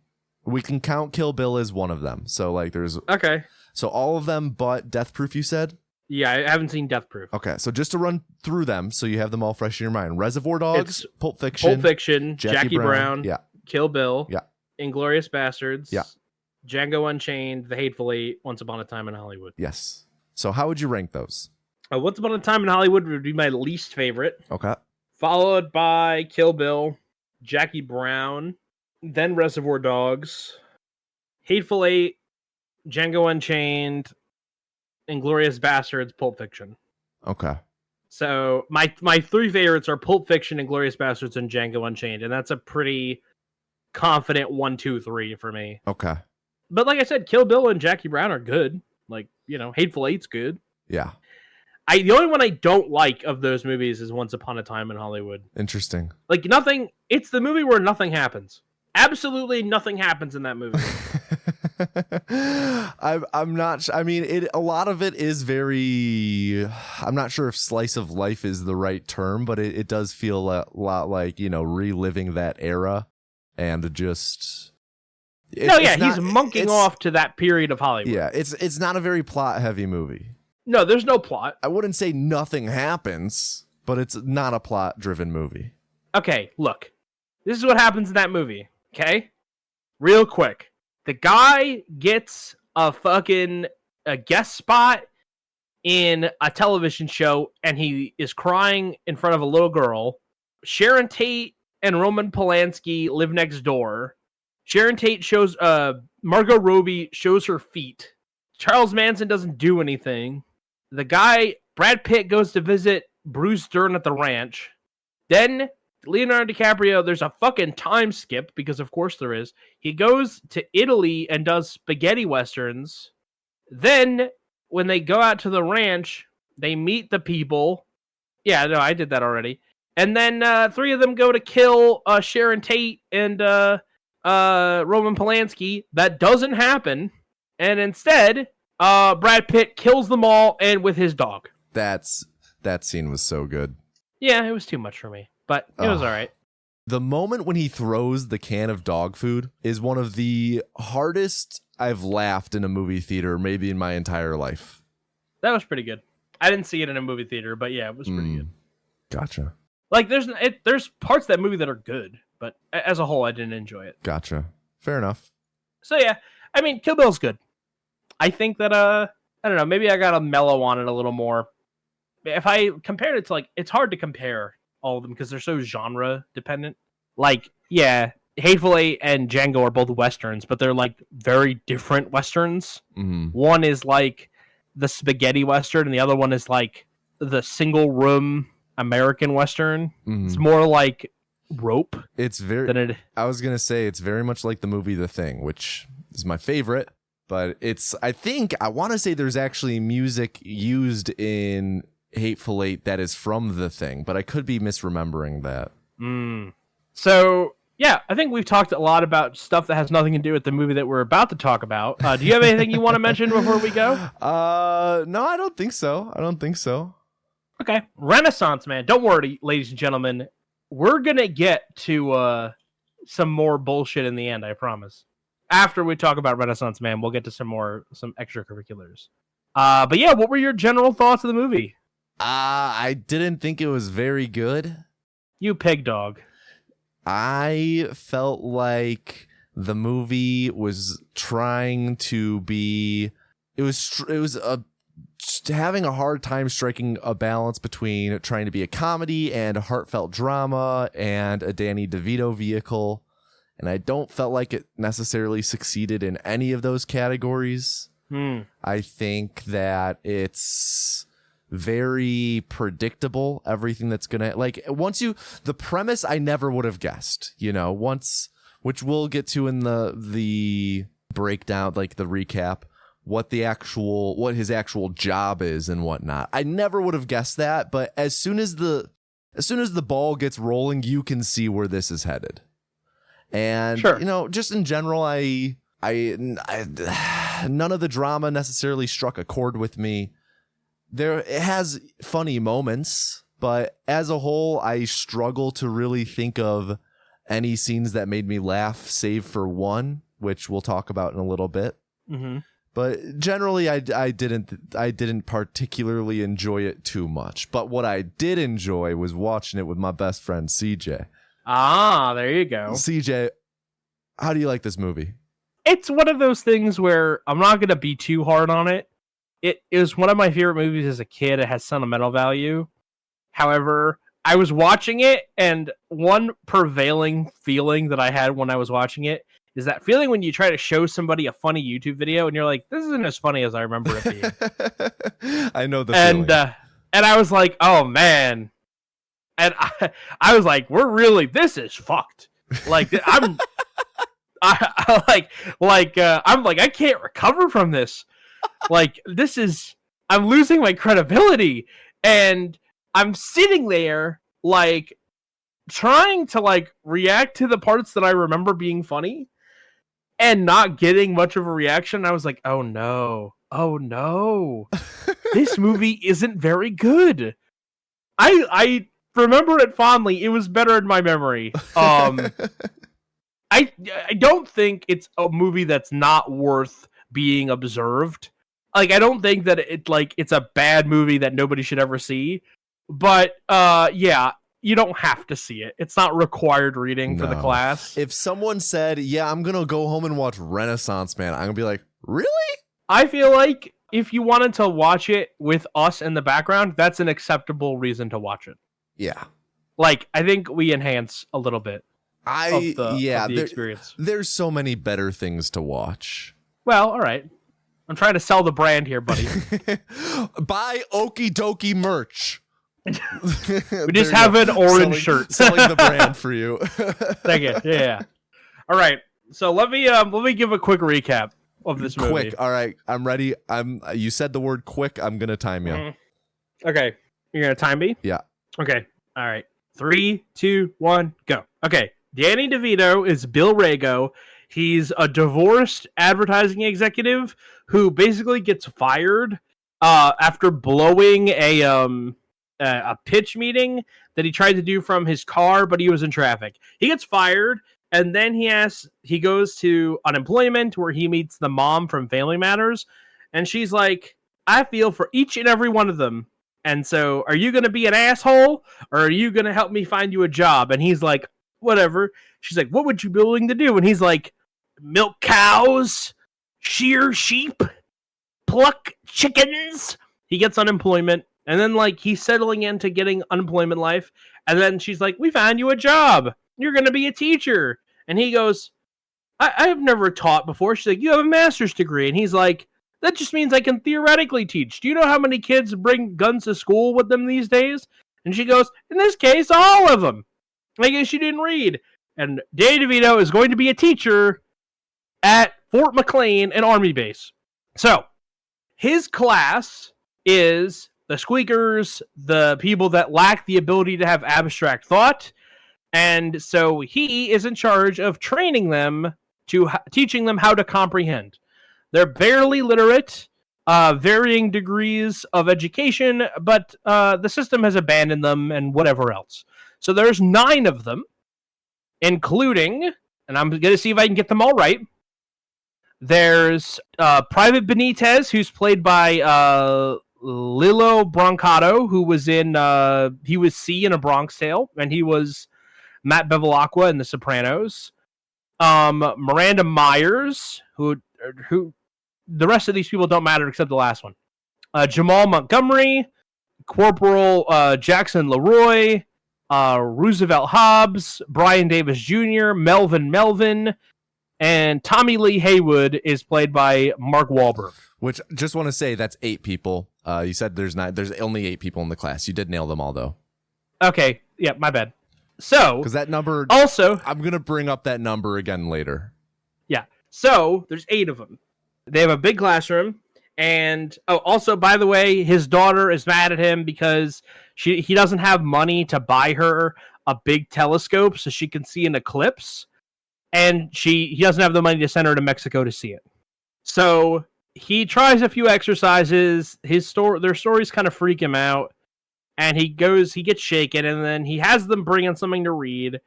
We can count Kill Bill as one of them. So like, there's okay. So all of them, but Death Proof, you said. Yeah, I haven't seen Death Proof. Okay, so just to run through them, so you have them all fresh in your mind: Reservoir Dogs, Pulp Fiction, Jackie Brown, yeah, Kill Bill, yeah, Inglourious Bastards, yeah, Django Unchained, The Hateful Eight, Once Upon a Time in Hollywood. Yes. So how would you rank those? Once Upon a Time in Hollywood would be my least favorite. Okay. Followed by Kill Bill, Jackie Brown, then Reservoir Dogs, Hateful Eight, Django Unchained, Inglourious Bastards, Pulp Fiction. Okay. So my three favorites are Pulp Fiction, Inglourious Bastards, and Django Unchained, and that's a pretty confident 1, 2, 3 for me. Okay. But like I said, Kill Bill and Jackie Brown are good. Like, you know, Hateful Eight's good. Yeah. The only one I don't like of those movies is Once Upon a Time in Hollywood. Interesting. Like, nothing. It's the movie where nothing happens. Absolutely nothing happens in that movie. I'm not. I mean, a lot of it is very. I'm not sure if slice of life is the right term, but it does feel a lot like, you know, reliving that era and just. He's monking off to that period of Hollywood. Yeah, it's not a very plot heavy movie. No, there's no plot. I wouldn't say nothing happens, but it's not a plot driven movie. Okay, look, this is what happens in that movie. Okay, real quick. The guy gets a guest spot in a television show, and he is crying in front of a little girl. Sharon Tate and Roman Polanski live next door. Sharon Tate shows, Margot Robbie shows her feet. Charles Manson doesn't do anything. The guy, Brad Pitt, goes to visit Bruce Dern at the ranch. Then Leonardo DiCaprio, there's a fucking time skip, because of course there is. He goes to Italy and does spaghetti westerns. Then, when they go out to the ranch, they meet the people. Yeah, no, I did that already. And then three of them go to kill Sharon Tate and Roman Polanski. That doesn't happen. And instead, Brad Pitt kills them all, and with his dog. That scene was so good. Yeah, it was too much for me, but it was all right. The moment when he throws the can of dog food is one of the hardest I've laughed in a movie theater, maybe in my entire life. That was pretty good. I didn't see it in a movie theater, but yeah, it was pretty good. Gotcha. Like, there's parts of that movie that are good, but as a whole, I didn't enjoy it. Gotcha. Fair enough. So yeah, I mean, Kill Bill's good. I think that, I don't know, maybe I gotta mellow on it a little more. If I compared it to, like, it's hard to compare all of them because they're so genre dependent. Like, yeah, Hateful Eight and Django are both westerns, but they're like very different westerns. Mm-hmm. One is like the spaghetti western, and the other one is like the single room American western. Mm-hmm. It's more like rope. It's very. I was gonna say it's very much like the movie The Thing, which is my favorite. But I want to say there's actually music used in Hateful Eight that is from The Thing, but I could be misremembering that. So, yeah, I think we've talked a lot about stuff that has nothing to do with the movie that we're about to talk about. Do you have anything you want to mention before we go? No, I don't think so. Okay, Renaissance Man. Don't worry, ladies and gentlemen. We're gonna get to some more bullshit in the end. I promise. After we talk about Renaissance Man, we'll get to some extracurriculars. But yeah, what were your general thoughts of the movie? I didn't think it was very good. You pig dog. I felt like the movie was trying to be. It was having a hard time striking a balance between trying to be a comedy and a heartfelt drama and a Danny DeVito vehicle. And I don't felt like it necessarily succeeded in any of those categories. I think that it's very predictable. Everything that's going to the premise I never would have guessed, which we'll get to in the breakdown, like the recap, what his actual job is and whatnot. I never would have guessed that. But as soon as the ball gets rolling, you can see where this is headed. And, sure. Just in general, I none of the drama necessarily struck a chord with me. It has funny moments, but as a whole, I struggle to really think of any scenes that made me laugh, save for one, which we'll talk about in a little bit. Mm-hmm. But generally, I didn't particularly enjoy it too much. But what I did enjoy was watching it with my best friend, CJ. Ah, there you go. CJ, how do you like this movie? It's one of those things where I'm not going to be too hard on it. It was one of my favorite movies as a kid. It has sentimental value. However, I was watching it, and one prevailing feeling that I had when I was watching it is that feeling when you try to show somebody a funny YouTube video, and you're like, this isn't as funny as I remember it being. I know the feeling. And I was like, oh, man. And I was like, this is fucked. Like, I'm like, I can't recover from this. Like, I'm losing my credibility. And I'm sitting there, like, trying to, like, react to the parts that I remember being funny and not getting much of a reaction. I was like, oh no. This movie isn't very good. I remember it fondly. It was better in my memory. I don't think it's a movie that's not worth being observed. Like, I don't think that it's a bad movie that nobody should ever see. But yeah, you don't have to see it. It's not required reading for the class. If someone said, yeah, I'm going to go home and watch Renaissance Man, I'm going to be like, really? I feel like if you wanted to watch it with us in the background, that's an acceptable reason to watch it. Yeah. Like, I think we enhance a little bit of the experience. There's so many better things to watch. Well, all right. I'm trying to sell the brand here, buddy. Buy Okie Dokie merch. We just have an orange shirt. Selling the brand for you. Thank you. Yeah. All right. So let me give a quick recap of this movie. Quick. All right. I'm ready. You said the word quick. I'm going to time you. Okay. You're going to time me? Yeah. Okay. All right. 3, 2, 1, go. Okay. Danny DeVito is Bill Rago. He's a divorced advertising executive who basically gets fired after blowing a pitch meeting that he tried to do from his car, but he was in traffic. He gets fired, and then he goes to unemployment where he meets the mom from Family Matters, and she's like, I feel for each and every one of them. And so, are you going to be an asshole, or are you going to help me find you a job? And he's like, whatever. She's like, what would you be willing to do? And he's like, milk cows, shear sheep, pluck chickens. He gets unemployment, and then like he's settling into getting unemployment life. And then she's like, we found you a job. You're going to be a teacher. And he goes, I have never taught before. She's like, you have a master's degree. And he's like, that just means I can theoretically teach. Do you know how many kids bring guns to school with them these days? And she goes, in this case, all of them. I guess you didn't read. And Danny DeVito is going to be a teacher at Fort McLean, an Army base. So, his class is the squeakers, the people that lack the ability to have abstract thought. And so he is in charge of training them, teaching them how to comprehend. They're barely literate, varying degrees of education, but the system has abandoned them and whatever else. So there's 9 of them, including, and I'm going to see if I can get them all right. There's Private Benitez, who's played by Lilo Brancato, who was he was C in A Bronx Tale, and he was Matt Bevilacqua in The Sopranos. Miranda Myers, who the rest of these people don't matter except the last one. Jamal Montgomery, Corporal Jackson Leroy, Roosevelt Hobbs, Brian Davis Jr., Melvin, and Tommy Lee Haywood is played by Mark Wahlberg. Which, just want to say, that's 8 people. You said there's only 8 people in the class. You did nail them all, though. Okay, yeah, my bad. So, because that number, also, I'm gonna bring up that number again later. Yeah. So there's 8 of them. They have a big classroom, and also, by the way, his daughter is mad at him because he doesn't have money to buy her a big telescope so she can see an eclipse, and he doesn't have the money to send her to Mexico to see it. So he tries a few exercises. Their stories kind of freak him out. And he gets shaken, and then he has them bring in something to read,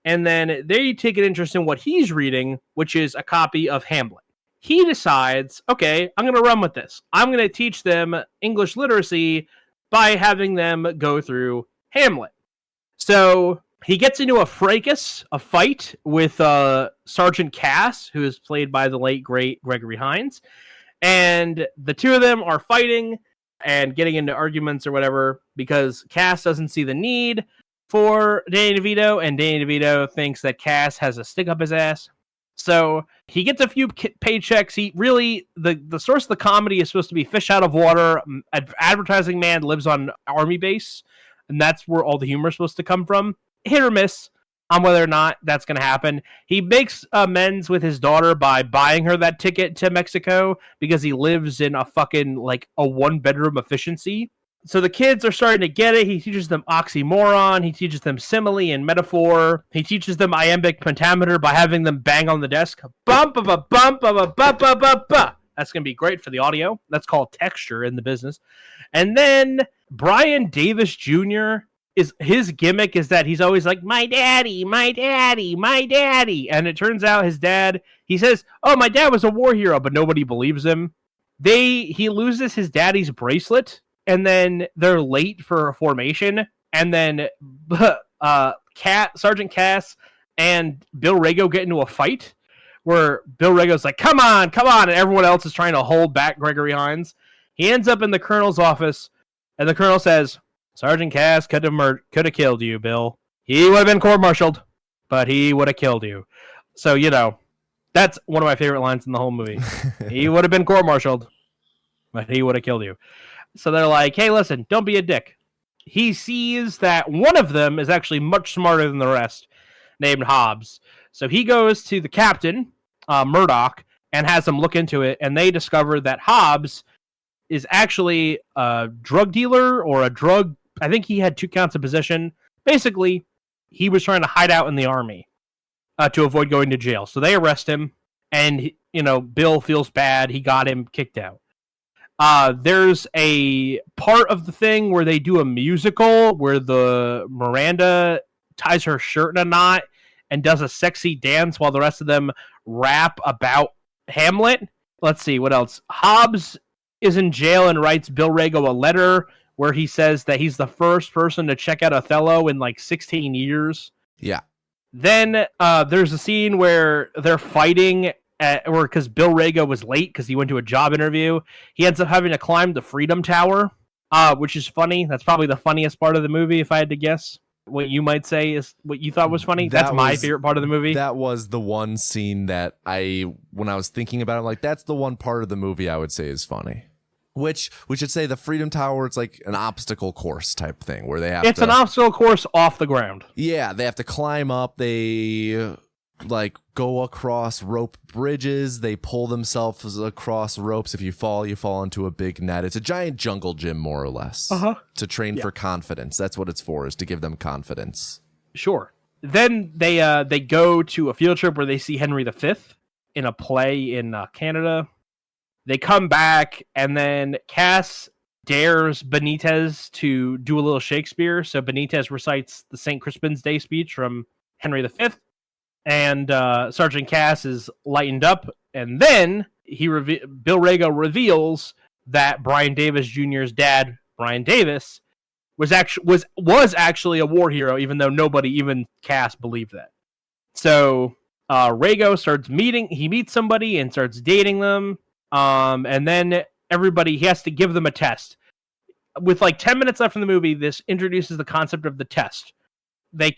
and then they take an interest in what he's reading, which is a copy of Hamlet. He decides, okay, I'm going to run with this. I'm going to teach them English literacy by having them go through Hamlet. So he gets into a fight with Sergeant Cass, who is played by the late, great Gregory Hines, and the two of them are fighting and getting into arguments or whatever, because Cass doesn't see the need for Danny DeVito, and Danny DeVito thinks that Cass has a stick up his ass. So he gets a few paychecks. He really, the source of the comedy is supposed to be fish out of water. Advertising man lives on army base, and that's where all the humor is supposed to come from. Hit or miss on whether or not that's going to happen. He makes amends with his daughter by buying her that ticket to Mexico because he lives in a fucking, like, a 1-bedroom efficiency. So the kids are starting to get it. He teaches them oxymoron. He teaches them simile and metaphor. He teaches them iambic pentameter by having them bang on the desk. Bump, ba, ba, bump, ba, ba, ba, ba, ba, ba. That's going to be great for the audio. That's called texture in the business. And then Brian Davis Jr., his gimmick is that he's always like, my daddy. And it turns out his dad, he says, oh, my dad was a war hero, but nobody believes him. He loses his daddy's bracelet, and then they're late for a formation, and then Sergeant Cass and Bill Rago get into a fight where Bill Rago's like, come on, and everyone else is trying to hold back Gregory Hines. He ends up in the colonel's office, and the colonel says, Sergeant Cass could have killed you, Bill. He would have been court-martialed, but he would have killed you. So, that's one of my favorite lines in the whole movie. He would have been court-martialed, but he would have killed you. So they're like, hey, listen, don't be a dick. He sees that one of them is actually much smarter than the rest, named Hobbs. So he goes to the captain, Murdoch, and has him look into it, and they discover that Hobbs is actually a drug dealer or a drug... I think he had 2 counts of possession. Basically, he was trying to hide out in the army to avoid going to jail. So they arrest him, and, Bill feels bad. He got him kicked out. There's a part of the thing where they do a musical where the Miranda ties her shirt in a knot and does a sexy dance while the rest of them rap about Hamlet. Let's see, what else? Hobbs is in jail and writes Bill Rago a letter where he says that he's the first person to check out Othello in like 16 years. Yeah. Then there's a scene where they're fighting because Bill Rago was late because he went to a job interview. He ends up having to climb the Freedom Tower, which is funny. That's probably the funniest part of the movie, if I had to guess. What you might say is what you thought was funny. That's my favorite part of the movie. That was the one scene that when I was thinking about it, I'm like, that's the one part of the movie I would say is funny. Which we should say the Freedom Tower, it's like an obstacle course type thing where they have It's an obstacle course off the ground. Yeah, they have to climb up. They go across rope bridges. They pull themselves across ropes. If you fall into a big net. It's a giant jungle gym, more or less. To train for confidence. That's what it's for, is to give them confidence. Sure. Then they go to a field trip where they see Henry V in a play in Canada. They come back, and then Cass dares Benitez to do a little Shakespeare. So Benitez recites the St. Crispin's Day speech from Henry V, and Sergeant Cass is lightened up, and then Bill Rago reveals that Brian Davis Jr.'s dad, Brian Davis, was actually a war hero, even though nobody, even Cass, believed that. So Rago he meets somebody and starts dating them, and then he has to give them a test. With like 10 minutes left in the movie, this introduces the concept of the test.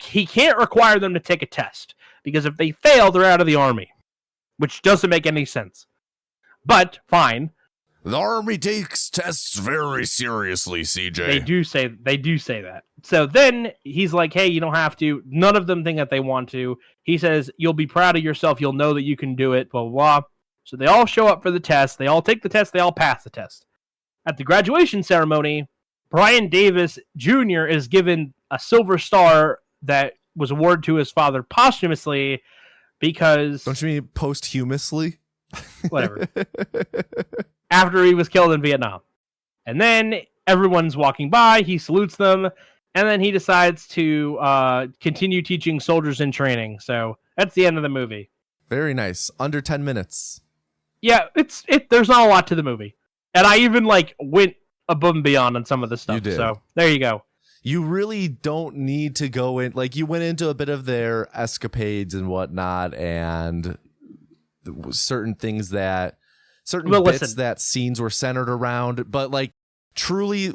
He can't require them to take a test, because if they fail, they're out of the army, which doesn't make any sense. But fine. The army takes tests very seriously, CJ. They do say that. So then he's like, hey, you don't have to. None of them think that they want to. He says, you'll be proud of yourself. You'll know that you can do it, blah, blah, blah. So they all show up for the test. They all take the test. They all pass the test. At the graduation ceremony, Brian Davis Jr. is given a silver star that was awarded to his father posthumously because... Don't you mean posthumously? Whatever. After he was killed in Vietnam. And then everyone's walking by, he salutes them, and then he decides to continue teaching soldiers in training. So that's the end of the movie. Very nice. Under 10 minutes. Yeah, there's not a lot to the movie. And I even went above and beyond on some of the stuff. You did. So there you go. You really don't need to go in, you went into a bit of their escapades and whatnot, and certain things that that scenes were centered around, but truly,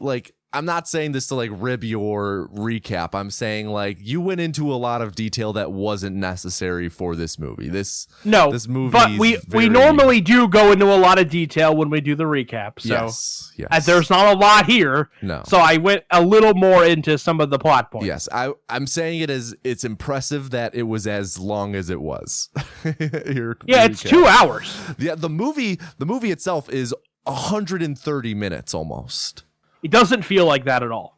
I'm not saying this to rib your recap. I'm saying you went into a lot of detail that wasn't necessary for this movie. This movie, but we normally do go into a lot of detail when we do the recap. So yes. There's not a lot here. No. So I went a little more into some of the plot points. Yes, I'm saying it's impressive that it was as long as it was. It's 2 hours. Yeah, the movie itself is 130 minutes almost. It doesn't feel like that at all.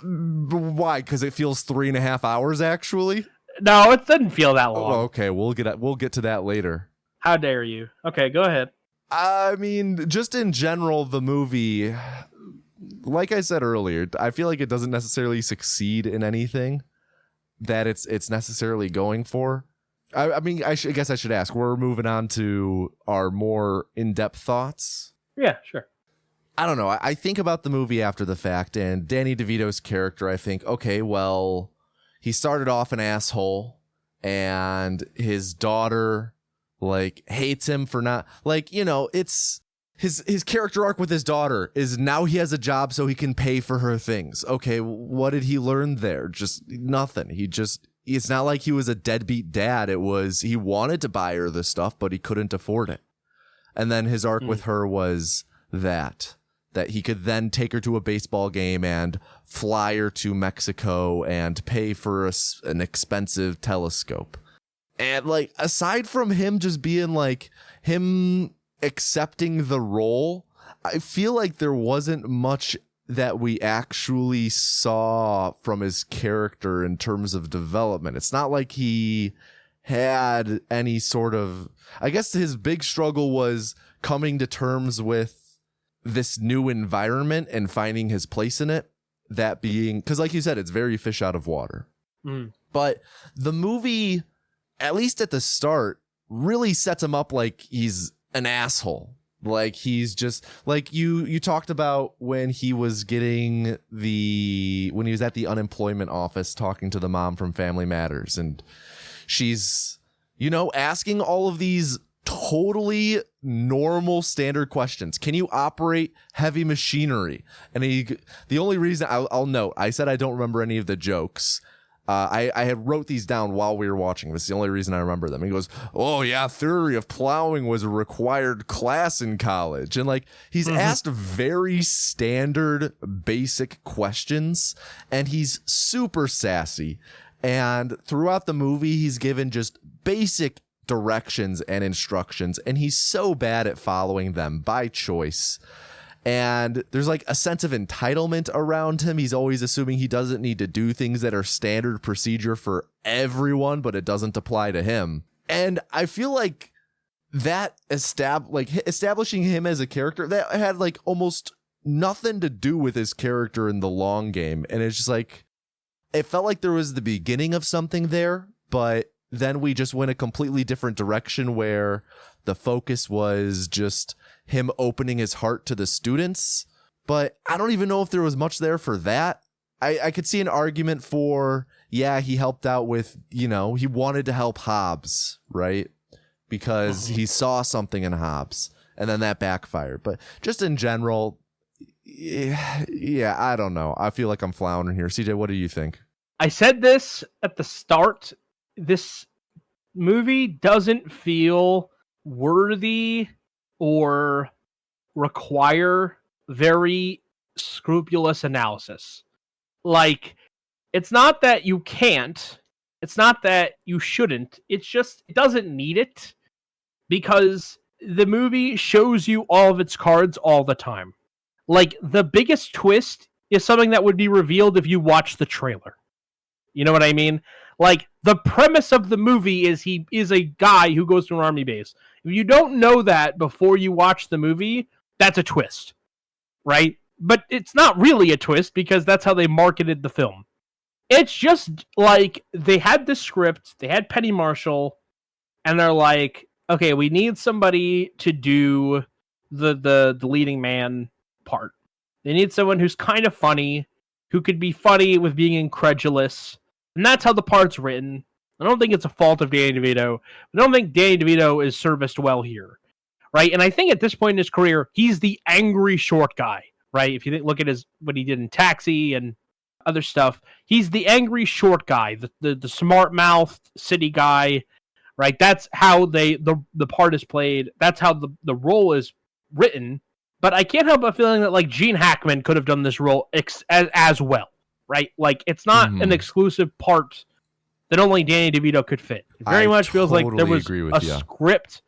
Why? Because it feels 3.5 hours, actually? No, it doesn't feel that long. Oh, okay, we'll get to that later. How dare you? Okay, go ahead. I mean, just in general, the movie, like I said earlier, I feel like it doesn't necessarily succeed in anything that it's necessarily going for. I guess I should ask. We're moving on to our more in-depth thoughts. Yeah, sure. I don't know. I think about the movie after the fact, and Danny DeVito's character, I think, okay, well, he started off an asshole, and his daughter, hates him for not, it's his character arc with his daughter is now he has a job so he can pay for her things. Okay, what did he learn there? Just nothing. It's not like he was a deadbeat dad. It was, he wanted to buy her the stuff, but he couldn't afford it. And then his arc with her was that he could then take her to a baseball game and fly her to Mexico and pay for an expensive telescope. And aside from him just being him accepting the role, I feel like there wasn't much that we actually saw from his character in terms of development. It's not like he had any sort of, I guess his big struggle was coming to terms with this new environment and finding his place in it. That being, because like you said, it's very fish out of water. But the movie, at least at the start, really sets him up like he's an asshole. He's just you talked about when he was at the unemployment office talking to the mom from Family Matters, and she's asking all of these totally normal standard questions. Can you operate heavy machinery? And the only reason I'll note, I said I don't remember any of the jokes. I had wrote these down while we were watching. This is the only reason I remember them. He goes, oh yeah, theory of plowing was a required class in college. And he's asked very standard basic questions, and he's super sassy. And throughout the movie, he's given just basic directions and instructions, and he's so bad at following them by choice. And there's a sense of entitlement around him. He's always assuming he doesn't need to do things that are standard procedure for everyone, but it doesn't apply to him. And I feel like that establishing him as a character that had like almost nothing to do with his character in the long game. And it's just like, it felt like there was the beginning of something there, but then we just went a completely different direction where the focus was just him opening his heart to the students. But I don't even know if there was much there for that. I could see an argument for, yeah, he helped out with, he wanted to help Hobbs, right? Because he saw something in Hobbs, and then that backfired. But just in general, yeah, I don't know. I feel like I'm floundering here. CJ, what do you think? I said this at the start. This movie doesn't feel worthy or require very scrupulous analysis. Like, it's not that you can't, it's not that you shouldn't, it's just, it doesn't need it, because the movie shows you all of its cards all the time. Like, the biggest twist is something that would be revealed if you watch the trailer. You know what I mean? Like, the premise of the movie is he is a guy who goes to an army base. If you don't know that before you watch the movie, that's a twist, right? But it's not really a twist because that's how they marketed the film. It's just like they had the script, they had Penny Marshall, and they're like, okay, we need somebody to do the leading man part. They need someone who's kind of funny, who could be funny with being incredulous, and that's how the part's written. I don't think it's a fault of Danny DeVito. I don't think Danny DeVito is serviced well here, right? And I think at this point in his career, he's the angry short guy, right? If you look at what he did in Taxi and other stuff, he's the angry short guy, the smart-mouthed city guy, right? That's how the part is played. That's how the role is written. But I can't help but feeling that like Gene Hackman could have done this role as well, right? Like, it's not an exclusive part that only Danny DeVito could fit. It very much feels like there was a script.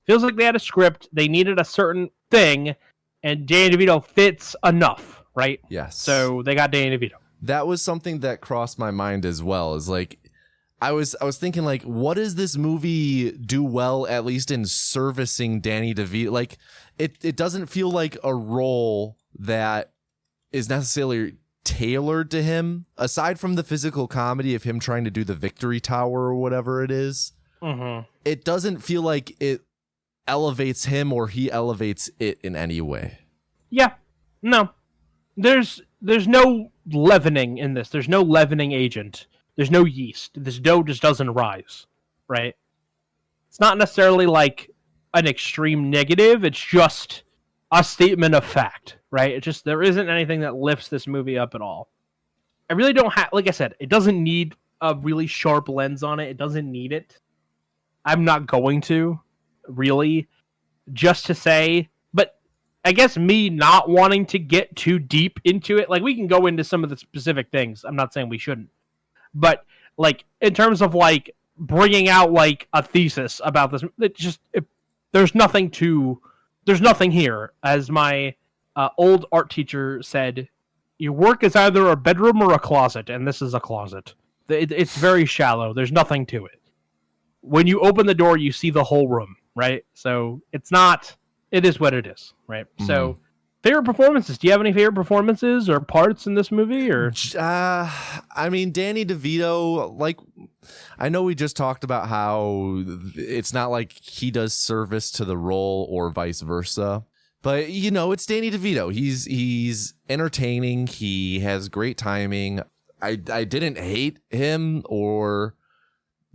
Feels like they had a script. They needed a certain thing, and Danny DeVito fits enough, right? Yes. So they got Danny DeVito. That was something that crossed my mind as well. Is like, I was thinking, like, what does this movie do well, at least in servicing Danny DeVito? Like, it doesn't feel like a role that is necessarily tailored to him, aside from the physical comedy of him trying to do the victory tower or whatever it is. It doesn't feel like it elevates him or he elevates it in any way. Yeah. No. There's no leavening in this. There's no leavening agent. There's no yeast. This dough just doesn't rise, right? It's not necessarily like an extreme negative. It's just a statement of fact, right? It just, there isn't anything that lifts this movie up at all. I really don't have, like I said, it doesn't need a really sharp lens on it. It doesn't need it. I'm not going to, really, just to say, but I guess me not wanting to get too deep into it, like, we can go into some of the specific things. I'm not saying we shouldn't. But, like, in terms of, like, bringing out, like, a thesis about this, there's nothing here. As my old art teacher said, your work is either a bedroom or a closet, and this is a closet. It's very shallow. There's nothing to it. When you open the door, you see the whole room, right? So it's not, it is what it is, right? So, favorite performances? Do you have any favorite performances or parts in this movie? Or I mean, Danny DeVito, like, I know we just talked about how it's not like he does service to the role or vice versa, but it's Danny DeVito. He's entertaining. He has great timing. I didn't hate him or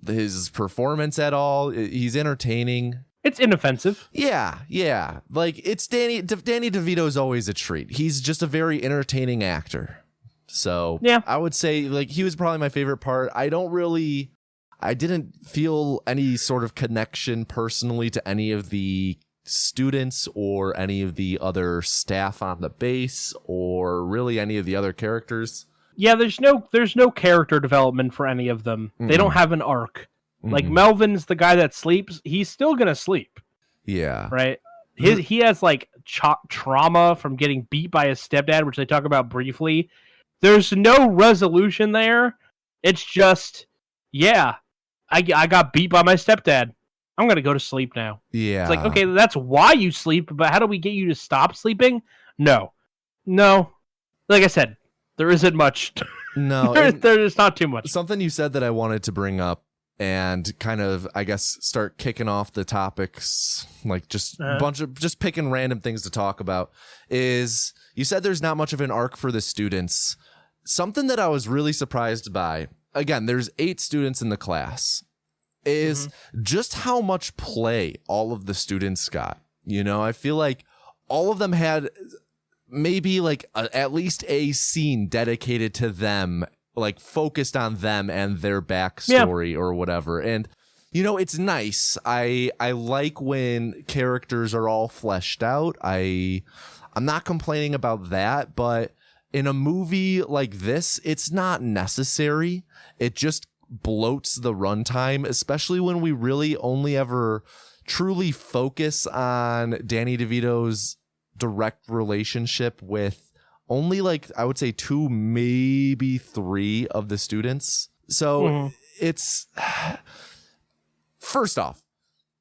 his performance at all. He's entertaining. It's inoffensive. Yeah. Like, it's Danny DeVito is always a treat. He's just a very entertaining actor. So yeah, I would say, like, he was probably my favorite part. I didn't feel any sort of connection personally to any of the students or any of the other staff on the base or really any of the other characters. Yeah, there's no character development for any of them. They don't have an arc. Like, Melvin's the guy that sleeps. He's still gonna sleep. Yeah. Right? He has, like, trauma from getting beat by his stepdad, which they talk about briefly. There's no resolution there. It's just, yeah, I got beat by my stepdad. I'm going to go to sleep now. Yeah. It's like, okay, that's why you sleep, but how do we get you to stop sleeping? No. Like I said, there isn't much. No. There's not too much. Something you said that I wanted to bring up and kind of, I guess, start kicking off the topics, like just a bunch of just picking random things to talk about, is you said there's not much of an arc for the students. Something that I was really surprised by, again, there's 8 students in the class, is just how much play all of the students got. You know, I feel like all of them had maybe like at least a scene dedicated to them, like focused on them and their backstory or whatever. And, you know, it's nice. I like when characters are all fleshed out. I'm not complaining about that, but in a movie like this, it's not necessary. It just bloats the runtime, especially when we really only ever truly focus on Danny DeVito's direct relationship with only, like, I would say 2, maybe 3 of the students. So it's, first off,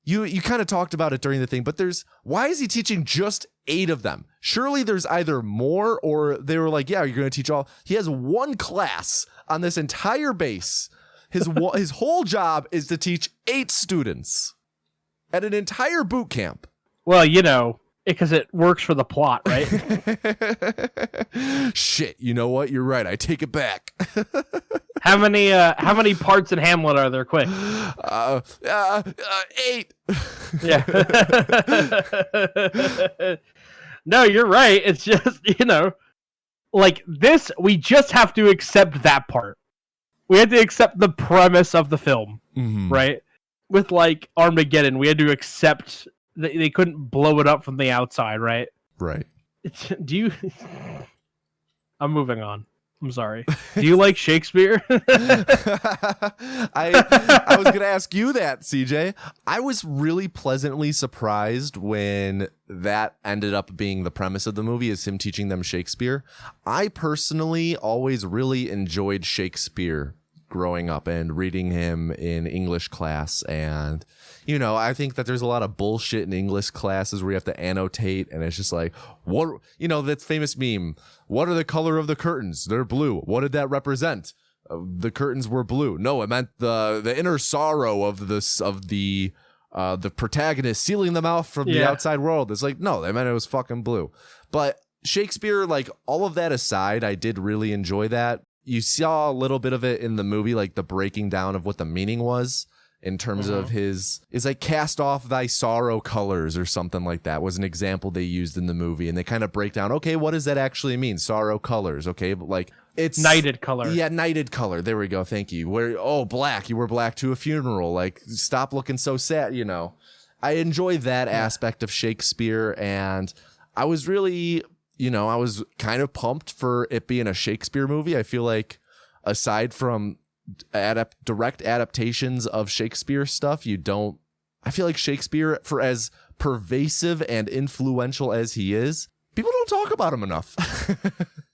you kind of talked about it during the thing, but why is he teaching just 8 of them? Surely there's either more, or they were like, yeah, you're going to teach all. He has 1 class on this entire base. His whole job is to teach 8 students at an entire boot camp. Well, you know, because it works for the plot, right? Shit, you know what? You're right. I take it back. How many parts in Hamlet are there? Quick. 8. Yeah. No, you're right. It's just, you know, like this, we just have to accept that part. We had to accept the premise of the film, right? With like Armageddon, we had to accept that they couldn't blow it up from the outside, right? Right. I'm moving on. I'm sorry. Do you like Shakespeare? I was going to ask you that, CJ. I was really pleasantly surprised when that ended up being the premise of the movie, is him teaching them Shakespeare. I personally always really enjoyed Shakespeare growing up and reading him in English class. And, you know, I think that there's a lot of bullshit in English classes where you have to annotate, and it's just like, what, you know, that famous meme, what are the color of the curtains? They're blue. What did that represent? The curtains were blue. No, it meant the inner sorrow of the protagonist sealing them out from the outside world. It's like, no, they meant it was fucking blue. But Shakespeare, like, all of that aside, I did really enjoy that. You saw a little bit of it in the movie, like the breaking down of what the meaning was in terms of his, is like cast off thy sorrow colors or something like that was an example they used in the movie. And they kind of break down, okay, what does that actually mean? Sorrow colors. Okay. But like it's knighted color. Yeah. Knighted color. There we go. Thank you. Black, you were black to a funeral. Like, stop looking so sad. You know, I enjoy that aspect of Shakespeare. And I was really, you know, I was kind of pumped for it being a Shakespeare movie. I feel like aside from direct adaptations of Shakespeare stuff, I feel like Shakespeare, for as pervasive and influential as he is, people don't talk about him enough.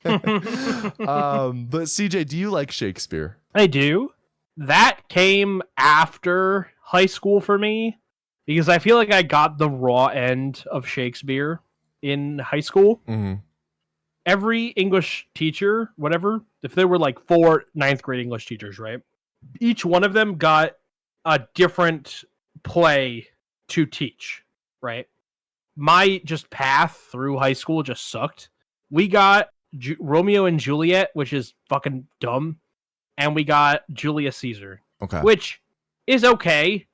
But CJ, do you like Shakespeare? I do. That came after high school for me, because I feel like I got the raw end of Shakespeare in high school. Every English teacher, whatever, if there were like 4 ninth grade English teachers, right? Each one of them got a different play to teach, right? My just path through high school just sucked. We got Romeo and Juliet, which is fucking dumb. And we got Julius Caesar, which is okay,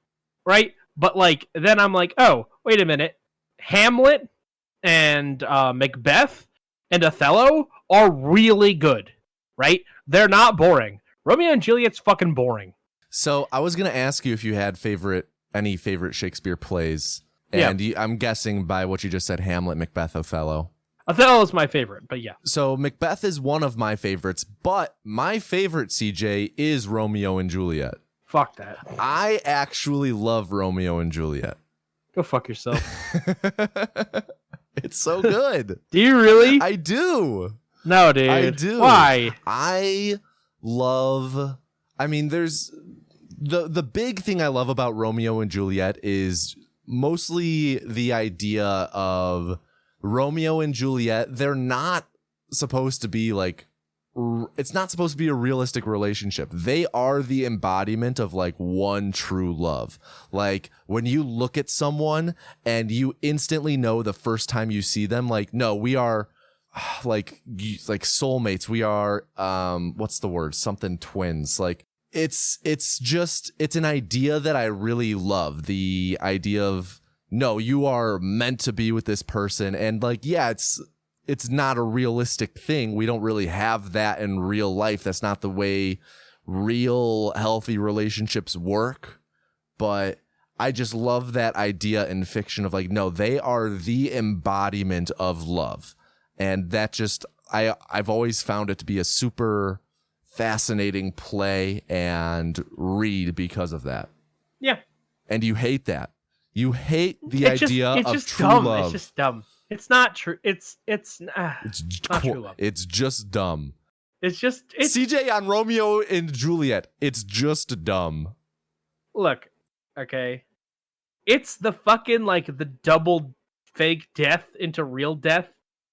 right? But like, then I'm like, oh, wait a minute. Hamlet and Macbeth and Othello are really good, right? They're not boring. Romeo and Juliet's fucking boring. So I was going to ask you if you had any favorite Shakespeare plays. And I'm guessing by what you just said, Hamlet, Macbeth, Othello. Othello is my favorite, but yeah. So Macbeth is one of my favorites, but my favorite, CJ, is Romeo and Juliet. Fuck that. I actually love Romeo and Juliet. Go fuck yourself. It's so good. Do you really? I do. No, dude. I do. Why? I mean, the big thing I love about Romeo and Juliet is mostly the idea of Romeo and Juliet. They're not supposed to be like, it's not supposed to be a realistic relationship. They are the embodiment of like one true love. Like when you look at someone and you instantly know the first time you see them, like, no, we are like soulmates. We are, what's the word? Something twins. Like it's an idea that I really love. The idea of, no, you are meant to be with this person. And like, yeah, it's not a realistic thing. We don't really have that in real life. That's not the way real healthy relationships work. But I just love that idea in fiction of like, no, they are the embodiment of love. And that just, I've always found it to be a super fascinating play and read because of that. Yeah. And you hate that. You hate the idea of true dumb. love. It's just dumb. It's not true. It's not true love. It's just dumb. It's CJ on Romeo and Juliet. It's just dumb. Look, okay. It's the fucking like the double fake death into real death.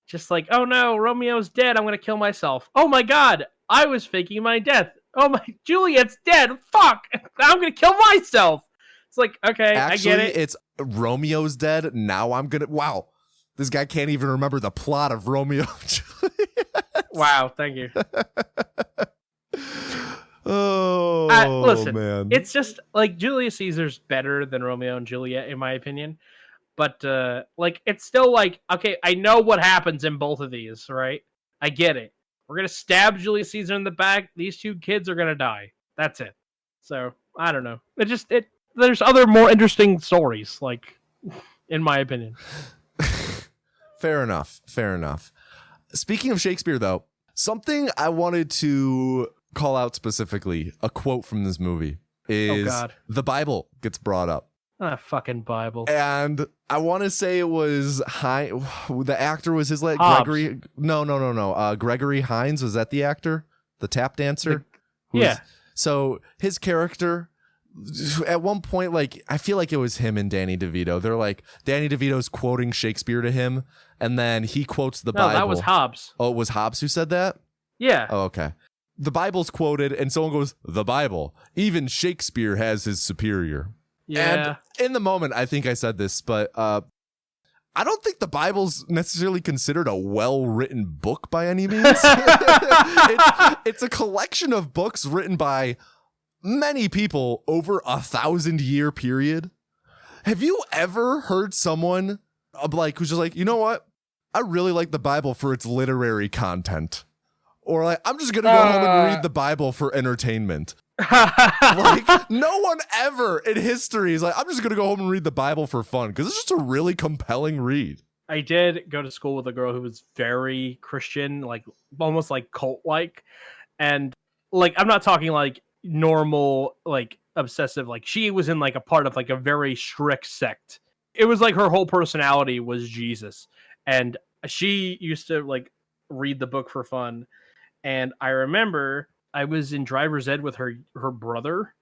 Just like, oh no, Romeo's dead. I'm gonna kill myself. Oh my god, I was faking my death. Oh my, Juliet's dead. Fuck, I'm gonna kill myself. It's like, okay, actually, I get it. It's Romeo's dead. Now I'm gonna. Wow, this guy can't even remember the plot of Romeo and Juliet. Wow, thank you. Listen, man. It's just like Julius Caesar's better than Romeo and Juliet, in my opinion. But like, it's still like, okay, I know what happens in both of these, right? I get it. We're gonna stab Julius Caesar in the back. These two kids are gonna die. That's it. So I don't know. There's other more interesting stories, like, in my opinion. Fair enough. Speaking of Shakespeare, though, something I wanted to call out specifically, a quote from this movie, is the Bible gets brought up. Ah, fucking Bible. And I want to say it was the actor was his like Hobbs. Gregory. No. Gregory Hines, was that the actor? The tap dancer? Yeah. So his character, at one point, like, I feel like it was him and Danny DeVito. They're like, Danny DeVito's quoting Shakespeare to him, and then he quotes the Bible. No, that was Hobbs. Oh, it was Hobbs who said that? Yeah. Oh, okay. The Bible's quoted, and someone goes, the Bible. Even Shakespeare has his superior. Yeah. And in the moment, I think I said this, but I don't think the Bible's necessarily considered a well-written book by any means. It's a collection of books written by many people over 1,000-year period. Have you ever heard someone like who's just like, you know what? I really like the Bible for its literary content. Or like, I'm just going to go home and read the Bible for entertainment. Like, no one ever in history is like, I'm just going to go home and read the Bible for fun, because it's just a really compelling read. I did go to school with a girl who was very Christian, like almost like cult-like. And like, I'm not talking like normal, like obsessive, like she was in like a part of like a very strict sect. It was like her whole personality was Jesus. And she used to like read the book for fun. And I remember I was in driver's ed with her brother,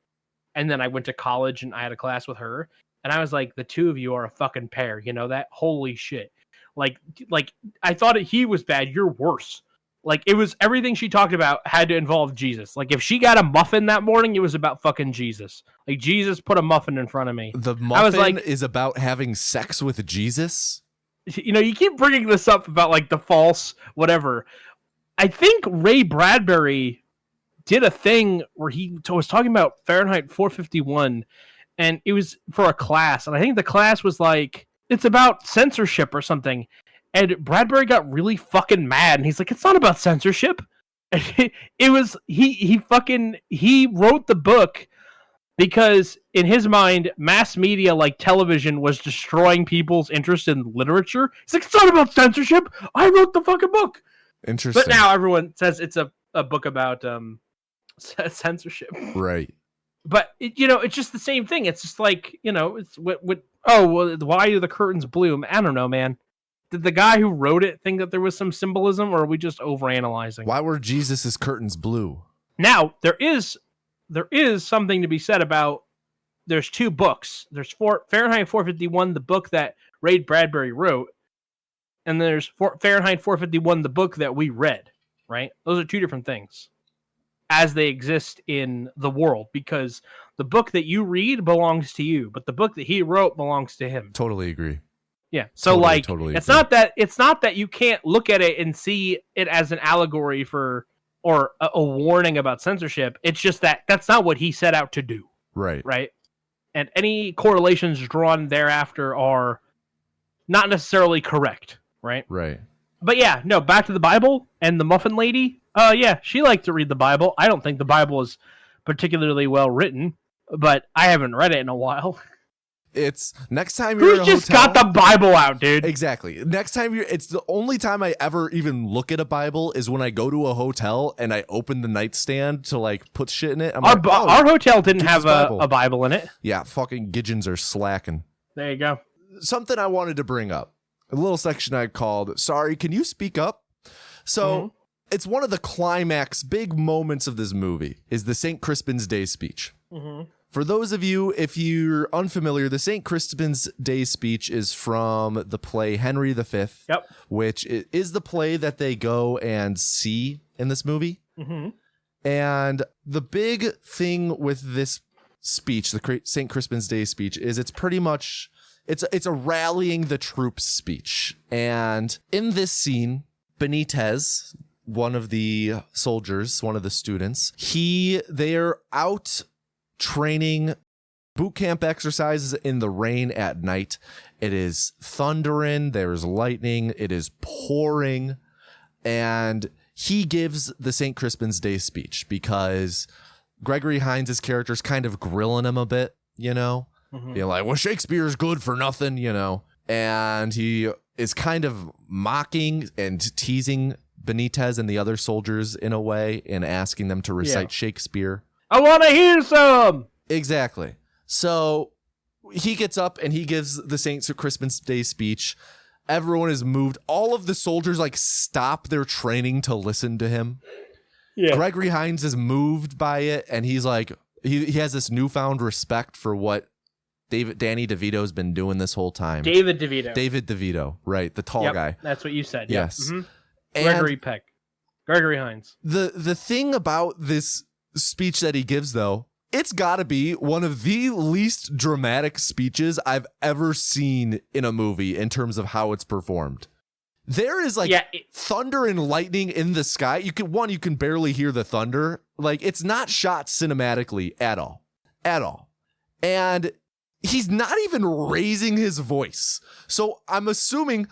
and then I went to college and I had a class with her, and I was like, the two of you are a fucking pair, you know that? Holy shit. Like I thought he was bad, you're worse. Like, it was everything she talked about had to involve Jesus. Like, if she got a muffin that morning, it was about fucking Jesus. Like, Jesus put a muffin in front of me. The muffin is about having sex with Jesus? You know, you keep bringing this up about like the false whatever. I think Ray Bradbury did a thing where he was talking about Fahrenheit 451, and it was for a class, and I think the class was like, it's about censorship or something, and Bradbury got really fucking mad, and he's like, it's not about censorship. It was he wrote the book because in his mind, mass media like television was destroying people's interest in literature. He's like, it's not about censorship. I wrote the fucking book. Interesting. But now everyone says it's a book about censorship. Right. But it's just the same thing. It's just like, it's why are the curtains blue? I don't know, man. Did the guy who wrote it think that there was some symbolism, or are we just overanalyzing? Why were Jesus's curtains blue? Now, there is there is something to be said about, there's two books. There's Fahrenheit 451, the book that Ray Bradbury wrote, and there's Fahrenheit 451, the book that we read, right? Those are two different things as they exist in the world, because the book that you read belongs to you, but the book that he wrote belongs to him. Totally agree. Yeah. So totally it's agree. not that you can't look at it and see it as an allegory for, or a warning about censorship. It's just that that's not what he set out to do. Right. Right. And any correlations drawn thereafter are not necessarily correct, right? Right. But yeah, no, back to the Bible and the Muffin Lady. Yeah, she liked to read the Bible. I don't think the Bible is particularly well written, but I haven't read it in a while. It's next time you're Who's in a just hotel, got the Bible out, dude? Exactly. Next time it's the only time I ever even look at a Bible is when I go to a hotel and I open the nightstand to like put shit in it. Our hotel didn't have a Bible in it. Yeah, fucking Gidgeons are slacking. There you go. Something I wanted to bring up. A little section I called, "Sorry, can you speak up?" So it's one of the climax big moments of this movie is the St. Crispin's Day speech. For those of you, if you're unfamiliar, the St. Crispin's Day speech is from the play Henry V, which is the play that they go and see in this movie. And the big thing with this speech, the St. Crispin's Day speech, is it's pretty much, it's a rallying the troops speech. And in this scene, Benitez, one of the soldiers, one of the students, they're out training boot camp exercises in the rain at night. It is thundering, there's lightning, it is pouring, and he gives the St. Crispin's Day speech because Gregory Hines' character is kind of grilling him a bit, you know, being like, well, Shakespeare's good for nothing, you know, and he is kind of mocking and teasing Benitez and the other soldiers in a way and asking them to recite Shakespeare. I want to hear some. Exactly. So he gets up and he gives the St. Crispin's Day speech. Everyone is moved. All of the soldiers like stop their training to listen to him. Yeah. Gregory Hines is moved by it, and he's like, he has this newfound respect for what Danny DeVito's been doing this whole time. David DeVito, right? The tall guy. That's what you said. Yes. Gregory Hines. The thing about this speech that he gives, though, it's got to be one of the least dramatic speeches I've ever seen in a movie in terms of how it's performed. There is like thunder and lightning in the sky. You can barely hear the thunder. Like, it's not shot cinematically at all. And he's not even raising his voice. So I'm assuming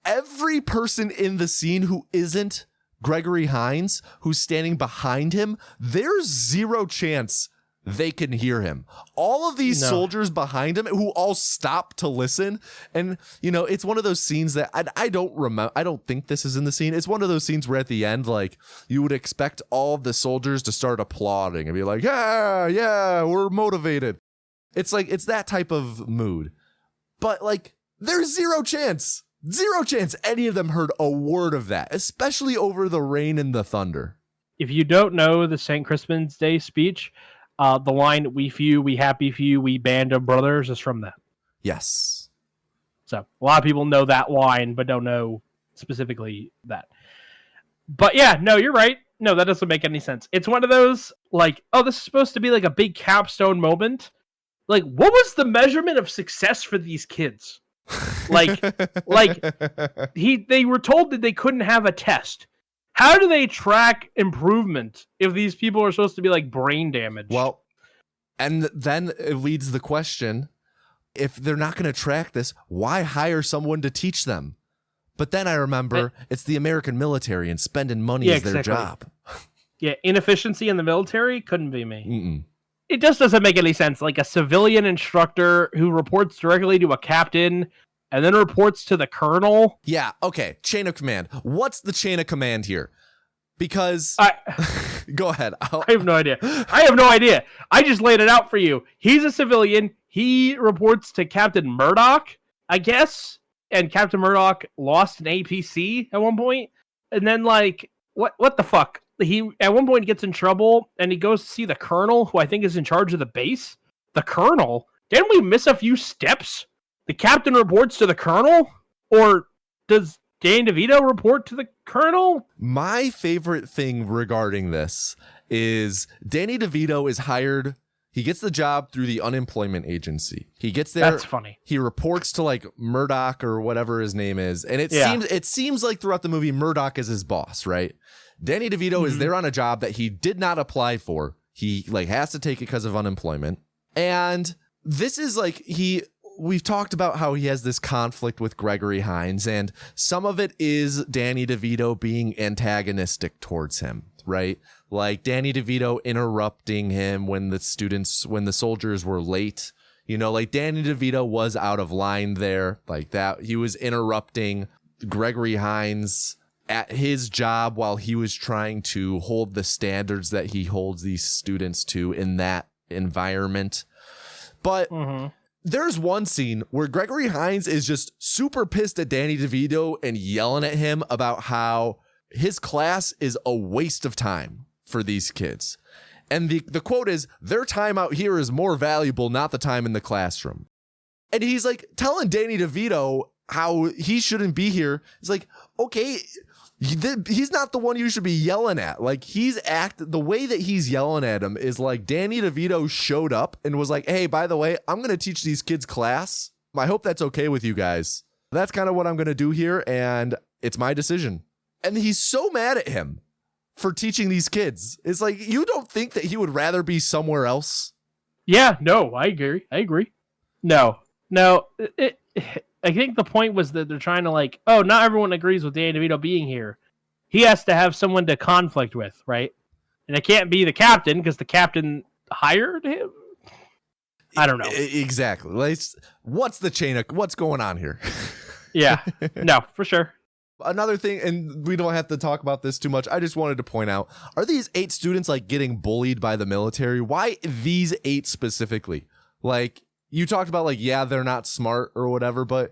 every person in the scene who isn't Gregory Hines, who's standing behind him, there's zero chance they can hear him. All of these soldiers behind him who all stop to listen. And, you know, it's one of those scenes that I don't remember. I don't think this is in the scene. It's one of those scenes where at the end, like, you would expect all the soldiers to start applauding and be like, yeah, we're motivated. It's like, it's that type of mood. But, like, there's zero chance any of them heard a word of that, especially over the rain and the thunder. If you don't know the St. Crispin's Day speech, the line, we few, we happy few, we band of brothers, is from that. Yes. So a lot of people know that line, but don't know specifically that. But yeah, no, you're right. No, that doesn't make any sense. It's one of those, like, oh, this is supposed to be like a big capstone moment. Like, what was the measurement of success for these kids? Like they were told that they couldn't have a test. How do they track improvement if these people are supposed to be like brain damaged? Well, and then it leads the question, if they're not going to track this, why hire someone to teach them? But then I remember it's the American military and spending money is their job. Yeah, inefficiency in the military couldn't be me. It just doesn't make any sense. Like a civilian instructor who reports directly to a captain and then reports to the colonel. Yeah, okay. Chain of command. What's the chain of command here? Because... Go ahead. I have no idea. I just laid it out for you. He's a civilian. He reports to Captain Murdoch, I guess. And Captain Murdoch lost an APC at one point. And then, like, what the fuck? he at one point gets in trouble and he goes to see the colonel, who I think is in charge of the base. The colonel? Didn't we miss a few steps? The captain reports to the colonel? Or does Danny DeVito report to the colonel? My favorite thing regarding this is Danny DeVito is hired. He gets the job through the unemployment agency. He gets there. That's funny. He reports to like Murdoch or whatever his name is. And it seems like throughout the movie, Murdoch is his boss, right? Danny DeVito is there on a job that he did not apply for. He like has to take it because of unemployment. And this is like we've talked about how he has this conflict with Gregory Hines, and some of it is Danny DeVito being antagonistic towards him, right? Like Danny DeVito interrupting him when the soldiers were late. You know, like Danny DeVito was out of line there, like that. He was interrupting Gregory Hines at his job while he was trying to hold the standards that he holds these students to in that environment. But there's one scene where Gregory Hines is just super pissed at Danny DeVito and yelling at him about how his class is a waste of time for these kids. And the quote is, their time out here is more valuable, not the time in the classroom. And he's like telling Danny DeVito how he shouldn't be here. It's like, okay, he's not the one you should be yelling at. Like the way that he's yelling at him is like Danny DeVito showed up and was like, hey, by the way, I'm going to teach these kids class. I hope that's okay with you guys. That's kind of what I'm going to do here. And it's my decision. And he's so mad at him for teaching these kids. It's like, you don't think that he would rather be somewhere else? Yeah, no, I agree. No. I think the point was that they're trying to like, oh, not everyone agrees with Danny DeVito being here. He has to have someone to conflict with, right? And it can't be the captain because the captain hired him. I don't know. Exactly. Like, what's going on here? Yeah, no, for sure. Another thing, and we don't have to talk about this too much, I just wanted to point out, are these 8 students like getting bullied by the military? Why these 8 specifically? Like, you talked about like, yeah, they're not smart or whatever, but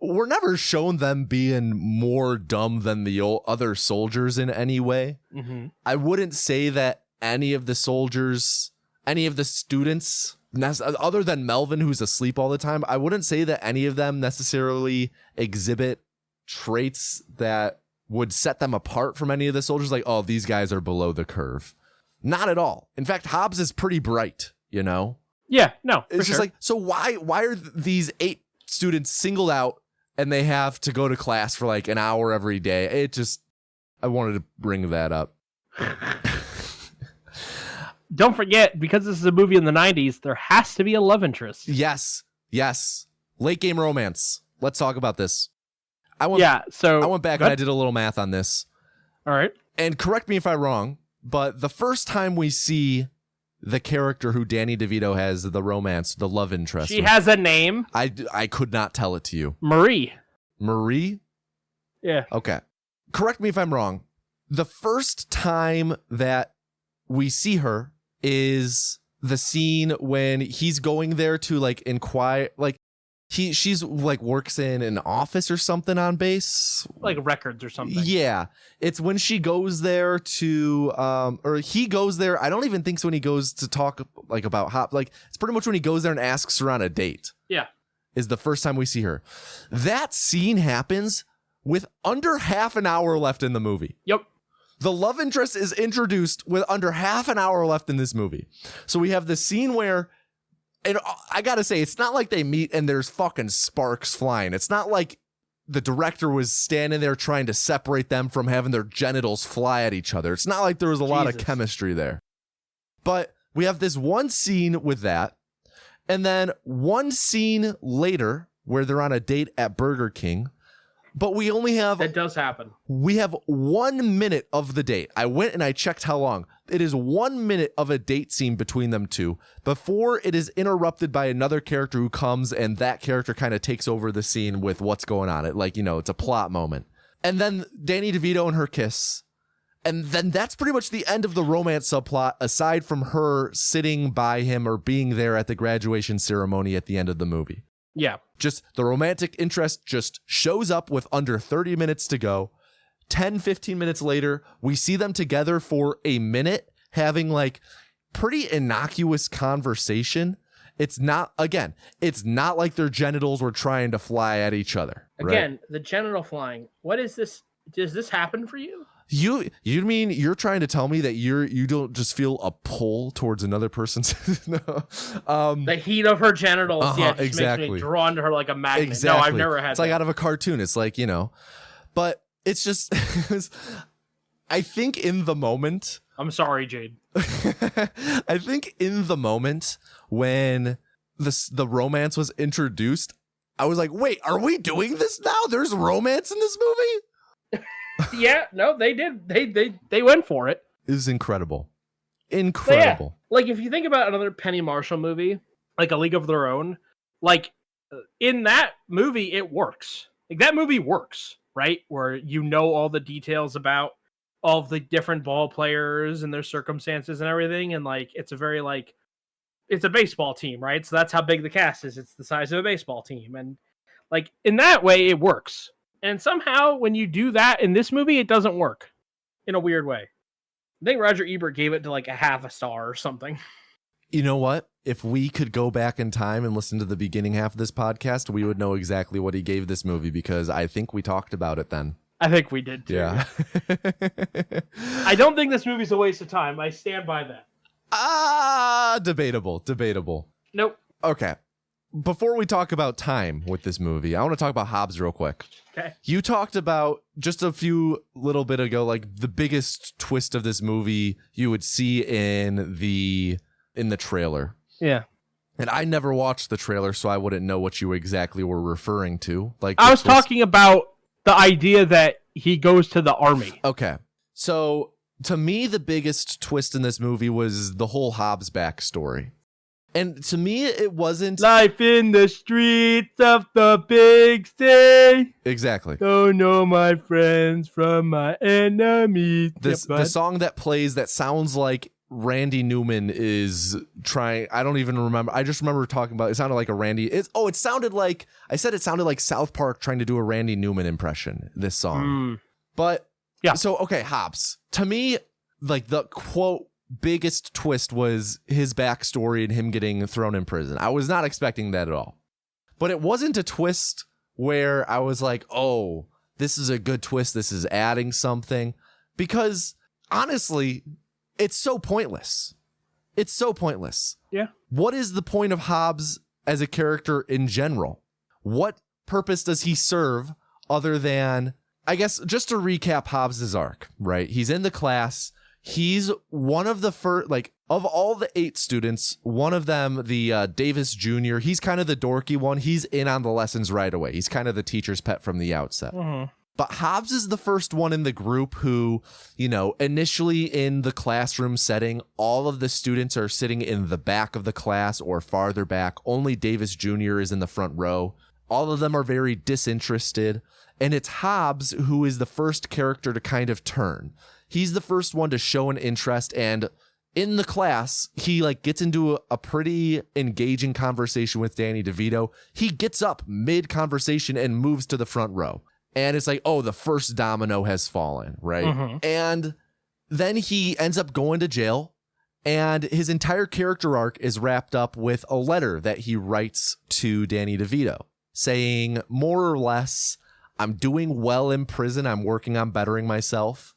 we're never shown them being more dumb than the other soldiers in any way. Mm-hmm. I wouldn't say that any of the students, other than Melvin, who's asleep all the time, I wouldn't say that any of them necessarily exhibit traits that would set them apart from any of the soldiers. Like, oh, these guys are below the curve. Not at all. In fact, Hobbs is pretty bright, you know? Yeah, no, it's just like, so why are these 8 students singled out and they have to go to class for like an hour every day? I wanted to bring that up. Don't forget, because this is a movie in the 90s, there has to be a love interest. Yes. Late game romance. Let's talk about this. I went back and I did a little math on this. All right. And correct me if I'm wrong, but the first time we see the character who Danny DeVito has the romance, the love interest. She has a name. I could not tell it to you. Marie? Yeah. Okay. Correct me if I'm wrong. The first time that we see her is the scene when he's going there to like inquire, like she's like works in an office or something on base, like records or something. Yeah, it's when she goes there to or he goes there. I don't even think so when he goes to talk like about Hop. Like it's pretty much when he goes there and asks her on a date. Yeah, is the first time we see her. That scene happens with under half an hour left in the movie. Yep. The love interest is introduced with under half an hour left in this movie. So we have the scene where, and I gotta say, it's not like they meet and there's fucking sparks flying. It's not like the director was standing there trying to separate them from having their genitals fly at each other. It's not like there was a lot of chemistry there. But we have this one scene with that, and then one scene later where they're on a date at Burger King. But we only have... That does happen. We have 1 minute of the date. I went and I checked how long. It is 1 minute of a date scene between them two before it is interrupted by another character who comes, and that character kind of takes over the scene with what's going on. It's a plot moment. And then Danny DeVito and her kiss. And then that's pretty much the end of the romance subplot, aside from her sitting by him or being there at the graduation ceremony at the end of the movie. Yeah. Just the romantic interest just shows up with under 30 minutes to go, 10, 15 minutes later, we see them together for a minute having like pretty innocuous conversation. It's not like their genitals were trying to fly at each other. Again, right? the genital flying. What is this? Does this happen for you? You mean you're trying to tell me that you don't just feel a pull towards another person's no. The heat of her genitals, just exactly. makes me drawn to her like a magnet. Exactly. No, I've never had it's like out of a cartoon. It's like, but it's just I think in the moment. I'm sorry, Jade. I think in the moment when the romance was introduced, I was like, wait, are we doing this now? There's romance in this movie? Yeah, no, they did. They went for it. It was incredible. Incredible. Yeah, like if you think about another Penny Marshall movie, like A League of Their Own, like in that movie, it works. Like that movie works, right? Where you know all the details about all of the different ball players and their circumstances and everything. And like, it's a very like, it's a baseball team, right? So that's how big the cast is. It's the size of a baseball team. And like in that way, it works. And somehow when you do that in this movie, it doesn't work in a weird way. I think Roger Ebert gave it to like a half a star or something. You know what? If we could go back in time and listen to the beginning half of this podcast, we would know exactly what he gave this movie because I think we talked about it then. I think we did too. Yeah. I don't think this movie's a waste of time. I stand by that. Debatable. Nope. Okay. Before we talk about time with this movie, I want to talk about Hobbs real quick. Okay. You talked about just a few little bit ago, like the biggest twist of this movie you would see in the trailer. Yeah. And I never watched the trailer, so I wouldn't know what you exactly were referring to. Like I was talking about the idea that he goes to the army. Okay. So to me, the biggest twist in this movie was the whole Hobbs backstory. And to me, it wasn't life in the streets of the big city. Exactly. Don't know my friends from my enemies. The song that plays that sounds like Randy Newman is trying. I don't even remember. I just remember talking about it sounded like a Randy. It sounded like it sounded like South Park trying to do a Randy Newman impression. This song, but yeah. So okay, Hobbs. To me, like the quote biggest twist was his backstory and him getting thrown in prison. I was not expecting that at all, but it wasn't a twist where I was like, oh, this is a good twist. This is adding something, because honestly, it's so pointless. It's so pointless. Yeah. What is the point of Hobbs as a character in general? What purpose does he serve other than, I guess, just to recap Hobbs's arc, right? He's in the class. He's one of the first, like, of all the 8 students, one of them, the Davis Jr., he's kind of the dorky one. He's in on the lessons right away. He's kind of the teacher's pet from the outset. Mm-hmm. But Hobbs is the first one in the group who, initially in the classroom setting, all of the students are sitting in the back of the class or farther back. Only Davis Jr. is in the front row. All of them are very disinterested. And it's Hobbs who is the first character to kind of turn. He's the first one to show an interest, and in the class, he gets into a pretty engaging conversation with Danny DeVito. He gets up mid-conversation and moves to the front row. And it's like, oh, the first domino has fallen, right? Mm-hmm. And then he ends up going to jail, and his entire character arc is wrapped up with a letter that he writes to Danny DeVito saying, more or less, I'm doing well in prison. I'm working on bettering myself.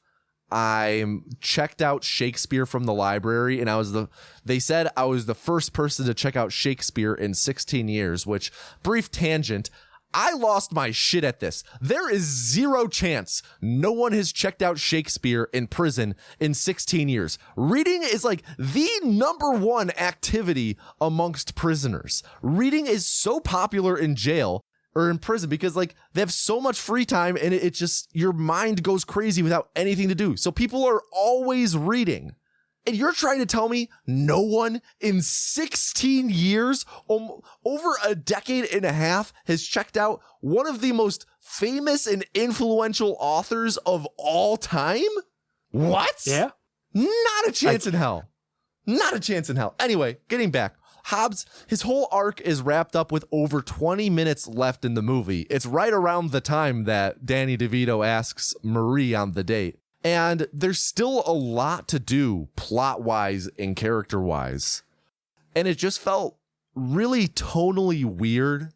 I'm checked out Shakespeare from the library, and they said I was the first person to check out Shakespeare in 16 years, which, brief tangent, I lost my shit at this. There is zero chance no one has checked out Shakespeare in prison in 16 years. Reading is like the number one activity amongst prisoners. Reading is so popular in jail or in prison because they have so much free time, and it just, your mind goes crazy without anything to do. So people are always reading. And you're trying to tell me no one in 16 years, over a decade and a half, has checked out one of the most famous and influential authors of all time? What? Yeah. Not a chance in hell. Not a chance in hell. Anyway, getting back. Hobbs, his whole arc is wrapped up with over 20 minutes left in the movie. It's right around the time that Danny DeVito asks Marie on the date. And there's still a lot to do plot-wise and character-wise. And it just felt really tonally weird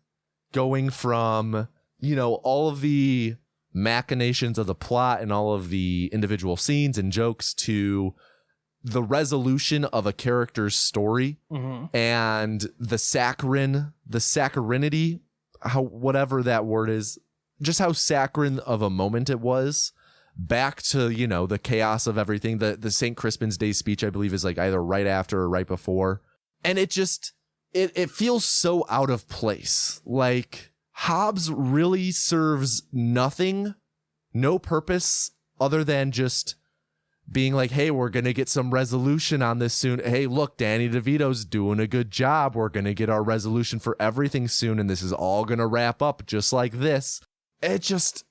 going from, all of the machinations of the plot and all of the individual scenes and jokes to the resolution of a character's story and the saccharinity, whatever that word is, just how saccharine of a moment it was, back to, the chaos of everything. The St. Crispin's Day speech, I believe, is like either right after or right before. And it just, it feels so out of place. Like, Hobbs really serves nothing, no purpose other than just being like, hey, we're going to get some resolution on this soon. Hey, look, Danny DeVito's doing a good job. We're going to get our resolution for everything soon. And this is all going to wrap up just like this. It just,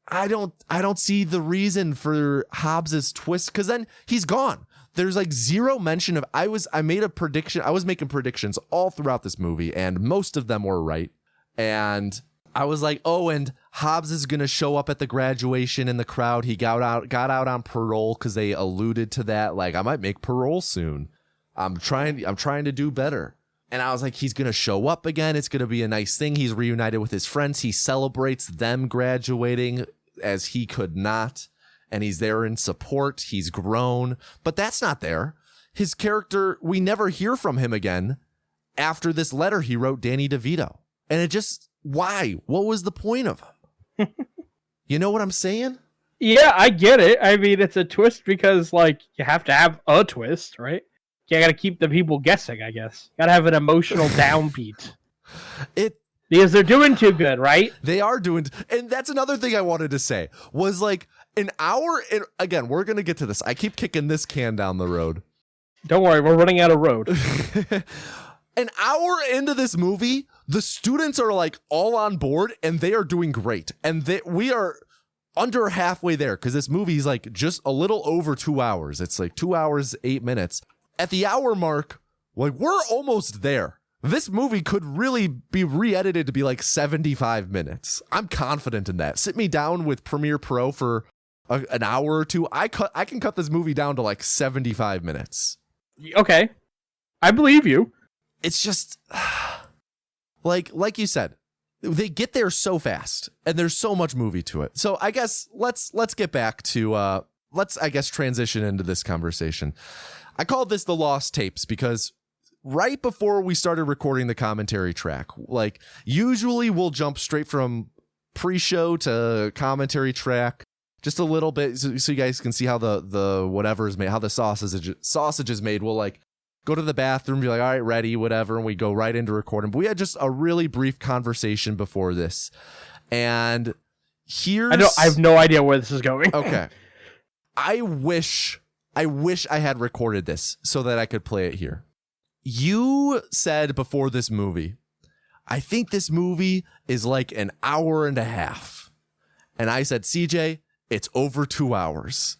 I don't see the reason for Hobbs's twist, because then he's gone. There's like zero mention of, I made a prediction. I was making predictions all throughout this movie and most of them were right. And I was like, oh, and Hobbs is going to show up at the graduation in the crowd. He got out on parole because they alluded to that. Like, I might make parole soon. I'm trying to do better. And I was like, he's going to show up again. It's going to be a nice thing. He's reunited with his friends. He celebrates them graduating as he could not. And he's there in support. He's grown. But that's not there. His character, we never hear from him again after this letter he wrote Danny DeVito. And it just, why? What was the point of him? You know what I'm saying? Yeah, I get it. I mean, it's a twist because, like, you have to have a twist, right? You gotta keep the people guessing, I guess. Gotta have an emotional downbeat. Because they're doing too good, right? They are doing, and that's another thing I wanted to say, was like an hour, and again, we're gonna get to this. I keep kicking this can down the road. Don't worry, we're running out of road. An hour into this movie, the students are like all on board and they are doing great. And we are under halfway there because this movie is like just a little over 2 hours. It's like 2 hours, 8 minutes. At the hour mark, like, we're almost there. This movie could really be re-edited to be like 75 minutes. I'm confident in that. Sit me down with Premiere Pro for an hour or two. I can cut this movie down to like 75 minutes. Okay. I believe you. It's just like you said, they get there so fast and there's so much movie to it. So I guess let's get back to let's transition into this conversation. I called this the Lost Tapes because right before we started recording the commentary track, like, usually we'll jump straight from pre-show to commentary track just a little bit so you guys can see how the whatever is made, how the sausage is made. We'll like go to the bathroom, be like, all right, ready, whatever, and we go right into recording. But we had just a really brief conversation before this. And I have no idea where this is going. Okay. I wish I had recorded this so that I could play it here. You said before this movie, I think this movie is like an hour and a half. And I said, CJ, it's over 2 hours.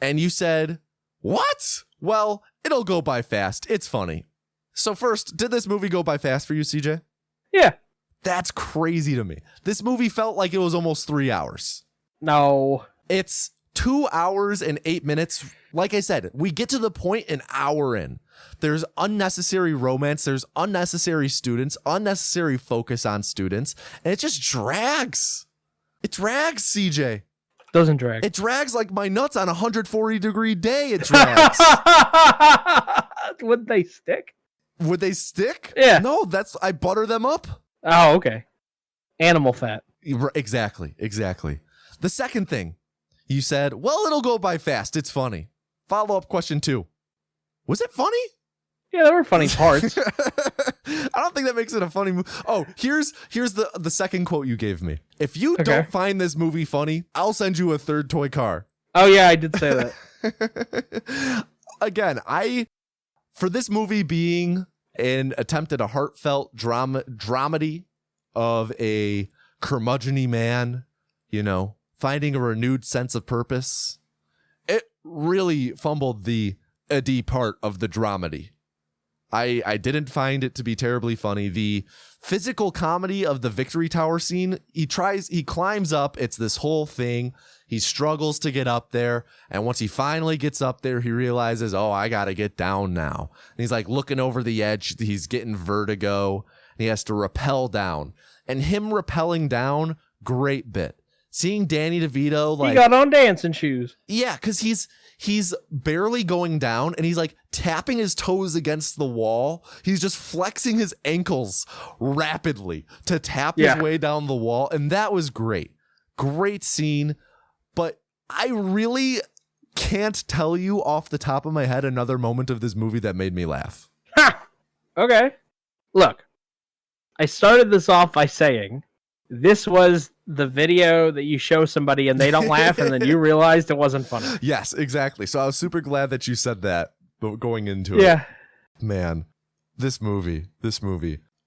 And you said, what? Well, it'll go by fast. It's funny. So first, did this movie go by fast for you, CJ? Yeah. That's crazy to me. This movie felt like it was almost 3 hours. No. It's 2 hours and 8 minutes. Like I said, we get to the point an hour in. There's unnecessary romance. There's unnecessary students, unnecessary focus on students. And it just drags. It drags, CJ. Doesn't drag. It drags like my nuts on a 140-degree day. It drags. Would they stick? Would they stick? Yeah. No, I butter them up. Oh, okay. Animal fat. Exactly. The second thing, you said, well, it'll go by fast. It's funny. Follow-up question 2. Was it funny? Yeah, there were funny parts. I don't think that makes it a funny movie. Oh, here's the second quote you gave me. If you don't find this movie funny, I'll send you a third toy car. Oh, yeah, I did say that. Again, for this movie being an attempt at a heartfelt dramedy of a curmudgeon-y man, finding a renewed sense of purpose, it really fumbled the D part of the dramedy. I didn't find it to be terribly funny. The physical comedy of the Victory Tower scene, he climbs up. It's this whole thing. He struggles to get up there. And once he finally gets up there, he realizes, oh, I got to get down now. And he's like looking over the edge. He's getting vertigo. And he has to rappel down. And him rappelling down, great bit. Seeing Danny DeVito, like, he got on dancing shoes. Yeah, because he's barely going down and he's like tapping his toes against the wall. He's just flexing his ankles rapidly to tap his way down the wall. And that was great. Great scene. But I really can't tell you off the top of my head another moment of this movie that made me laugh. Ha! Okay. Look, I started this off by saying this was the video that you show somebody and they don't laugh, and then you realized it wasn't funny. Yes, exactly. So I was super glad that you said that going into it. Yeah. Man, this movie.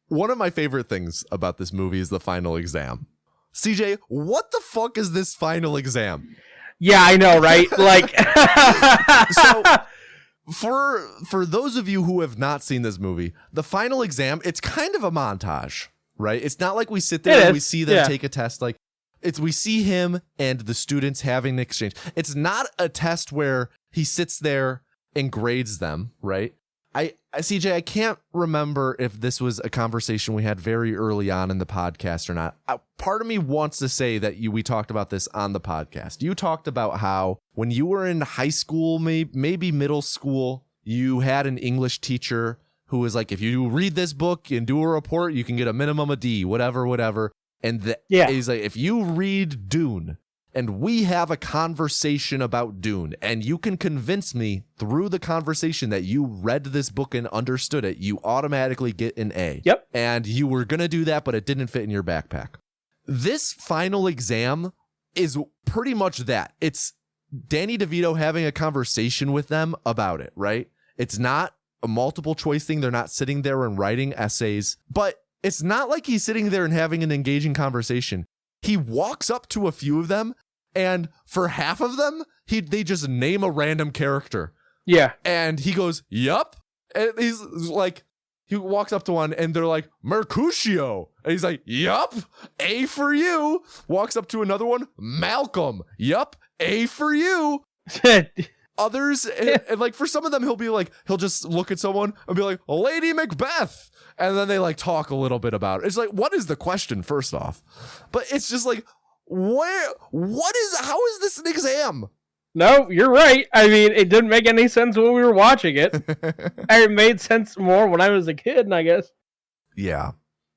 One of my favorite things about this movie is the final exam. CJ, what the fuck is this final exam? Yeah, I know, right? Like, so for those of you who have not seen this movie, the final exam, it's kind of a montage. Right? It's not like we sit there and we see them take a test. Like, we see him and the students having an exchange. It's not a test where he sits there and grades them, right? CJ, I can't remember if this was a conversation we had very early on in the podcast or not. Part of me wants to say that we talked about this on the podcast. You talked about how when you were in high school, maybe middle school, you had an English teacher who was like, if you read this book and do a report, you can get a minimum of D, whatever. And he's like, if you read Dune and we have a conversation about Dune and you can convince me through the conversation that you read this book and understood it, you automatically get an A. Yep. And you were going to do that, but it didn't fit in your backpack. This final exam is pretty much that. It's Danny DeVito having a conversation with them about it, right? It's not a multiple choice thing. They're not sitting there and writing essays, but it's not like he's sitting there and having an engaging conversation. He walks up to a few of them, and for half of them, they just name a random character. Yeah. And he goes, yup. And he's like, he walks up to one and they're like, Mercutio. And he's like, yup, A for you. Walks up to another one, Malcolm. Yup, A for you. Others, and like for some of them, he'll just look at someone and be like, Lady Macbeth. And then they like talk a little bit about it. It's like, what is the question, first off? But it's just like, how is this an exam? No, you're right. I mean, it didn't make any sense when we were watching it. It made sense more when I was a kid, I guess. Yeah.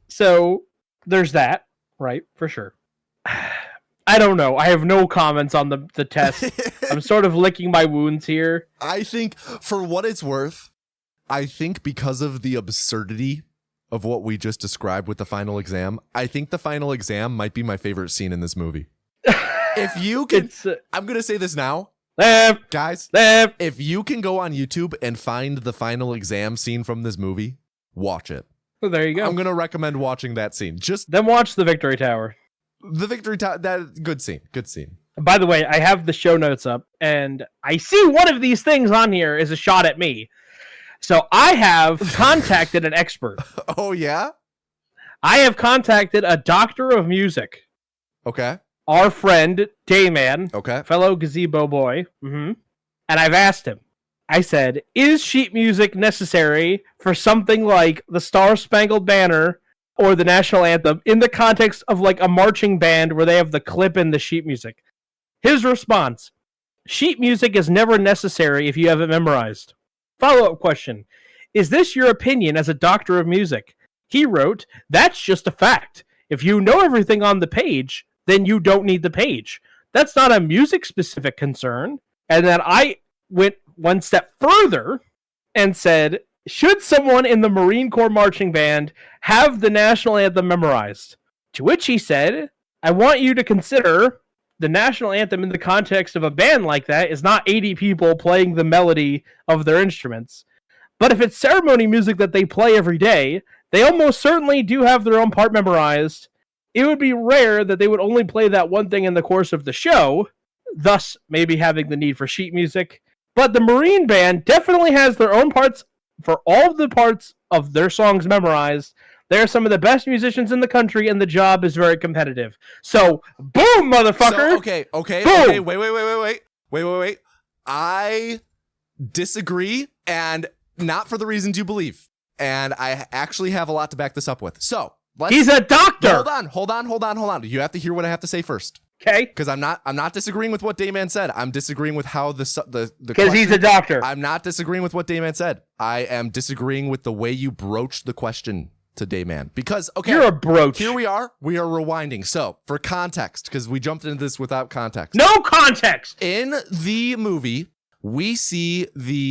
So there's that, right? For sure. I don't know. I have no comments on the test. I'm sort of licking my wounds here. I think, for what it's worth, I think because of the absurdity of what we just described with the final exam, I think the final exam might be my favorite scene in this movie. If you can, I'm going to say this now. Guys, if you can go on YouTube and find the final exam scene from this movie, watch it. Well, there you go. I'm going to recommend watching that scene. Then watch the Victory Tower. The Victory Tower, that good scene. By the way, I have the show notes up, and I see one of these things on here is a shot at me. So I have contacted an expert. Oh, yeah? I have contacted a doctor of music. Okay. Our friend, Dayman. Okay. Fellow gazebo boy. Mm-hmm. And I've asked him. I said, is sheet music necessary for something like the Star Spangled Banner or the national anthem in the context of like a marching band where they have the clip in the sheet music? His response, sheet music is never necessary if you have it memorized. Follow-up question, is this your opinion as a doctor of music? He wrote, that's just a fact. If you know everything on the page, then you don't need the page. That's not a music-specific concern. And then I went one step further and said, should someone in the Marine Corps marching band have the national anthem memorized? To which he said, I want you to consider the national anthem in the context of a band like that is not 80 people playing the melody of their instruments. But if it's ceremony music that they play every day, they almost certainly do have their own part memorized. It would be rare that they would only play that one thing in the course of the show, thus maybe having the need for sheet music. But the Marine band definitely has their own parts for all of the parts of their songs memorized. They're some of the best musicians in the country, and the job is very competitive. So, boom, motherfucker. So, okay. Wait. I disagree, and not for the reasons you believe. And I actually have a lot to back this up with. So, he's a doctor. Hold on. You have to hear what I have to say first. Okay. Because I'm not disagreeing with what Dayman said. I'm disagreeing with how the because he's a doctor. I'm not disagreeing with what Dayman said. I am disagreeing with the way you broached the question to Dayman. Because, okay, you're a broach. Here we are rewinding. So, for context, because we jumped into this without context. No context. In the movie, we see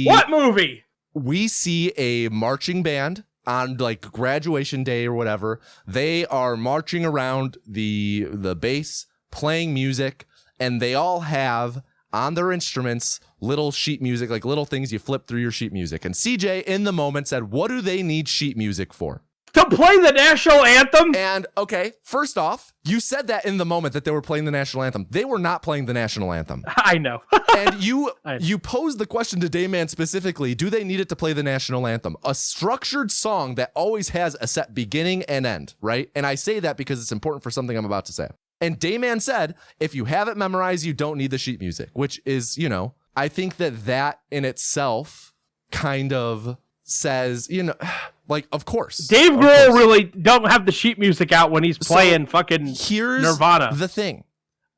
what movie? We see a marching band on like graduation day or whatever. They are marching around the base, playing music, and they all have on their instruments little sheet music, like little things you flip through your sheet music. And CJ in the moment said, what do they need sheet music for? To play the national anthem? And okay, first off, you said that in the moment that they were playing the national anthem. They were not playing the national anthem. I know. And you posed the question to Dayman specifically, do they need it to play the national anthem? A structured song that always has a set beginning and end, right? And I say that because it's important for something I'm about to say. And Dayman said, if you have it memorized, you don't need the sheet music, which is, I think that in itself kind of says, like, of course. Dave Grohl really don't have the sheet music out when he's playing fucking Nirvana. The thing.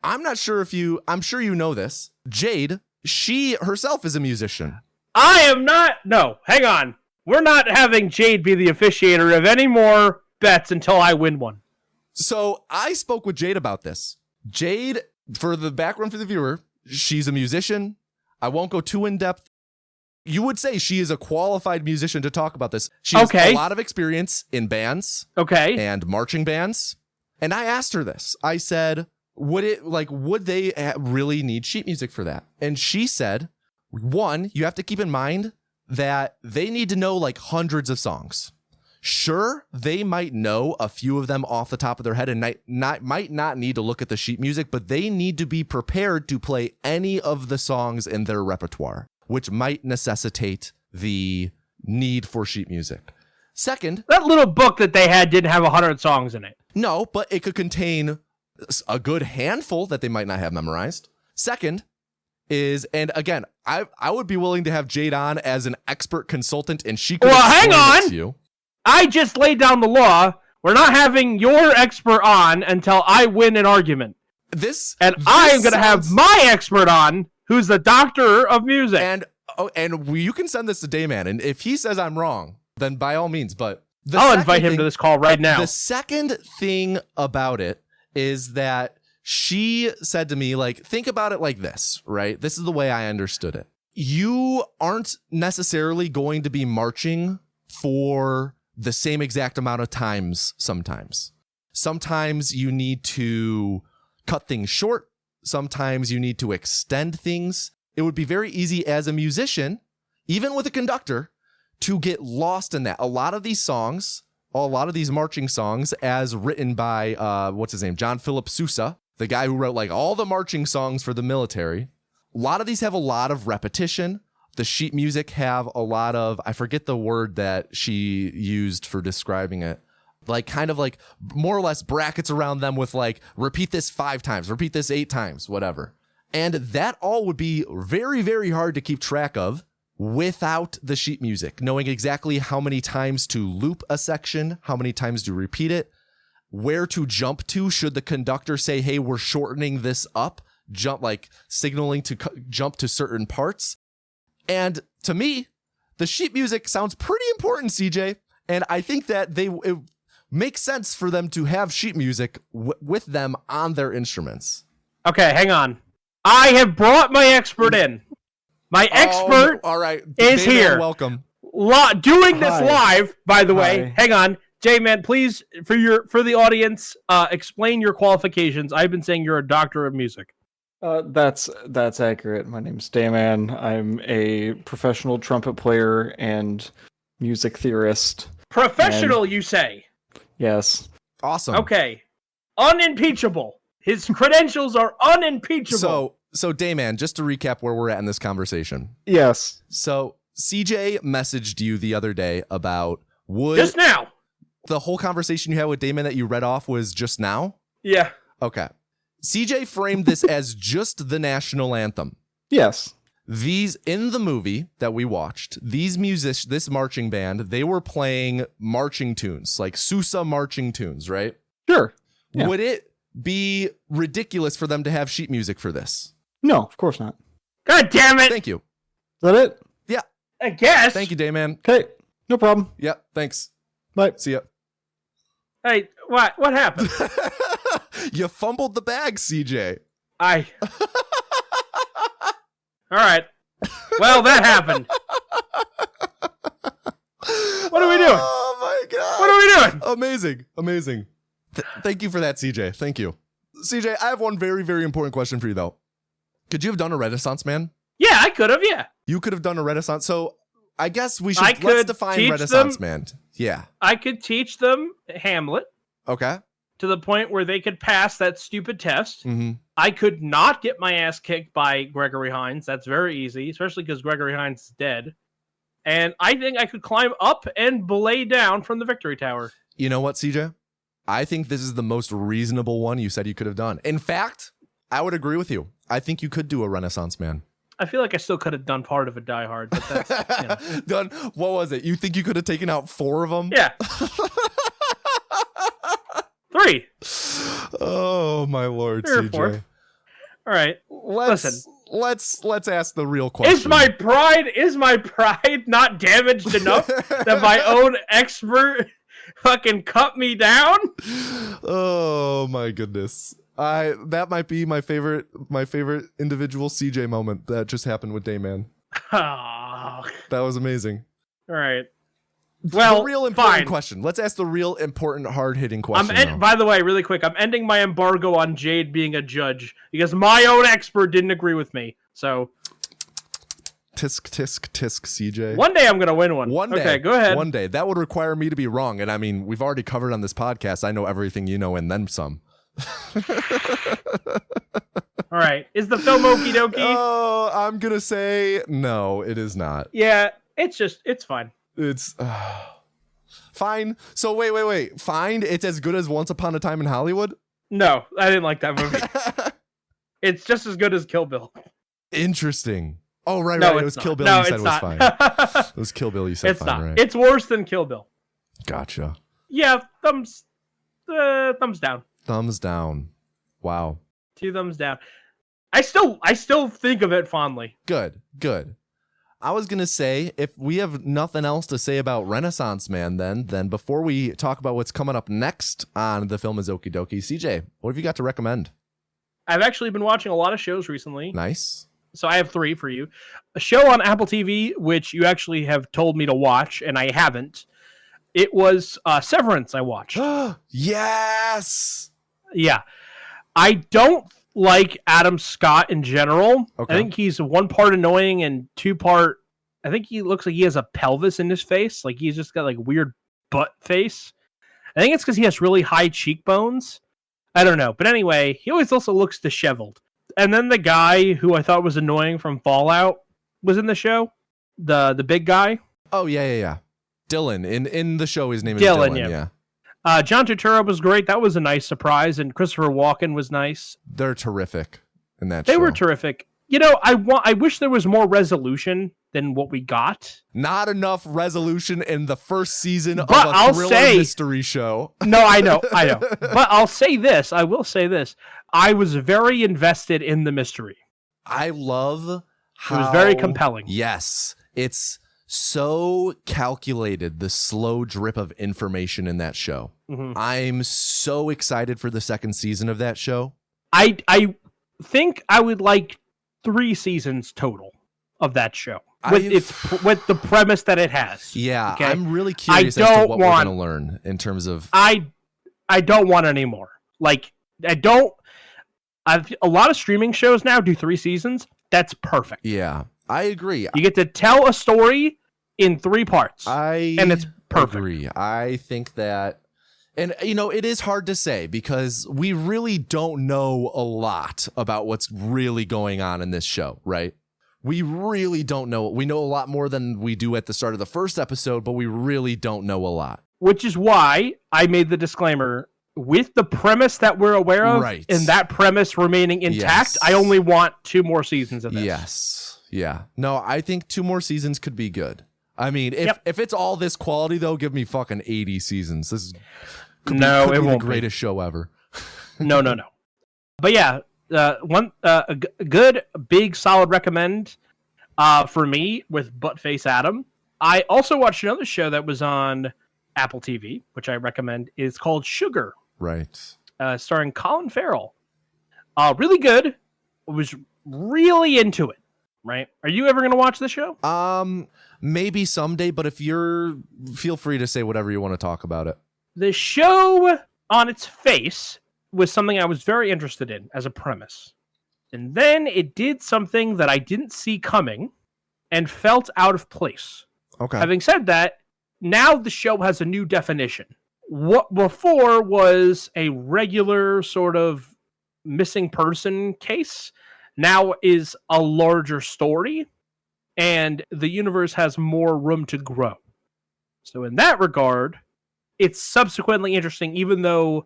I'm sure you know this. Jade, she herself is a musician. I am not. No, hang on. We're not having Jade be the officiator of any more bets until I win one. So I spoke with Jade about this. Jade, for the background for the viewer, she's a musician. I won't go too in depth. You would say she is a qualified musician to talk about this. She has a lot of experience in bands, and marching bands. And I asked her this. I said, would they really need sheet music for that? And she said, one, you have to keep in mind that they need to know like hundreds of songs. Sure, they might know a few of them off the top of their head and might not need to look at the sheet music, but they need to be prepared to play any of the songs in their repertoire, which might necessitate the need for sheet music. Second, that little book that they had didn't have 100 songs in it. No, but it could contain a good handful that they might not have memorized. Second is, and again, I would be willing to have Jade on as an expert consultant, and she could hang on. it to you. I just laid down the law. We're not having your expert on until I win an argument. I am going to have my expert on, who's the doctor of music. And you can send this to Dayman, and if he says I'm wrong, then by all means. But I'll invite him to this call right now. The second thing about it is that she said to me, like, think about it like this, right? This is the way I understood it. You aren't necessarily going to be marching for the same exact amount of times sometimes. Sometimes you need to cut things short. Sometimes you need to extend things. It would be very easy as a musician, even with a conductor, to get lost in that. A lot of these marching songs, as written by, what's his name? John Philip Sousa, the guy who wrote like all the marching songs for the military. A lot of these have a lot of repetition. The sheet music have a lot of, I forget the word that she used for describing it, like kind of like more or less brackets around them with like, repeat this 5 times, repeat this 8 times, whatever. And that all would be very, very hard to keep track of without the sheet music, knowing exactly how many times to loop a section, how many times to repeat it, where to jump to should the conductor say, hey, we're shortening this up, signaling to jump to certain parts. And to me, the sheet music sounds pretty important, CJ. And I think that it makes sense for them to have sheet music with them on their instruments. Okay, hang on. I have brought my expert in. My expert all right. is here. Welcome. Doing this live, by the way. Hang on. J-Man, please, for the audience, explain your qualifications. I've been saying you're a doctor of music. That's accurate. My name's Dayman. I'm a professional trumpet player and music theorist. Professional, you say? Yes. Awesome. Okay. Unimpeachable. His credentials are unimpeachable. So Dayman, just to recap where we're at in this conversation. Yes. So CJ messaged you the other day about just now. The whole conversation you had with Damon that you read off was just now? Yeah. Okay. CJ framed this as just the national anthem. Yes. These, in the movie that we watched, this marching band, they were playing marching tunes, like Sousa marching tunes, right? Sure. Yeah. Would it be ridiculous for them to have sheet music for this? No, of course not. God damn it. Thank you. Is that it? Yeah. I guess. Thank you, Dayman. Okay. No problem. Yeah, thanks. Bye. See ya. Hey, what happened? You fumbled the bag, CJ. All right. Well, that happened. What are we doing? Oh my god. What are we doing? Amazing. Thank you for that, CJ. Thank you. CJ, I have one very, very important question for you, though. Could you have done a Renaissance Man? Yeah, I could have, yeah. You could have done a Renaissance. So I guess let's define Renaissance Man. Yeah. I could teach them Hamlet. Okay. To the point where they could pass that stupid test. Mm-hmm. I could not get my ass kicked by Gregory Hines. That's very easy, especially because Gregory Hines is dead. And I think I could climb up and belay down from the Victory Tower. You know what, CJ? I think this is the most reasonable one you said you could have done. In fact, I would agree with you. I think you could do a Renaissance Man. I feel like I still could have done part of a Die Hard, but that's, you know. Done. What was it? You think you could have taken out 4 of them? Yeah. 3. Oh my lord, 3 or CJ. 4. All right. Listen. Let's ask the real question. Is my pride not damaged enough that my own expert fucking cut me down? Oh my goodness. That might be my favorite individual CJ moment that just happened with Dayman. Oh. That was amazing. All right. Well, the real important fine. question. Let's ask the real important, hard-hitting question. By the way, really quick, I'm ending my embargo on Jade being a judge because my own expert didn't agree with me. So, tisk, CJ. One day I'm going to win one. One day. Okay, go ahead. One day. That would require me to be wrong. And I mean, we've already covered on this podcast. I know everything you know and then some. All right. Is the film okie dokie? Oh, I'm going to say no, it is not. Yeah, it's fine. It's fine. So wait. Fine. It's as good as Once Upon a Time in Hollywood? No, I didn't like that movie. It's just as good as Kill Bill. Interesting. Oh, right. No, It was not. Kill Bill No, you said it's was not. fine. It was Kill Bill you said It's fine, not. right? It's worse than Kill Bill. Gotcha. Yeah, thumbs down. Thumbs down. Wow. 2 thumbs down. I still think of it fondly. Good. I was going to say, if we have nothing else to say about Renaissance Man, then before we talk about what's coming up next on The Film is Okie Dokie, CJ, what have you got to recommend? I've actually been watching a lot of shows recently. Nice. So I have 3 for you. A show on Apple TV, which you actually have told me to watch, and I haven't. It was Severance I watched. Yes! Yeah. I don't like Adam Scott in general. Okay. I think he's 1 part annoying and 2 part. I think he looks like he has a pelvis in his face. Like he's just got like weird butt face. I think it's because he has really high cheekbones. I don't know. But anyway, he always also looks disheveled. And then the guy who I thought was annoying from Fallout was in the show. The big guy. Oh, yeah. Dylan. In the show, his name is Dylan. Yeah. John Turturro was great. That was a nice surprise. And Christopher Walken was nice. They're terrific in that show. They were terrific. You know, I wish there was more resolution than what we got. Not enough resolution in the first season of But a I'll thriller say- mystery show. No, I know. But I'll say this. I will say this. I was very invested in the mystery. I love how... It was very compelling. Yes. It's so calculated, the slow drip of information in that show. Mm-hmm. I'm so excited for the second season of that show. I think I would like 3 seasons total of that show with the premise that it has. Yeah, okay? I'm really curious as to what we're going to learn in terms of... I don't want any more. Like, a lot of streaming shows now do 3 seasons. That's perfect. Yeah, I agree. You get to tell a story in 3 parts. And it's perfect. Agree. I think that... And, you know, it is hard to say because we really don't know a lot about what's really going on in this show, right? We really don't know. We know a lot more than we do at the start of the first episode, but we really don't know a lot. Which is why I made the disclaimer with the premise that we're aware of, right, and that premise remaining intact. Yes. I only want 2 more seasons of this. Yes. Yeah. No, I think 2 more seasons could be good. I mean, if it's all this quality, though, give me fucking 80 seasons. This could be the greatest show ever. No. But yeah, a good, big, solid recommend for me with Buttface Adam. I also watched another show that was on Apple TV, which I recommend. Is called Sugar. Right. Starring Colin Farrell. Really good. I was really into it. Right? Are you ever going to watch the show? Maybe someday, but feel free to say whatever you want to talk about it. The show on its face was something I was very interested in as a premise. And then it did something that I didn't see coming and felt out of place. Okay. Having said that, now the show has a new definition. What before was a regular sort of missing person case now is a larger story, and the universe has more room to grow. So in that regard, it's subsequently interesting, even though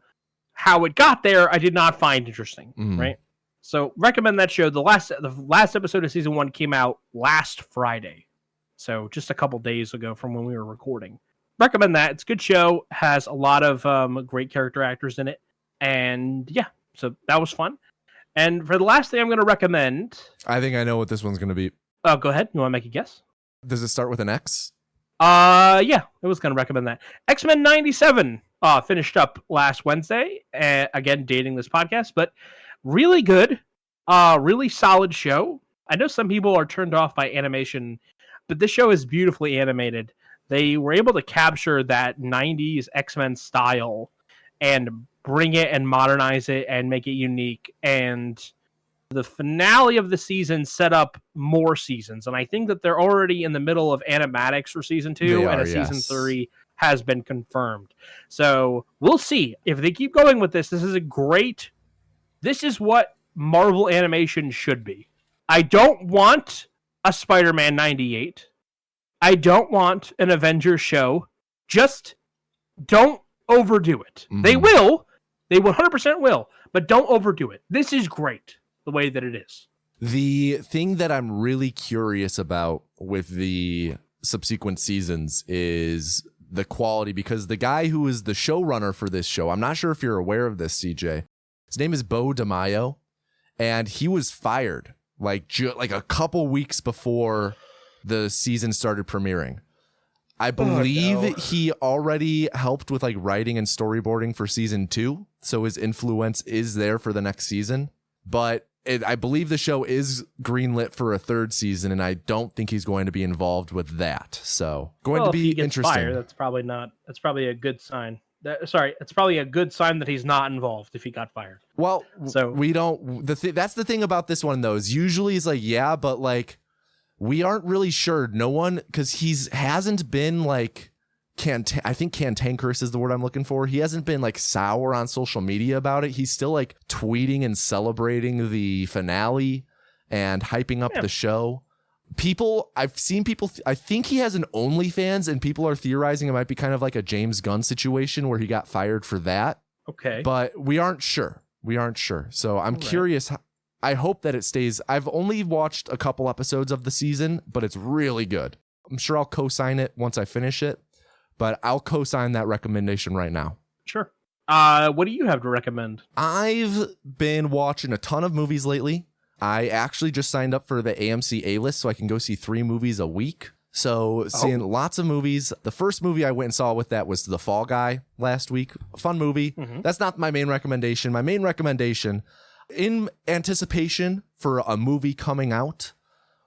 how it got there, I did not find interesting, right? So recommend that show. The last episode of season 1 came out last Friday. So just a couple days ago from when we were recording. Recommend that. It's a good show. Has a lot of great character actors in it. And yeah, so that was fun. And for the last thing I'm going to recommend... I think I know what this one's going to be. Oh, go ahead. You want to make a guess? Does it start with an X? Yeah, I was going to recommend that. X-Men 97 finished up last Wednesday. Again, dating this podcast, but really good. Really solid show. I know some people are turned off by animation, but this show is beautifully animated. They were able to capture that 90s X-Men style and bring it and modernize it and make it unique. And the finale of the season set up more seasons. And I think that they're already in the middle of animatics for season 2 and season 3 has been confirmed. So we'll see if they keep going with this. This is what Marvel animation should be. I don't want a Spider-Man 98. I don't want an Avengers show. Just don't overdo it. They will. They 100% will. But don't overdo it. This is great the way that it is. The thing that I'm really curious about with the subsequent seasons is the quality, because the guy who is the showrunner for this show, I'm not sure if you're aware of this, CJ. His name is Bo DeMaio, and he was fired like a couple weeks before the season started premiering. I believe he already helped with like writing and storyboarding for season 2, so his influence is there for the next season. But I believe the show is greenlit for a 3rd season, and I don't think he's going to be involved with that. So to be interesting. Fired, that's probably a good sign. It's probably a good sign that he's not involved if he got fired. Well, so we don't. That's the thing about this one though. Is usually it's like but like we aren't really sure. No one, because hasn't been like I think cantankerous is the word I'm looking for. He hasn't been like sour on social media about it. He's still like tweeting and celebrating the finale and hyping up the show. I've seen people, I think he has an OnlyFans, and people are theorizing it might be kind of like a James Gunn situation where he got fired for that. Okay. But we aren't sure. So I'm curious. I hope that it stays. I've only watched a couple episodes of the season, but it's really good. I'm sure I'll co-sign it once I finish it. But I'll co-sign that recommendation right now. Sure. What do you have to recommend? I've been watching a ton of movies lately. I actually just signed up for the AMC A-list so I can go see 3 movies a week. So seeing lots of movies. The first movie I went and saw with that was The Fall Guy last week. A fun movie. That's not my main recommendation. My main recommendation, in anticipation for a movie coming out,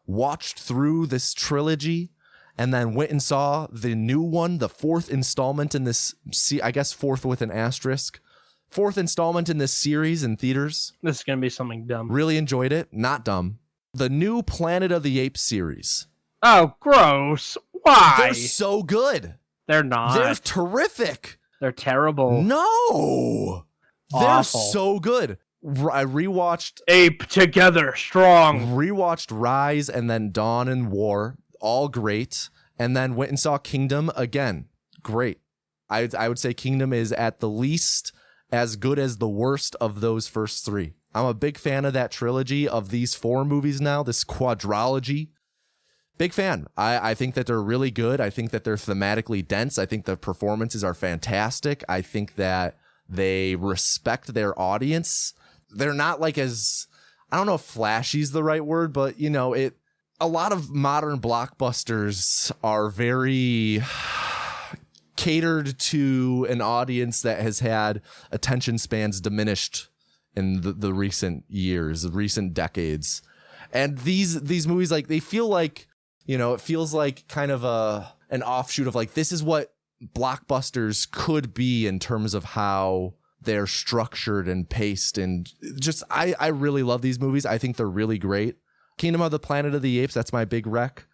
watched through this trilogy, and then went and saw the new one, the 4th installment in this, I guess 4th with an asterisk, 4th installment in this series in theaters. This is going to be something dumb. Really enjoyed it. Not dumb. The new Planet of the Apes series. Oh, gross. Why? They're so good. They're not. They're terrific. They're terrible. No. They're so good. I rewatched Ape Together Strong. Rewatched Rise and then Dawn and War, all great, and then went and saw Kingdom again. Great. I would say Kingdom is at the least as good as the worst of those first three. I'm a big fan of that trilogy of these 4 movies now, this quadrology. Big fan. I think that they're really good. I think that they're thematically dense. I think the performances are fantastic. I think that they respect their audience. They're not like as, I don't know if flashy is the right word, but you know, a lot of modern blockbusters are very catered to an audience that has had attention spans diminished in the recent years, the recent decades. And these movies, like, they feel like, you know, it feels like kind of an offshoot of like, this is what blockbusters could be in terms of how they're structured and paced. And just, I really love these movies. I think they're really great. Kingdom of the Planet of the Apes, that's my big rec.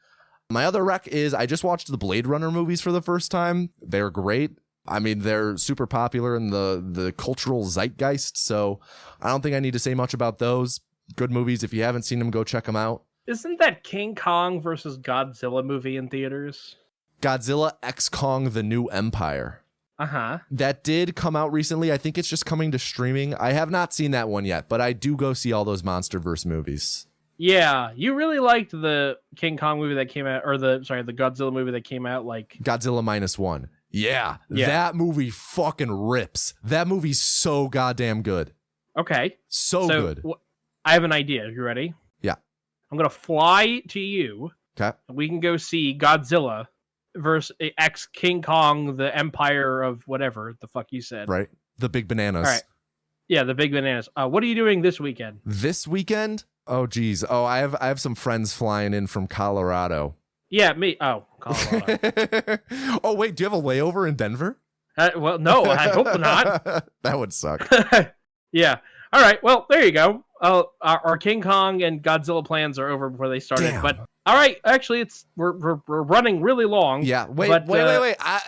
My other rec is I just watched the Blade Runner movies for the first time. They're great. I mean, they're super popular in the cultural zeitgeist, so I don't think I need to say much about those. Good movies. If you haven't seen them, go check them out. Isn't that King Kong versus Godzilla movie in theaters? Godzilla X Kong: The New Empire. Uh-huh. That did come out recently. I think it's just coming to streaming. I have not seen that one yet, but I do go see all those MonsterVerse movies. Yeah, you really liked the King Kong movie that came out, or the Godzilla movie that came out, like Godzilla -1. Yeah, that movie fucking rips. That movie's so goddamn good. Okay. So good. I have an idea. You ready? Yeah. I'm going to fly to you. Okay. We can go see Godzilla versus X King Kong, the Empire of whatever the fuck you said. Right. The Big Bananas. All right. Yeah, the Big Bananas. What are you doing this weekend? This weekend? Oh, geez. Oh, I have some friends flying in from Colorado. Yeah, me. Oh, Colorado. Oh, wait. Do you have a layover in Denver? Well, no, I hope not. That would suck. Yeah. All right. Well, there you go. Our King Kong and Godzilla plans are over before they started. Damn. But all right, actually, we're running really long. Yeah. Wait.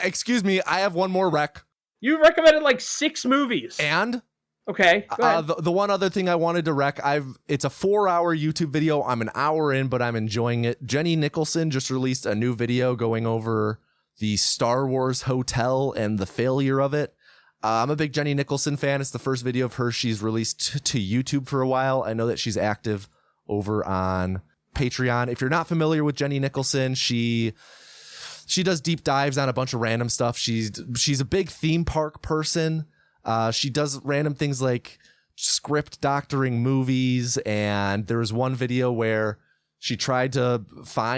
Excuse me. I have one more rec. You recommended like 6 movies. And okay. Go ahead. The one other thing I wanted to rec, it's a 4-hour YouTube video. I'm an hour in, but I'm enjoying it. Jenny Nicholson just released a new video going over the Star Wars hotel and the failure of it. I'm a big Jenny Nicholson fan. It's the first video of her she's released to YouTube for a while. I know that she's active over on Patreon. If you're not familiar with Jenny Nicholson, she does deep dives on a bunch of random stuff. She's a big theme park person. She does random things like script doctoring movies, and there was one video where she tried to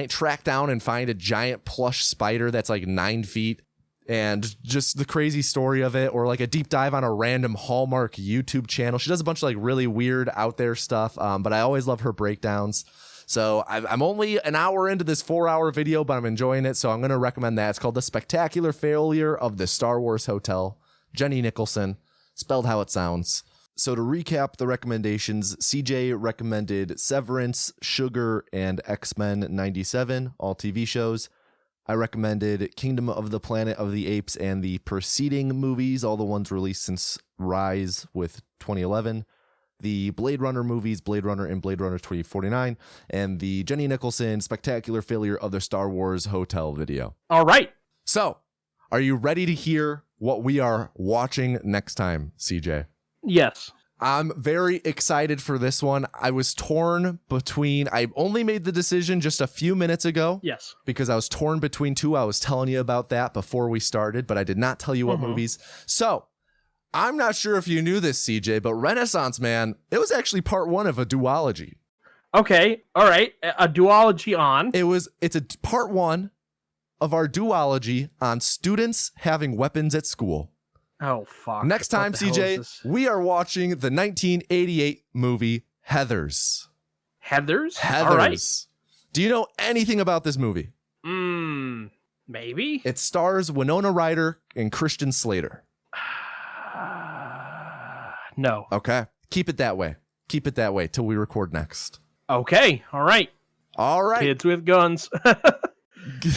track down and find a giant plush spider that's like 9 feet, and just the crazy story of it, or like a deep dive on a random Hallmark YouTube channel. She does a bunch of like really weird out there stuff, but I always love her breakdowns. So I'm only an hour into this 4-hour video, but I'm enjoying it, so I'm going to recommend that. It's called The Spectacular Failure of the Star Wars Hotel. Jenny Nicholson, spelled how it sounds. So to recap the recommendations, CJ recommended Severance, Sugar, and X-Men 97, all TV shows. I recommended Kingdom of the Planet of the Apes and the preceding movies, all the ones released since Rise with 2011. The Blade Runner movies, Blade Runner and Blade Runner 2049, and the Jenny Nicholson Spectacular Failure of the Star Wars Hotel video. All right. So, are you ready to hear what we are watching next time, CJ? Yes. I'm very excited for this one. I was torn between, I only made the decision just a few minutes ago. Yes. Because I was torn between 2. I was telling you about that before we started, but I did not tell you what movies. So, I'm not sure if you knew this, CJ, but Renaissance Man, it was actually part 1 of a duology. Okay. All right. A duology on. It's a part 1 of our duology on students having weapons at school. Oh, fuck. Next time, CJ, we are watching the 1988 movie Heathers. Heathers? Heathers. All right. Do you know anything about this movie? Maybe. It stars Winona Ryder and Christian Slater. No. Okay. Keep it that way. Keep it that way till we record next. Okay. All right. All right. Kids with guns.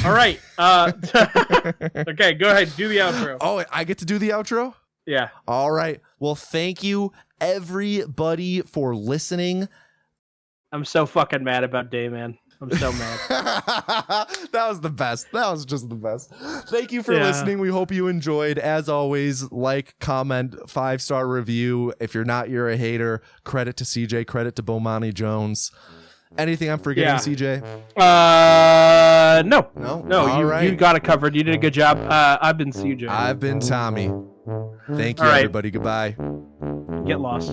All right. Okay, go ahead. Do the outro. Oh, I get to do the outro? Yeah. All right. Well, thank you everybody for listening. I'm so fucking mad about Dayman. I'm so mad. That was the best. That was just the best. Thank you for listening. We hope you enjoyed. As always, like, comment, 5-star review. If you're not, you're a hater. Credit to CJ. Credit to Bomani Jones. Anything I'm forgetting, CJ? No. No. You got it covered. You did a good job. I've been CJ. I've been Tommy. Thank you, everybody. Goodbye. Get lost.